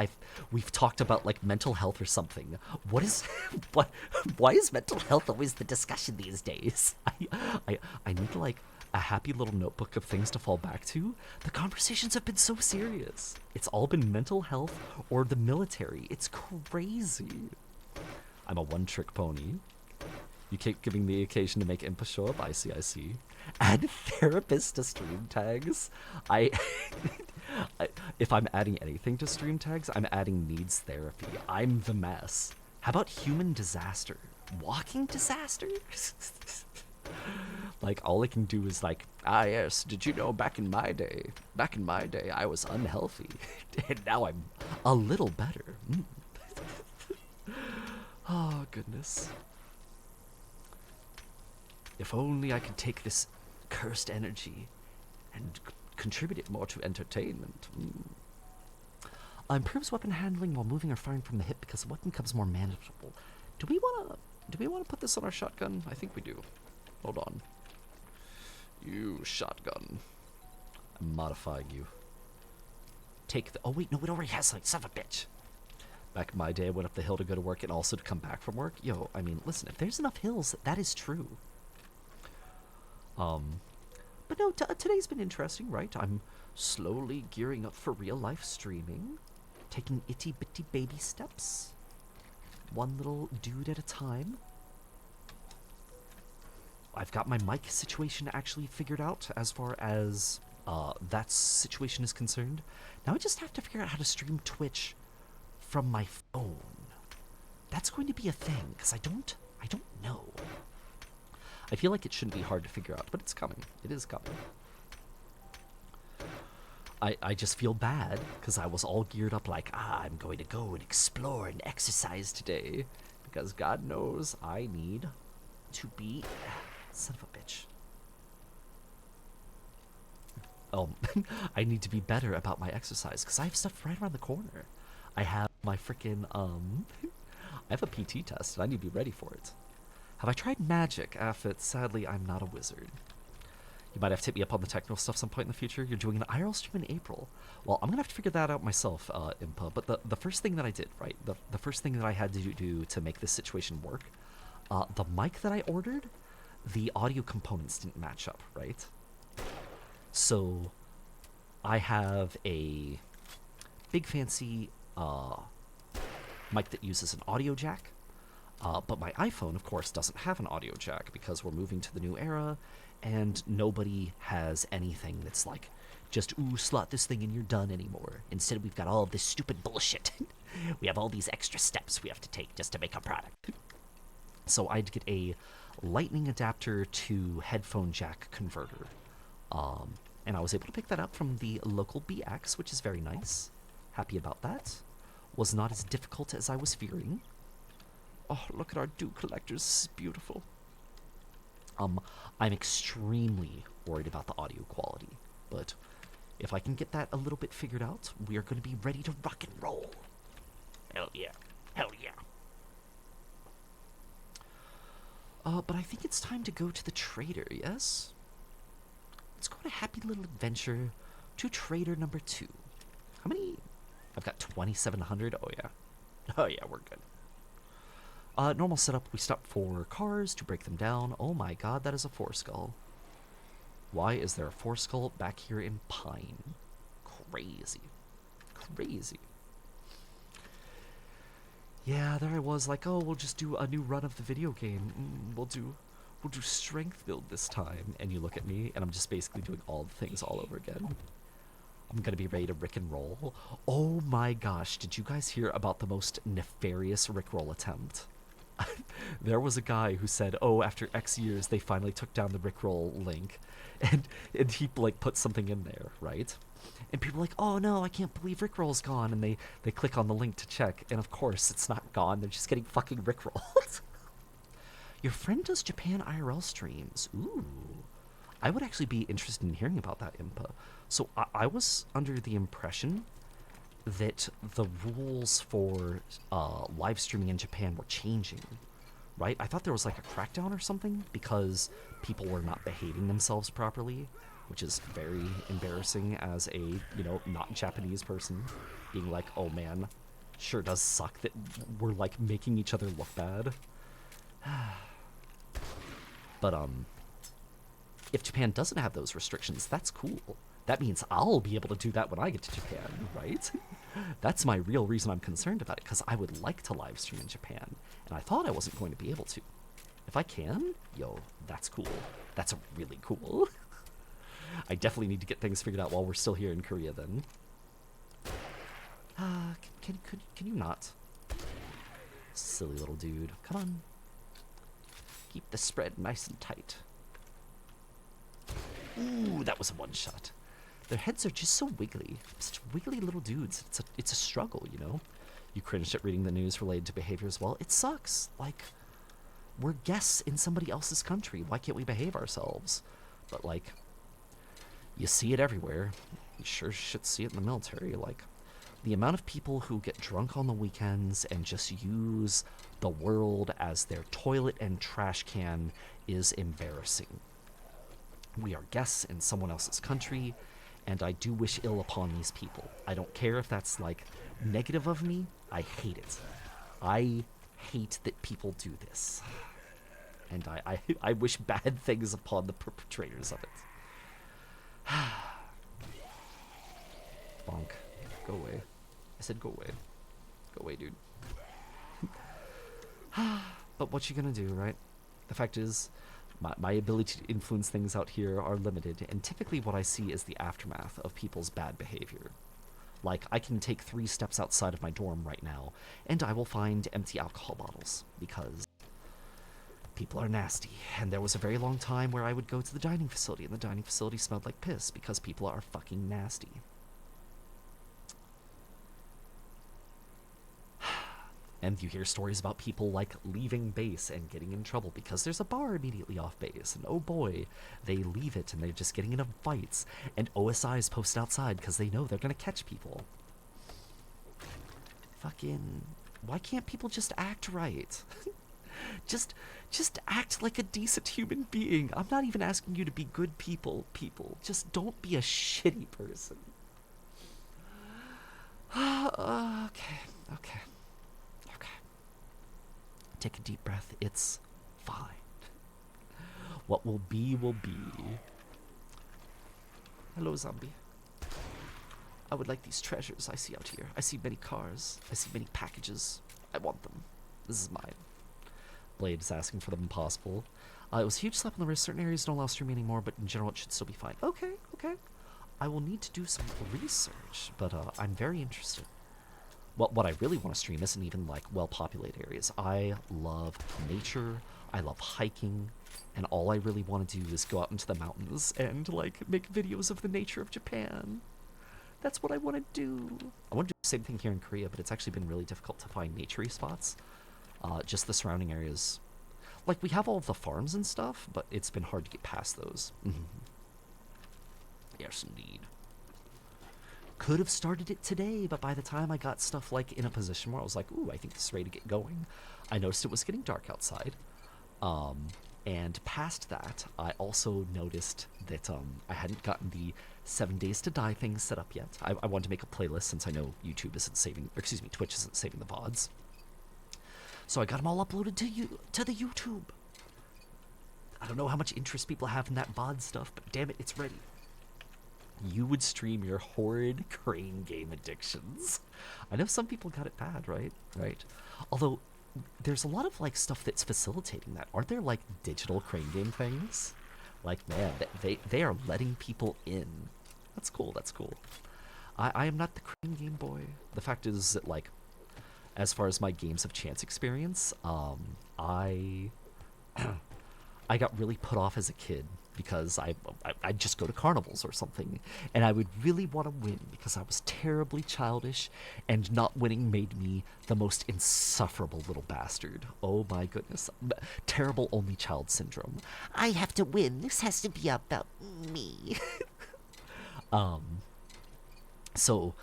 we've talked about, like, mental health or something. What is... Why is mental health always the discussion these days? I need, like, a happy little notebook of things to fall back to. The conversations have been so serious. It's all been mental health or the military. It's crazy. I'm a one-trick pony. You keep giving the occasion to make Impa show up. I see. Add therapist to stream tags. If I'm adding anything to stream tags, I'm adding needs therapy. I'm the mess. How about human disaster? Walking disaster? Like, all I can do is like, yes, did you know back in my day, I was unhealthy. And now I'm a little better. Oh, goodness. If only I could take this cursed energy and contribute it more to entertainment. Improves weapon handling while moving or firing from the hip because the weapon becomes more manageable. Do we wanna put this on our shotgun? I think we do. Hold on. You shotgun. I'm modifying you. take the... Oh, wait, no, it already has something. Son of a bitch. Back in my day, I went up the hill to go to work and also to come back from work. Yo, I mean, listen, if there's enough hills, that is true. But no, today's been interesting, right? I'm slowly gearing up for real-life streaming. Taking itty-bitty baby steps. One little dude at a time. I've got my mic situation actually figured out as far as that situation is concerned. Now I just have to figure out how to stream Twitch from my phone. That's going to be a thing, because I don't know. I feel like it shouldn't be hard to figure out, but it's coming. It is coming. I just feel bad, because I was all geared up like, I'm going to go and explore and exercise today. Because God knows I need to be... Son of a bitch. I need to be better about my exercise, because I have stuff right around the corner. I have my freaking, I have a PT test, and I need to be ready for it. Have I tried magic? Sadly, I'm not a wizard. You might have to hit me up on the technical stuff some point in the future. You're doing an IRL stream in April. Well, I'm gonna have to figure that out myself, Impa. But the first thing that I did, right? The first thing that I had to do to make this situation work, the mic that I ordered, the audio components didn't match up, right? So, I have a big fancy mic that uses an audio jack. But my iPhone, of course, doesn't have an audio jack because we're moving to the new era, and nobody has anything that's like, just, ooh, slot this thing and you're done anymore. Instead, we've got all of this stupid bullshit. We have all these extra steps we have to take just to make a product. So I had to get a lightning adapter to headphone jack converter. And I was able to pick that up from the local BX, which is very nice. Happy about that. Was not as difficult as I was fearing. Oh, look at our Duke collectors. This is beautiful. I'm extremely worried about the audio quality, but if I can get that a little bit figured out, we are going to be ready to rock and roll. Hell yeah. Hell yeah. But I think it's time to go to the trader, yes? Let's go on a happy little adventure to trader number 2. How many? I've got 2,700. Oh, yeah. Oh, yeah, we're good. Normal setup, we stop for cars to break them down. Oh my god, that is a 4-skull. Why is there a 4-skull back here in Pine? Crazy. Crazy. Yeah, there I was like, oh, we'll just do a new run of the video game. We'll do strength build this time. And you look at me, and I'm just basically doing all the things all over again. I'm gonna be ready to rick and roll. Oh my gosh, did you guys hear about the most nefarious rickroll attempt? There was a guy who said, oh, after X years, they finally took down the rickroll link. And he, like, put something in there, right? And people are like, oh no, I can't believe rickroll's gone. And they click on the link to check. And of course, it's not gone. They're just getting fucking rickrolled. Your friend does Japan IRL streams. Ooh. I would actually be interested in hearing about that, Impa. So I was under the impression that the rules for live streaming in Japan were changing, right? I thought there was like a crackdown or something because people were not behaving themselves properly, which is very embarrassing as a, you know, not Japanese person, being like, oh man, sure does suck that we're like making each other look bad. But if Japan doesn't have those restrictions, that's cool. That means I'll be able to do that when I get to Japan, right? That's my real reason I'm concerned about it, because I would like to live stream in Japan, and I thought I wasn't going to be able to. If I can, yo, that's cool. That's really cool. I definitely need to get things figured out while we're still here in Korea, then. Can you not? Silly little dude. Come on. Keep the spread nice and tight. Ooh, that was a one-shot. Their heads are just so wiggly. Such wiggly little dudes. It's a struggle, you know? You cringed at reading the news related to behavior as well. It sucks. Like, we're guests in somebody else's country. Why can't we behave ourselves? But, like, you see it everywhere. You sure should see it in the military. Like, the amount of people who get drunk on the weekends and just use the world as their toilet and trash can is embarrassing. We are guests in someone else's country, And I do wish ill upon these people. I don't care if that's, like, negative of me. I hate it. I hate that people do this. And I wish bad things upon the perpetrators of it. Bonk. Go away. I said go away. Go away, dude. But what you gonna do, right? The fact is, my ability to influence things out here are limited, and typically what I see is the aftermath of people's bad behavior. Like, I can take 3 steps outside of my dorm right now, and I will find empty alcohol bottles, because people are nasty. And there was a very long time where I would go to the dining facility, and the dining facility smelled like piss, because people are fucking nasty. And you hear stories about people, like, leaving base and getting in trouble because there's a bar immediately off base. And oh boy, they leave it and they're just getting into fights. And OSI's post outside because they know they're gonna catch people. Fucking... Why can't people just act right? just act like a decent human being. I'm not even asking you to be good people. Just don't be a shitty person. Okay. Take a deep breath. It's fine. What will be, will be. Hello, zombie. I would like these treasures I see out here. I see many cars. I see many packages. I want them. This is mine. Blade is asking for the impossible. It was a huge slap on the wrist. Certain areas don't allow streaming anymore, but in general it should still be fine. Okay. I will need to do some research, but I'm very interested. What I really want to stream isn't even, like, well-populated areas. I love nature, I love hiking, and all I really want to do is go out into the mountains and, like, make videos of the nature of Japan. That's what I want to do. I want to do the same thing here in Korea, but it's actually been really difficult to find naturey spots. Just the surrounding areas. Like, we have all of the farms and stuff, but it's been hard to get past those. Yes, indeed. Could have started it today, but by the time I got stuff, like, in a position where I was like, ooh, I think this is ready to get going, I noticed it was getting dark outside. And past that, I also noticed that I hadn't gotten the 7 Days to Die thing set up yet. I wanted to make a playlist since I know YouTube isn't saving, or excuse me, Twitch isn't saving the VODs. So I got them all uploaded to the YouTube. I don't know how much interest people have in that VOD stuff, but damn it, it's ready. You would stream your horrid crane game addictions. I know some people got it bad, right? Although, there's a lot of, like, stuff that's facilitating that. Aren't there, like, digital crane game things? Like, man, they are letting people in. That's cool. I am not the crane game boy. The fact is that, like, as far as my games of chance experience, I got really put off as a kid because I'd just go to carnivals or something, and I would really want to win because I was terribly childish, and not winning made me the most insufferable little bastard. Oh my goodness. Terrible only child syndrome. I have to win. This has to be about me. So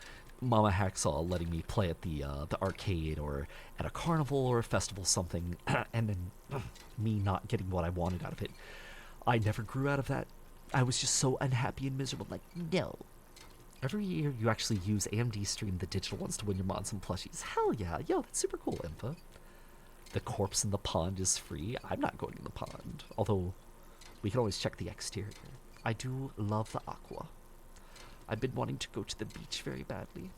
Mama Hacksaw letting me play at the arcade or at a carnival or a festival something, and then me not getting what I wanted out of it. I never grew out of that. I was just so unhappy and miserable. Like, no. Every year you actually use AMD Stream, the digital ones, to win your mods and plushies. Hell yeah. Yo, that's super cool, Impa. The corpse in the pond is free. I'm not going in the pond. Although, we can always check the exterior. I do love the aqua. I've been wanting to go to the beach very badly.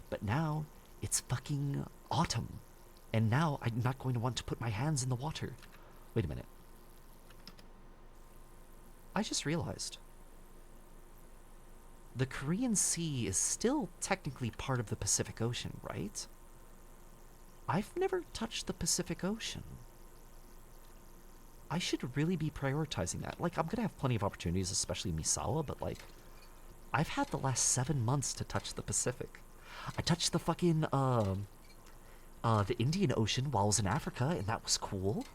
But now, it's fucking autumn. And now I'm not going to want to put my hands in the water. Wait a minute. I just realized. The Korean Sea is still technically part of the Pacific Ocean, right? I've never touched the Pacific Ocean. I should really be prioritizing that. Like, I'm gonna have plenty of opportunities, especially Misawa, but, like, I've had the last 7 months to touch the Pacific. I touched the fucking, the Indian Ocean while I was in Africa, and that was cool.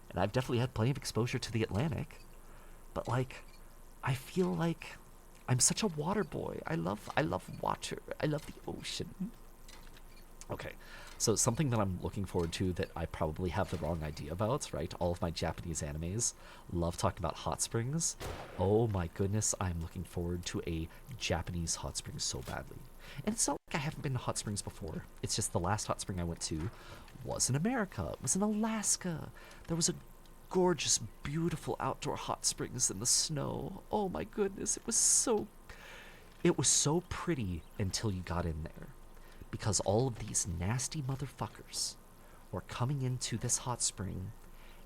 And I've definitely had plenty of exposure to the Atlantic. But, like, I feel like I'm such a water boy. I love water. I love the ocean. Okay, So something that I'm looking forward to that I probably have the wrong idea about, right? All of my Japanese animes love talking about hot springs. Oh my goodness, I'm looking forward to a Japanese hot spring so badly. And it's not like I haven't been to hot springs before. It's just the last hot spring I went to was in America. It was in Alaska. There was a gorgeous, beautiful outdoor hot springs in the snow. Oh my goodness, it was so pretty until you got in there. Because all of these nasty motherfuckers were coming into this hot spring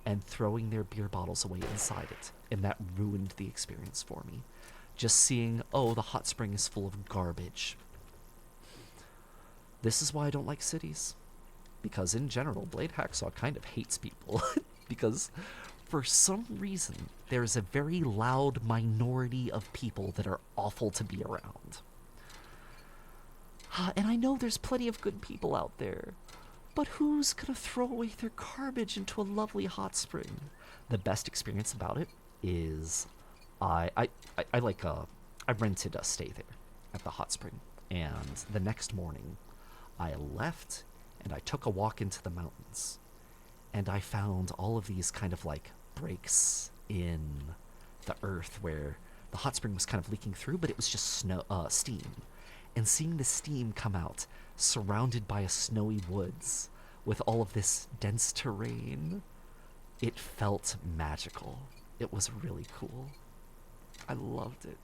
and throwing their beer bottles away inside it. And that ruined the experience for me. Just seeing, oh, the hot spring is full of garbage. This is why I don't like cities. Because in general, Blade Hacksaw kind of hates people. Because for some reason, there is a very loud minority of people that are awful to be around. And I know there's plenty of good people out there, but who's gonna throw away their garbage into a lovely hot spring? The best experience about it is I rented a stay there at the hot spring, and the next morning I left and I took a walk into the mountains, and I found all of these kind of like breaks in the earth where the hot spring was kind of leaking through, but it was just steam. And seeing the steam come out, surrounded by a snowy woods, with all of this dense terrain, it felt magical. It was really cool. I loved it.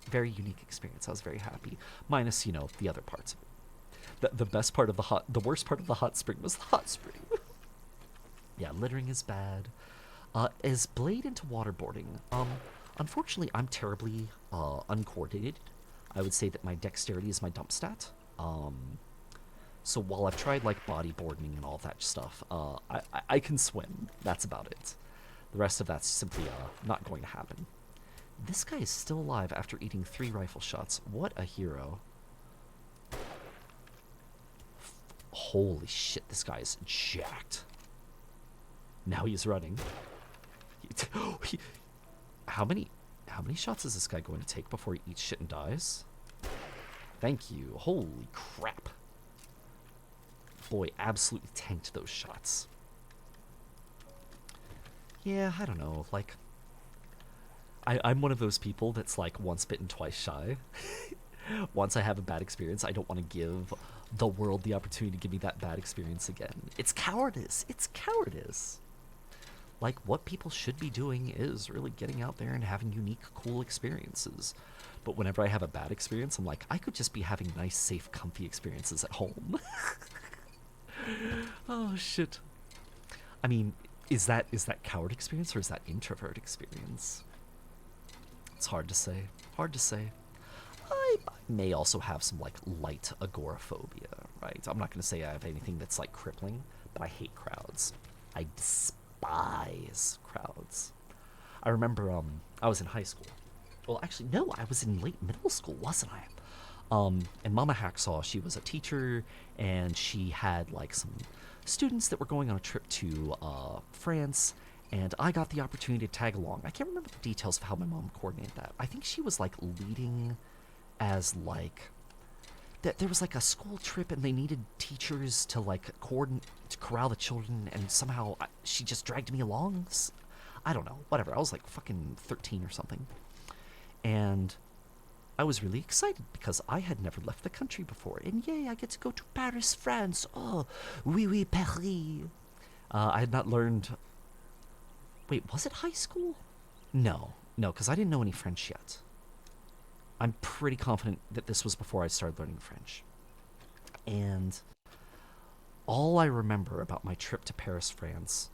Very unique experience. I was very happy. Minus, the other parts of it. The best part of the worst part of the hot spring was the hot spring. Yeah, littering is bad. Is Blade into waterboarding? Unfortunately, I'm terribly uncoordinated. I would say that my dexterity is my dump stat. So while I've tried like bodyboarding and all that stuff, I can swim. That's about it. The rest of that's simply not going to happen. This guy is still alive after eating 3 rifle shots. What a hero. Holy shit, this guy is jacked. Now he's running. How many shots is this guy going to take before he eats shit and dies? Thank you. Holy crap. Boy, absolutely tanked those shots. Yeah, I don't know. Like, I'm one of those people that's like once bitten, twice shy. Once I have a bad experience, I don't want to give the world the opportunity to give me that bad experience again. It's cowardice. It's cowardice. Like, what people should be doing is really getting out there and having unique, cool experiences. But whenever I have a bad experience, I'm like, I could just be having nice, safe, comfy experiences at home. Oh, shit. I mean, is that coward experience or is that introvert experience? It's hard to say. Hard to say. I may also have some, like, light agoraphobia, right? I'm not going to say I have anything that's, like, crippling, but I hate crowds. I despise crowds. I remember, I was in high school. Well, actually, no, I was in late middle school, wasn't I? And Mama Hacksaw, she was a teacher, and she had, like, some students that were going on a trip to France, and I got the opportunity to tag along. I can't remember the details of how my mom coordinated that. I think she was, like, leading as, like, there was, like, a school trip, and they needed teachers to, like, coordinate, to corral the children, and somehow she just dragged me along. I don't know, whatever. I was, like, fucking 13 or something. And I was really excited because I had never left the country before. And yay, I get to go to Paris, France. Oh, oui, oui, Paris. I had not learned... Wait, was it high school? No, because I didn't know any French yet. I'm pretty confident that this was before I started learning French. And all I remember about my trip to Paris, France,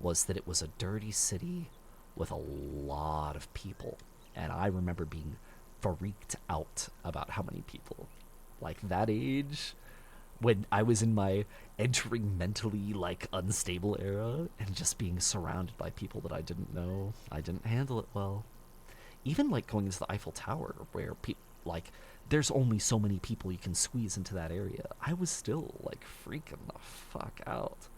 was that it was a dirty city with a lot of people. And I remember being freaked out about how many people. Like, that age, when I was in my entering mentally, like, unstable era, and just being surrounded by people that I didn't know, I didn't handle it well. Even, like, going into the Eiffel Tower, where, like, there's only so many people you can squeeze into that area. I was still, like, freaking the fuck out.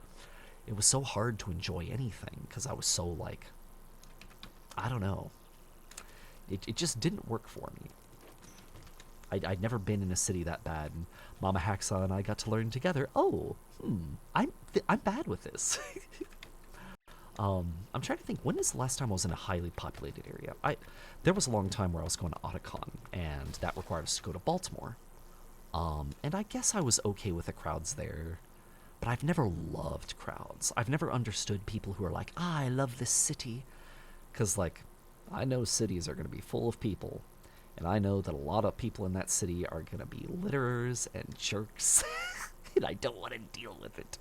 It was so hard to enjoy anything, because I was so, like, I don't know. It just didn't work for me. I'd never been in a city that bad, and Mama Hacksaw and I got to learn together. Oh, I'm bad with this. I'm trying to think, when is the last time I was in a highly populated area? There was a long time where I was going to Otakon, and that required us to go to Baltimore. And I guess I was okay with the crowds there, but I've never loved crowds. I've never understood people who are like, I love this city. Because, like, I know cities are going to be full of people, and I know that a lot of people in that city are going to be litterers and jerks, and I don't want to deal with it.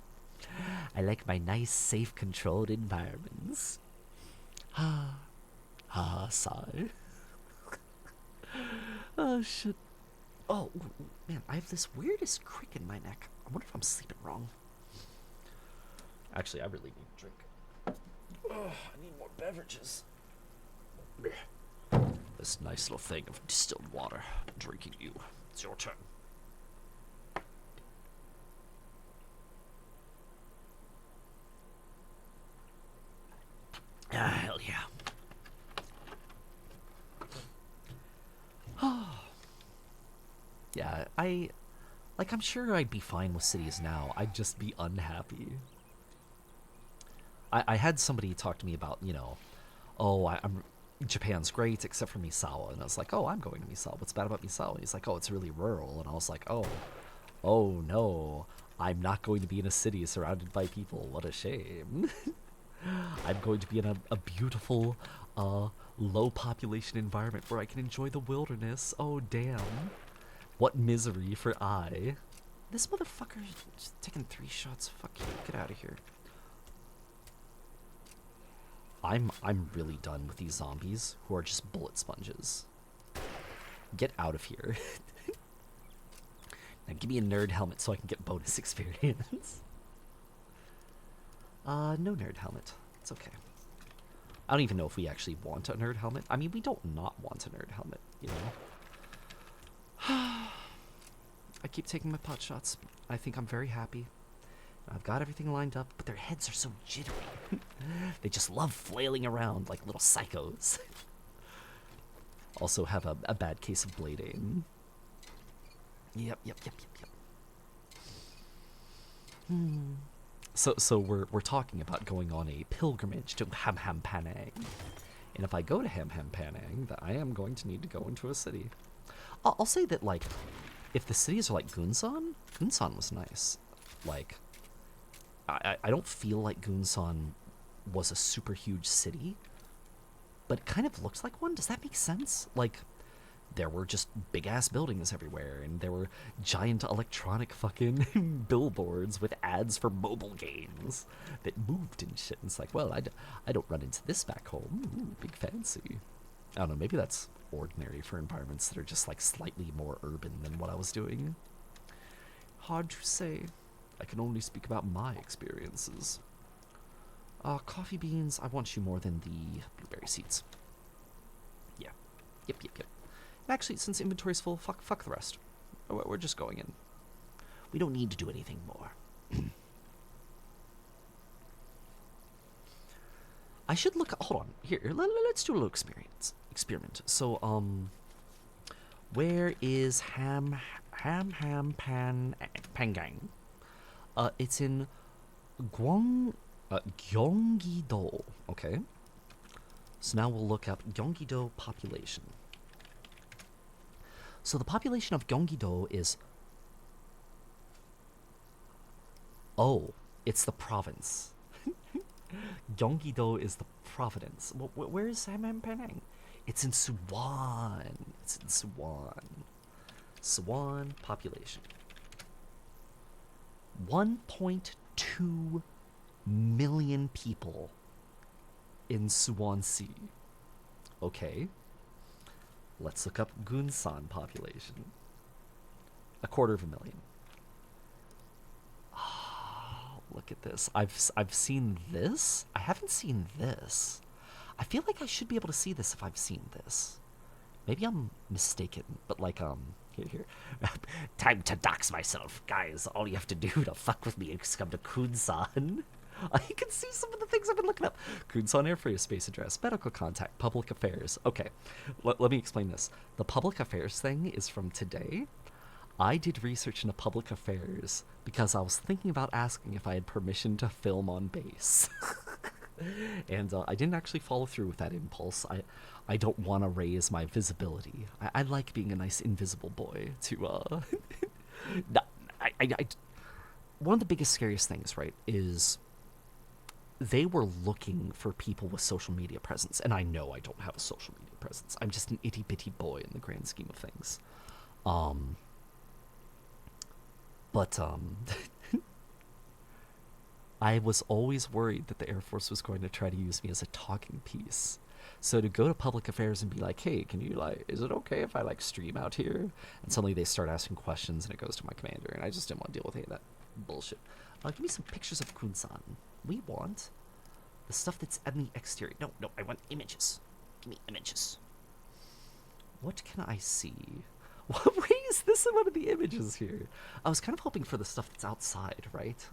I like my nice, safe, controlled environments. Sigh. Oh, shit. Oh, man, I have this weirdest crick in my neck. I wonder if I'm sleeping wrong. Actually, I really need a drink. Oh, I need more beverages. This nice little thing of distilled water. Drinking you. It's your turn. Ah, hell yeah. Yeah, I'm sure I'd be fine with cities now. I'd just be unhappy. I had somebody talk to me about, I'm Japan's great except for Misawa, and I was like, oh, I'm going to Misawa. What's bad about Misawa? And he's like, oh, it's really rural, and I was like, oh no, I'm not going to be in a city surrounded by people. What a shame. I'm going to be in a beautiful, low population environment where I can enjoy the wilderness. Oh damn, what misery for I. This motherfucker's just taking 3 shots. Fuck you, get out of here. I'm really done with these zombies who are just bullet sponges. Get out of here. Now give me a nerd helmet so I can get bonus experience. No nerd helmet. It's okay. I don't even know if we actually want a nerd helmet. I mean, we don't not want a nerd helmet, you know? I keep taking my pot shots. I think I'm very happy. I've got everything lined up, but their heads are so jittery. They just love flailing around like little psychos. Also have a bad case of blade aim. Yep. So we're talking about going on a pilgrimage to Ham Ham Panang. And if I go to Ham Ham Panang, then I am going to need to go into a city. I'll say that, like, if the cities are like Gunsan was nice. Like, I don't feel like Gunsan was a super huge city, but it kind of looks like one. Does that make sense? Like, there were just big-ass buildings everywhere, and there were giant electronic fucking billboards with ads for mobile games that moved and shit. And it's like, well, I don't run into this back home. Ooh, big fancy. I don't know, maybe that's ordinary for environments that are just, like, slightly more urban than what I was doing. Hard to say. I can only speak about my experiences. Coffee beans, I want you more than the blueberry seeds. Yeah. Yep. Actually, since inventory's full, fuck the rest. We're just going in. We don't need to do anything more. I should look. Hold on. Here, let's do a little experiment. So, where is Pangang? It's in Gyeonggi-do. Okay. So now we'll look up Gyeonggi-do population. So the population of Gyeonggi-do is... Oh, it's the province. Gyeonggi-do is the province. Where is Hamam-Panang? It's in Suwon. Suwon population. 1.2 million people in Suwon-si. Okay. Let's look up Gunsan population. 250,000. Oh, look at this. I've seen this. I haven't seen this. I feel like I should be able to see this if I've seen this. Maybe I'm mistaken, but like, here. Time to dox myself. Guys, all you have to do to fuck with me is come to Kunsan. You can see some of the things I've been looking up. Kunsan Air Force Base address, medical contact, public affairs. Okay, let me explain this. The public affairs thing is from today. I did research into public affairs because I was thinking about asking if I had permission to film on base. And I didn't actually follow through with that impulse. I don't want to raise my visibility. I like being a nice invisible boy to no, I one of the biggest scariest things, right, is they were looking for people with social media presence, and I know I don't have a social media presence. I'm just an itty bitty boy in the grand scheme of things. But I was always worried that the Air Force was going to try to use me as a talking piece. So to go to public affairs and be like, hey, can you, like, is it okay if I, like, stream out here? And suddenly they start asking questions and it goes to my commander, and I just didn't want to deal with any of that bullshit. Give me some pictures of Kunsan. We want the stuff that's on the exterior. No, I want images. Give me images. What can I see? What way is this in one of the images here? I was kind of hoping for the stuff that's outside, right?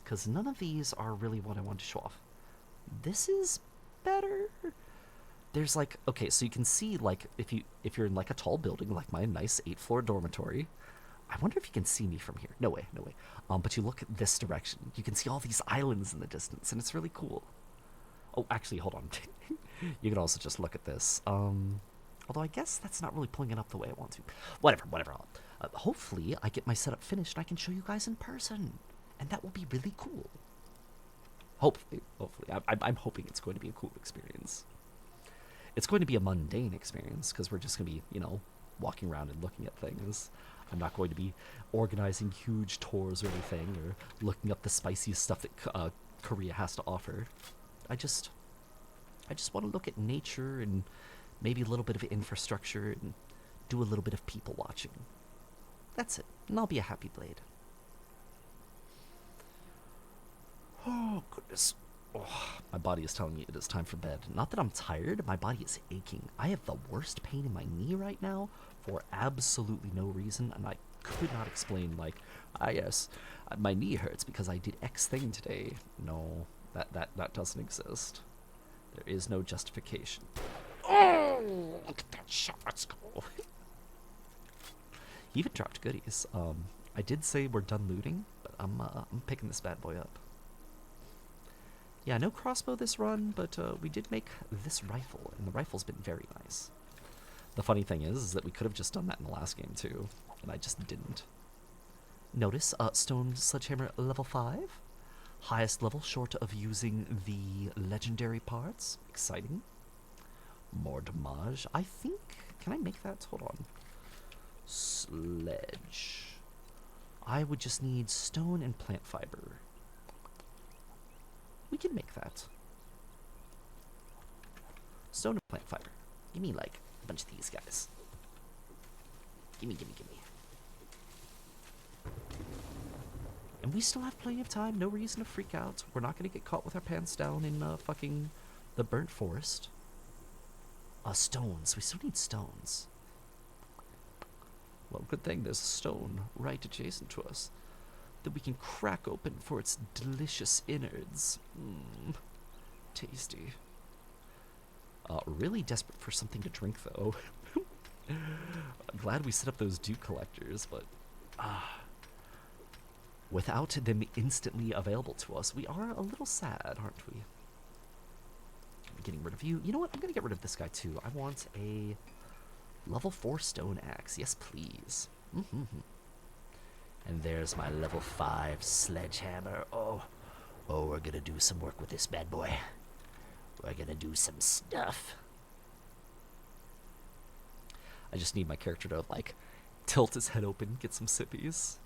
Because none of these are really what I want to show off. This is better. There's like, okay, so you can see, like, if you're in like a tall building, like my nice 8th-floor dormitory. I wonder if you can see me from here. No way. But you look at this direction, you can see all these islands in the distance, and it's really cool. Oh, actually, hold on. You can also just look at this. Although I guess that's not really pulling it up the way I want to. Whatever. Hopefully, I get my setup finished and I can show you guys in person, and that will be really cool. Hopefully. I'm hoping it's going to be a cool experience. It's going to be a mundane experience because we're just going to be, walking around and looking at things. I'm not going to be organizing huge tours or anything, or looking up the spiciest stuff that Korea has to offer. I just want to look at nature and maybe a little bit of infrastructure and do a little bit of people watching. That's it, and I'll be a happy blade. Oh, goodness. Oh, my body is telling me it is time for bed. Not that I'm tired, my body is aching. I have the worst pain in my knee right now for absolutely no reason, and I could not explain, like, yes, my knee hurts because I did X thing today. No, that doesn't exist. There is no justification. Oh, look at that shot. Let's go. He even dropped goodies. I did say we're done looting, but I'm picking this bad boy up. Yeah, no crossbow this run, but we did make this rifle, and the rifle's been very nice. The funny thing is that we could have just done that in the last game too, and I just didn't. Notice stone sledgehammer level 5. Highest level short of using the legendary parts. Exciting. More damage. I think, can I make that? Hold on. Sledge. I would just need stone and plant fiber. We can make that. Stone and plant fiber. Give me, like, a bunch of these guys. Gimme. And we still have plenty of time. No reason to freak out. We're not going to get caught with our pants down in fucking the burnt forest. Stones. We still need stones. Well, good thing there's a stone right adjacent to us that we can crack open for its delicious innards. Tasty. Really desperate for something to drink, though. Glad we set up those dew collectors, but without them instantly available to us, we are a little sad, aren't we? I'm getting rid of you. You know what? I'm gonna get rid of this guy too. I want a level 4 stone axe. Yes, please. And there's my level 5 sledgehammer. Oh, we're gonna do some work with this bad boy. We're gonna do some stuff. I just need my character to, like, tilt his head open, get some sippies.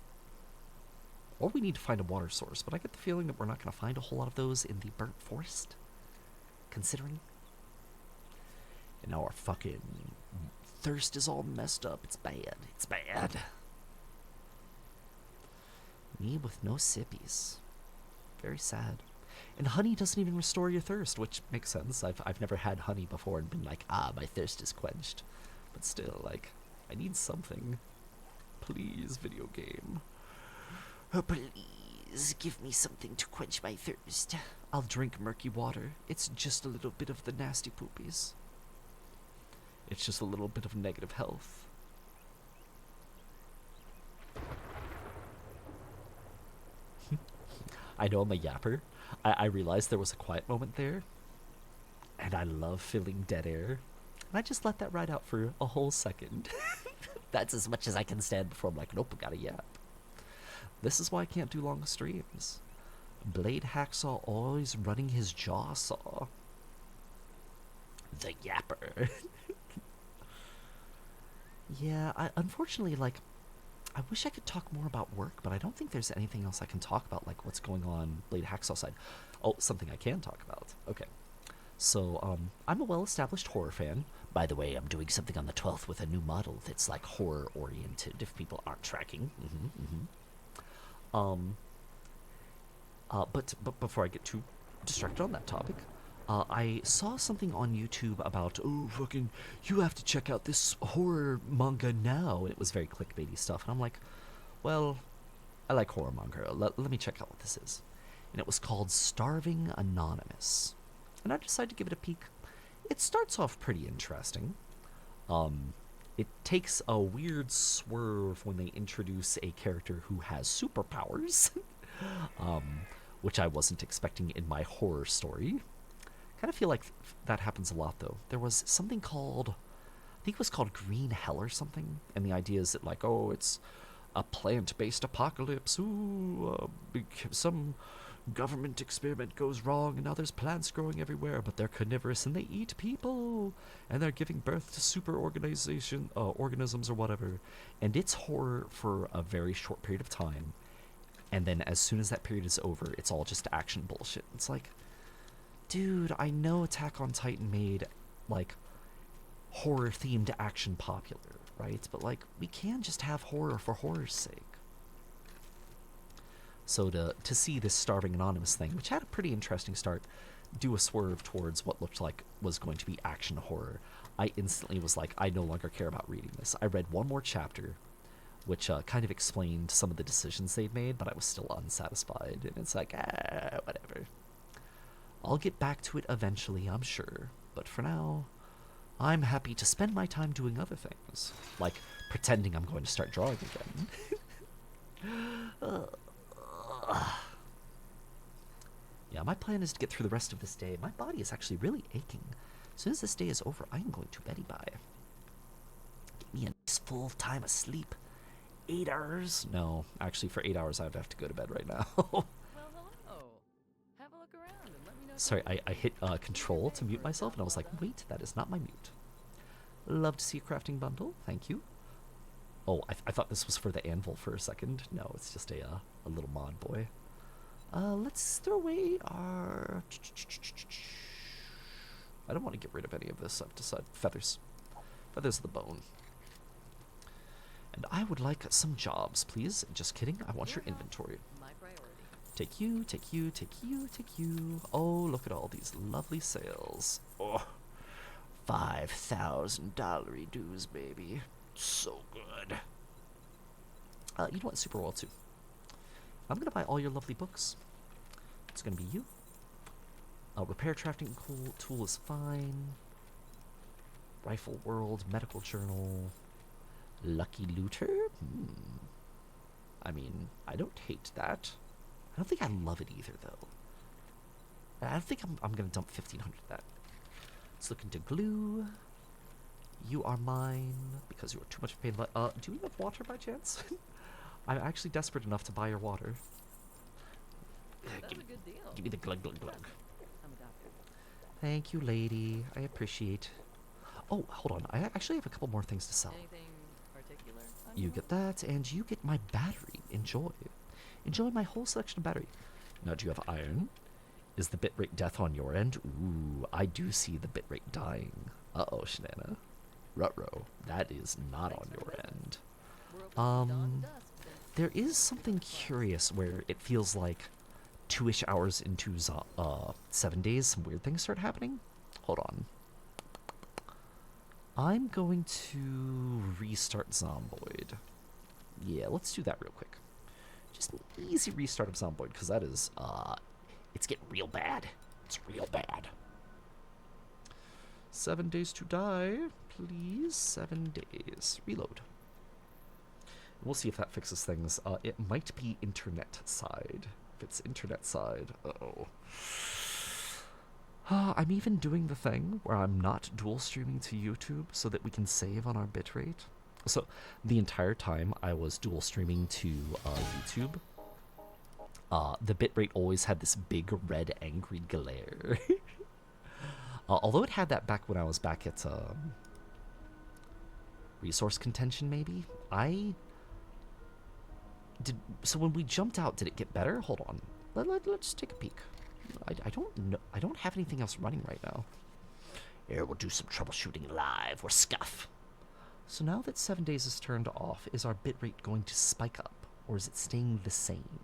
Or we need to find a water source, but I get the feeling that we're not gonna find a whole lot of those in the burnt forest. Considering. And now our fucking thirst is all messed up. It's bad. Me with no sippies. Very sad. And honey doesn't even restore your thirst, which makes sense. I've never had honey before and been like, my thirst is quenched. But still, like, I need something. Please, video game. Oh, please. Please give me something to quench my thirst. I'll drink murky water. It's just a little bit of the nasty poopies. It's just a little bit of negative health. I know I'm a yapper. I realized there was a quiet moment there, and I love filling dead air. And I just let that ride out for a whole second. That's as much as I can stand before I'm like, nope, I gotta yap. This is why I can't do long streams. Blade Hacksaw always running his jaw saw. The yapper. Yeah, unfortunately, like, I wish I could talk more about work, but I don't think there's anything else I can talk about, like what's going on Blade Hacksaw side. Oh, something I can talk about. Okay. So, I'm a well-established horror fan. By the way, I'm doing something on the 12th with a new model that's like horror-oriented, if people aren't tracking. But before I get too distracted on that topic, I saw something on YouTube about, oh, fucking, you have to check out this horror manga now. And it was very clickbaity stuff. And I'm like, well, I like horror manga. Let me check out what this is. And it was called Starving Anonymous. And I decided to give it a peek. It starts off pretty interesting. It takes a weird swerve when they introduce a character who has superpowers, which I wasn't expecting in my horror story. Kind of feel like that happens a lot, though. There was something called, I think it was called Green Hell or something, and the idea is that, like, oh, it's a plant-based apocalypse. Ooh, some government experiment goes wrong, and now there's plants growing everywhere, but they're carnivorous and they eat people, and they're giving birth to super organisms or whatever. And it's horror for a very short period of time, and then as soon as that period is over, it's all just action bullshit. It's like, dude, I know Attack on Titan made, like, horror-themed action popular, right? But, like, we can just have horror for horror's sake. So to see this Starving Anonymous thing, which had a pretty interesting start, do a swerve towards what looked like was going to be action horror, I instantly was like, I no longer care about reading this. I read one more chapter, which kind of explained some of the decisions they'd made, but I was still unsatisfied. And it's like, whatever. I'll get back to it eventually, I'm sure. But for now, I'm happy to spend my time doing other things, like pretending I'm going to start drawing again. Yeah, my plan is to get through the rest of this day. My body is actually really aching. As soon as this day is over, I am going to beddy by. Get me a nice full time of sleep. 8 hours? No, actually for 8 hours I'd have to go to bed right now. Well, hello. Have a look around and let me know. Sorry, I hit control to mute myself and I was like, wait, that is not my mute. Love to see a crafting bundle. Thank you. Oh, I thought this was for the anvil for a second. No, it's just a little mod boy. Let's throw away our... I don't want to get rid of any of this. I've decided. Feathers. Feathers of the bone. And I would like some jobs, please. Just kidding. I want your inventory. My priority. Take you, take you, take you, take you. Oh, look at all these lovely sales. Oh, $5,000 dues, baby. So good. You know what? Super World 2. I'm going to buy all your lovely books. It's going to be you. Repair crafting tool is fine. Rifle World, Medical Journal. Lucky Looter? I mean, I don't hate that. I don't think I love it either, though. I don't think I'm going to dump 1,500 of that. Let's look into glue. You are mine because you are too much pain. Do you have water by chance? I'm actually desperate enough to buy your water. That's a good deal. Give me the glug glug glug. I'm a doctor. Thank you, lady. I appreciate. Oh, hold on. I actually have a couple more things to sell. Anything particular? You get that, and you get my battery. Enjoy. Enjoy my whole selection of battery. Now, do you have iron? Is the bitrate death on your end? Ooh, I do see the bitrate dying. Uh-oh, Shanana. Ruh-roh. That is not on your end. There is something curious where it feels like 2-ish hours into 7 days, some weird things start happening. Hold on. I'm going to restart Zomboid. Yeah, let's do that real quick. just an easy restart of Zomboid, because that is, it's getting real bad. It's real bad. 7 days to die, please. 7 days. Reload. We'll see if that fixes things. It might be internet side. If it's internet side, uh-oh. I'm even doing the thing where I'm not dual streaming to YouTube so that we can save on our bitrate. So the entire time I was dual streaming to YouTube, the bitrate always had this big red angry glare. Although it had that back when I was back at resource contention, maybe. So when we jumped out, did it get better? Hold on. Let's take a peek. I don't know. I don't have anything else running right now. Here, we'll do some troubleshooting live or scuff. So now that 7 days is turned off, is our bitrate going to spike up, or is it staying the same?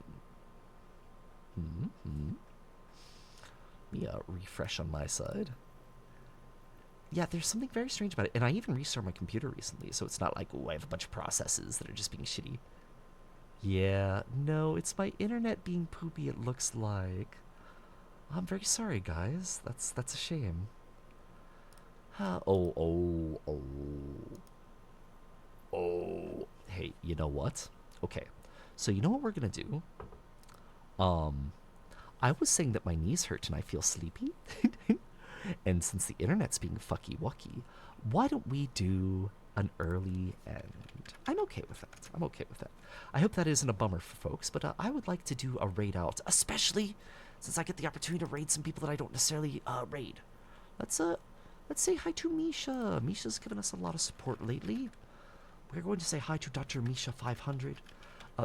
Let me refresh on my side. Yeah, there's something very strange about it, and I even restarted my computer recently, so it's not like, oh, I have a bunch of processes that are just being shitty. Yeah, no, it's my internet being poopy, it looks like. I'm very sorry, guys. That's a shame. Oh. Hey, you know what? Okay, so you know what we're gonna do? I was saying that my knees hurt and I feel sleepy. And since the internet's being fucky-wucky, why don't we do an early end? I'm okay with that. I hope that isn't a bummer for folks, but I would like to do a raid out, especially since I get the opportunity to raid some people that I don't necessarily raid. Let's say hi to Misha. Misha's given us a lot of support lately. We're going to say hi to Dr. Misha 500.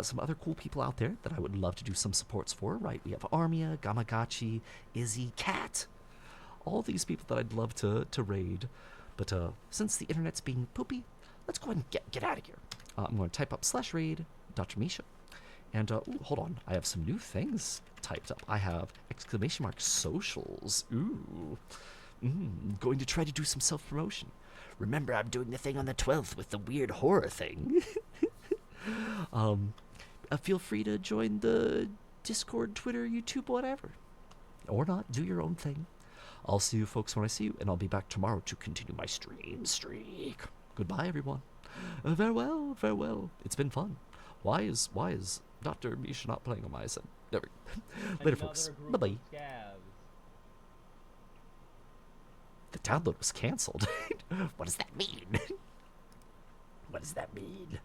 Some other cool people out there that I would love to do some supports for, right? We have Armia, Gamagachi, Izzy, Cat. All these people that I'd love to raid. But since the internet's being poopy, let's go ahead and get out of here. I'm going to type up /raid Dr. Misha. And, ooh, hold on. I have some new things typed up. I have ! socials. Ooh. Going to try to do some self-promotion. Remember, I'm doing the thing on the 12th with the weird horror thing. Feel free to join the Discord, Twitter, YouTube, whatever. Or not. Do your own thing. I'll see you folks when I see you, and I'll be back tomorrow to continue my stream streak. Goodbye, everyone. Farewell. It's been fun. Why is Dr. Misha not playing on my side? There we go. Later, folks. Bye-bye. The download was cancelled. What does that mean? What does that mean?